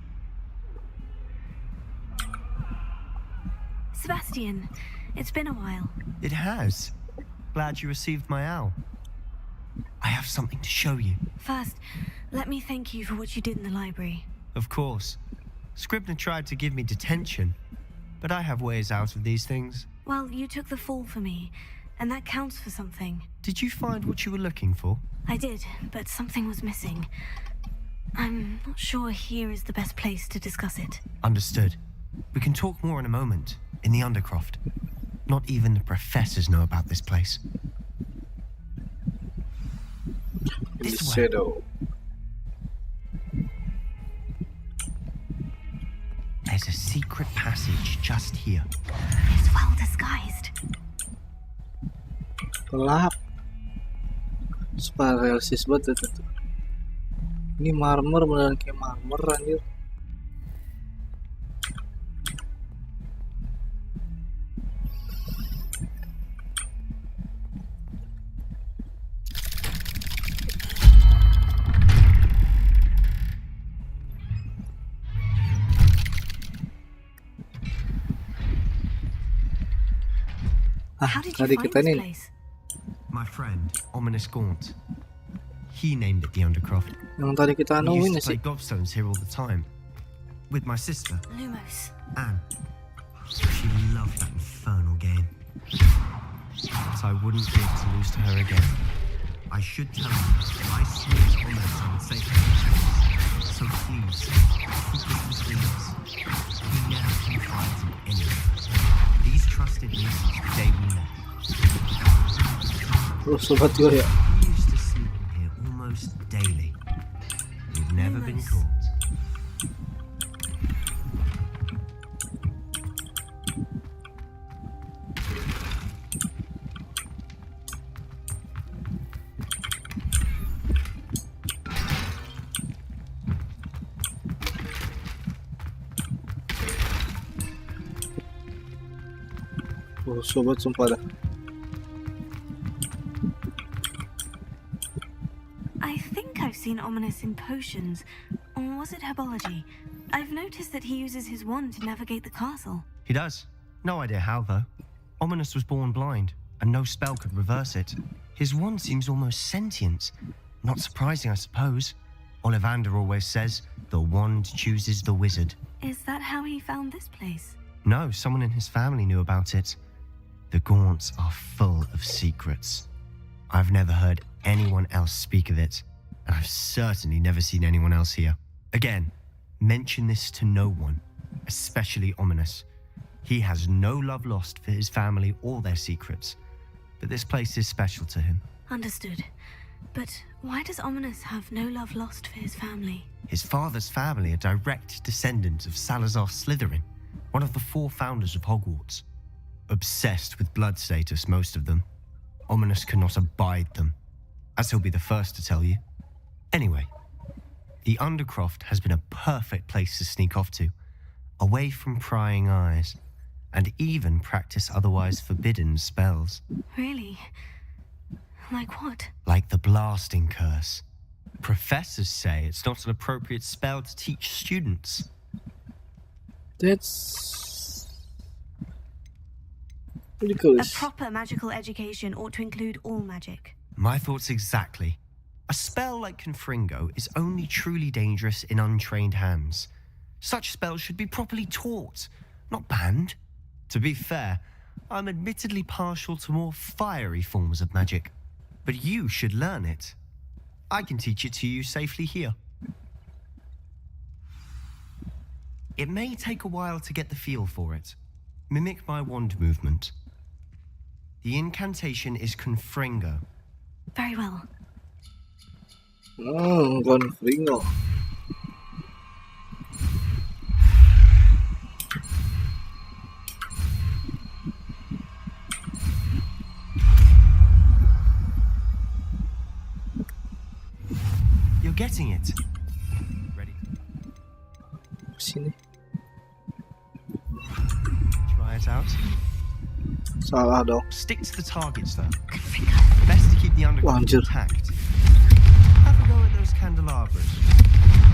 Sebastian, it's been a while. It has. Glad you received my owl. I have something to show you. First, let me thank you for what you did in the library. Of course. Scribner tried to give me detention, but I have ways out of these things. Well, you took the fall for me, and that counts for something. Did you find what you were looking for? I did, but something was missing. I'm not sure here is the best place to discuss it. Understood. We can talk more in a moment, in the Undercroft. Not even the professors know about this place. This way. There's a secret passage just here. It's well disguised. Gelap. Super realistis banget itu. Ini marmer beneran kayak marmer anjir. How did you find this place? My friend, Ominous Gaunt. He named it the Undercroft. Yang tadi kita We nemuin used to sih. play gobstones here all the time. With my sister, Lumos. Anne. She loved that infernal game. But I wouldn't give to lose to her again. I should tell you, I swore Ominous I would save her. So please, keep this between us. He never confides in anyone. These trusted me since the day we met. Oh, sobat gue ya. We used to sleep here almost daily. We've never been caught. Oh, sobat sumpah dah. I think I've seen Ominous in potions. Or was it herbology? I've noticed that he uses his wand to navigate the castle. He does. No idea how, though. Ominous was born blind, and no spell could reverse it. His wand seems almost sentient. Not surprising, I suppose. Ollivander always says, the wand chooses the wizard. Is that how he found this place? No, someone in his family knew about it. The Gaunts are full of secrets. I've never heard anyone else speak of it, and I've certainly never seen anyone else here. Again, mention this to no one, especially Ominous. He has no love lost for his family or their secrets, but this place is special to him. Understood. But why does Ominous have no love lost for his family? His father's family are direct descendants of Salazar Slytherin, one of the 4 founders of Hogwarts. Obsessed with blood status, most of them. Ominous cannot abide them, as he'll be the first to tell you. Anyway, the Undercroft has been a perfect place to sneak off to, away from prying eyes, and even practice otherwise forbidden spells. Really? Like what? Like the blasting curse. Professors say it's not an appropriate spell to teach students. That's A ridiculous. proper magical education ought to include all magic. My thoughts exactly. A spell like Confringo is only truly dangerous in untrained hands. Such spells should be properly taught, not banned. To be fair, I'm admittedly partial to more fiery forms of magic. But you should learn it. I can teach it to you safely here. It may take a while to get the feel for it. Mimic my wand movement. The incantation is Confringo. Very well. Confringo. You're getting it. Ready? Sini. Try it out. Salah dong. Stick to the targets, though. Best to keep the underground intact. Have a go at those candelabras.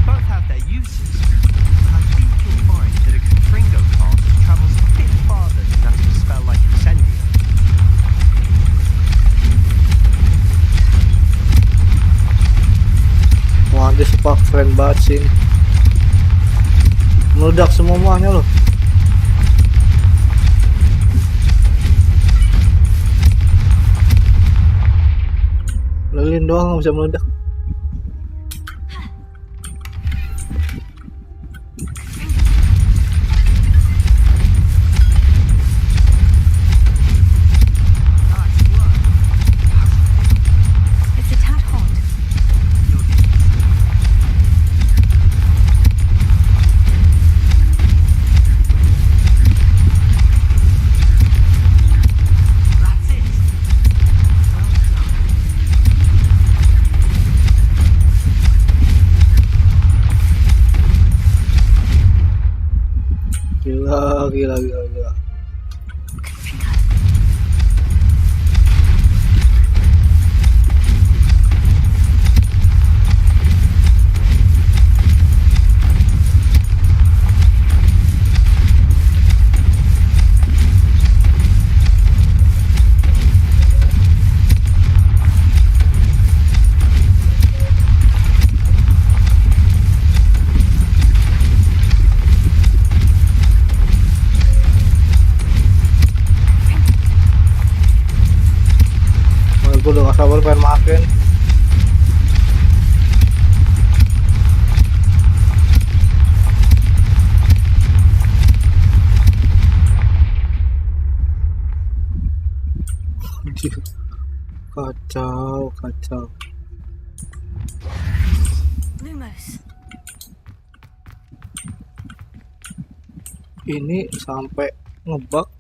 Both have their uses, but I think you'll find that a Confringo cast travels a bit farther than that of a spell like Incendio. Wah, dia suka keren banget sih. Meledak semuanya loh. Lilin doang nggak bisa meledak. Gila. Gue udah gak sabar pengen makin. Kacau. Lumos. Ini sampai ngebug.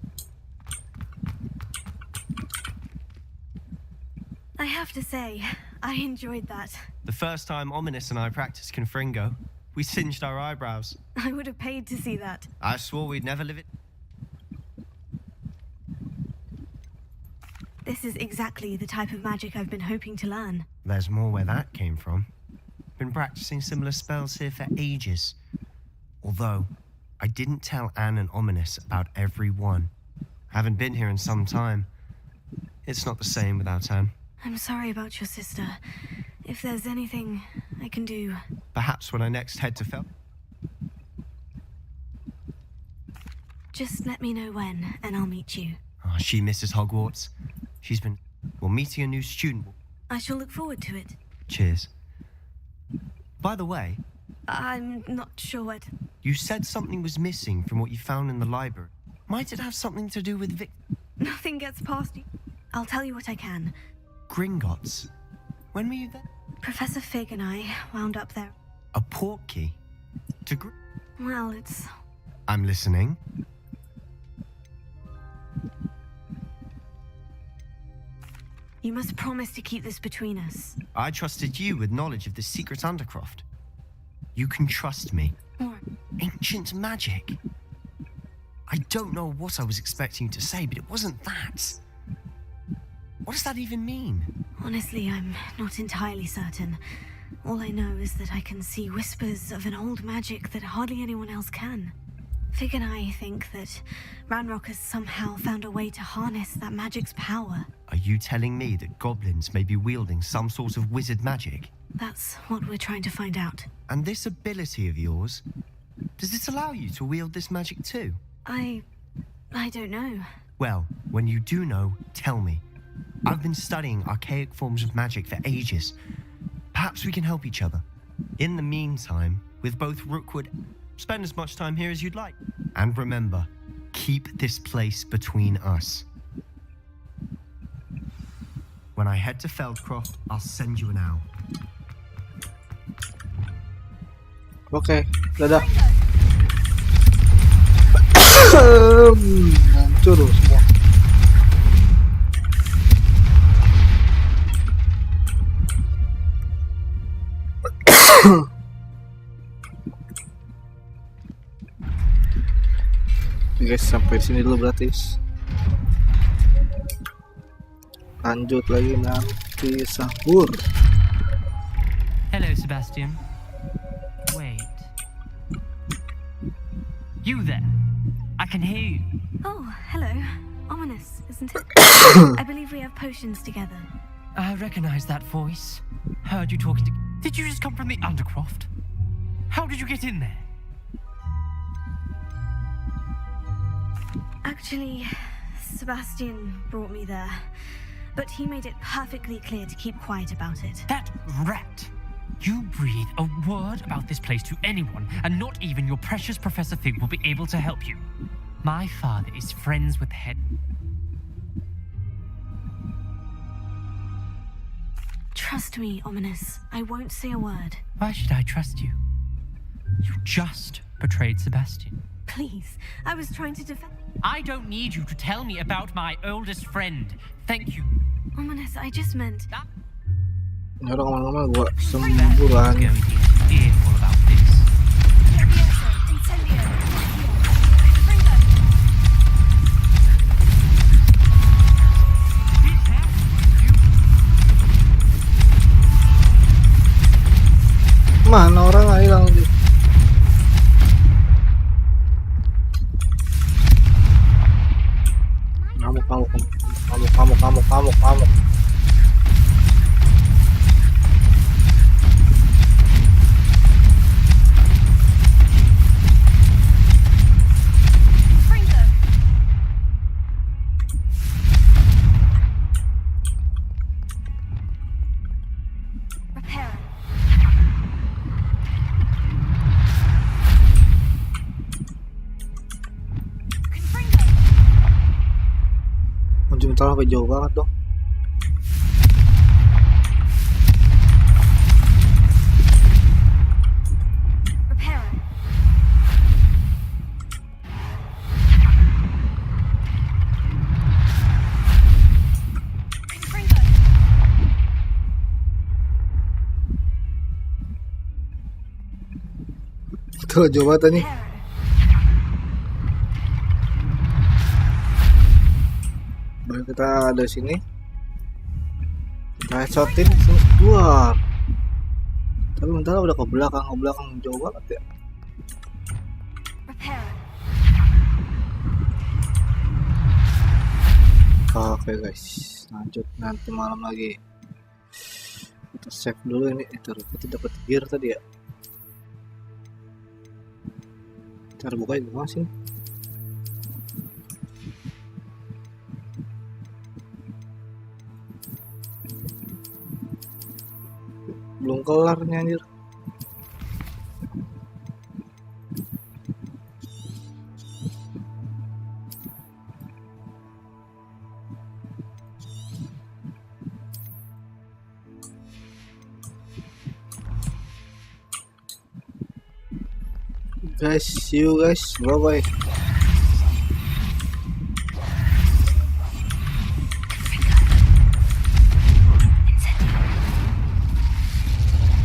I have to say, I enjoyed that. The first time Ominous and I practiced Confringo, we singed our eyebrows. I would have paid to see that. I swore we'd never live it. This is exactly the type of magic I've been hoping to learn. There's more where that came from. Been practicing similar spells here for ages. Although, I didn't tell Anne and Ominous about every one. Haven't been here in some time. It's not the same without Anne. I'm sorry about your sister. If there's anything I can do... Perhaps when I next head to Fel... Just let me know when, and I'll meet you. Oh, she misses Hogwarts. She's been... Well, meeting a new student. I shall look forward to it. Cheers. By the way... I'm not sure what... You said something was missing from what you found in the library. Might it have something to do with Vic... Nothing gets past you. I'll tell you what I can. Gringotts? When were you there? Professor Fig and I wound up there. A port key? To Well, it's... I'm listening. You must promise to keep this between us. I trusted you with knowledge of the secret undercroft. You can trust me. Ancient magic. I don't know what I was expecting you to say, but it wasn't that. What does that even mean? Honestly, I'm not entirely certain. All I know is that I can see whispers of an old magic that hardly anyone else can. Fig and I think that Ranrock has somehow found a way to harness that magic's power. Are you telling me that goblins may be wielding some sort of wizard magic? That's what we're trying to find out. And this ability of yours, does it allow you to wield this magic too? I don't know. Well, when you do know, tell me. I've been studying archaic forms of magic for ages. Perhaps we can help each other. In the meantime, with both Rookwood, spend as much time here as you'd like. And remember, keep this place between us. When I head to Feldcroft, I'll send you an owl. Okay, dadah. Hancur semua. Guys, sampai sini dulu berarti. Lanjut lagi nanti sahur. Sebastian. Wait. You there? I can hear you. Oh, hello. Ominous, isn't it? I believe we have potions together. I recognize that voice. Heard you talking to... Did you just come from the Undercroft? How did you get in there? Actually, Sebastian brought me there. But he made it perfectly clear to keep quiet about it. That rat! You breathe a word about this place to anyone, and not even your precious Professor Fig will be able to help you. My father is friends with head... Trust me, Ominous. I won't say a word. Why should I trust you? You just betrayed Sebastian. Please, I was trying to defend... I don't need you to tell me about my oldest friend. Thank you. Ominous, I just meant... Ini orang kemana-mana gua semburan. Fearful about this. Mana orang nggak hilang di? Kamu. Bentar sampai jauh banget dong. Tuh jauh banget nih. Baru kita ada sini, kita headshotin terus keluar. Tapi bentar udah ke belakang jauh banget ya. Oke guys, lanjut nanti malam lagi. Kita save dulu ini. Kita dapat gear tadi ya. Cara bukanya gimana sih? Belum kelar nih anjir. Guys, see you guys, bye bye.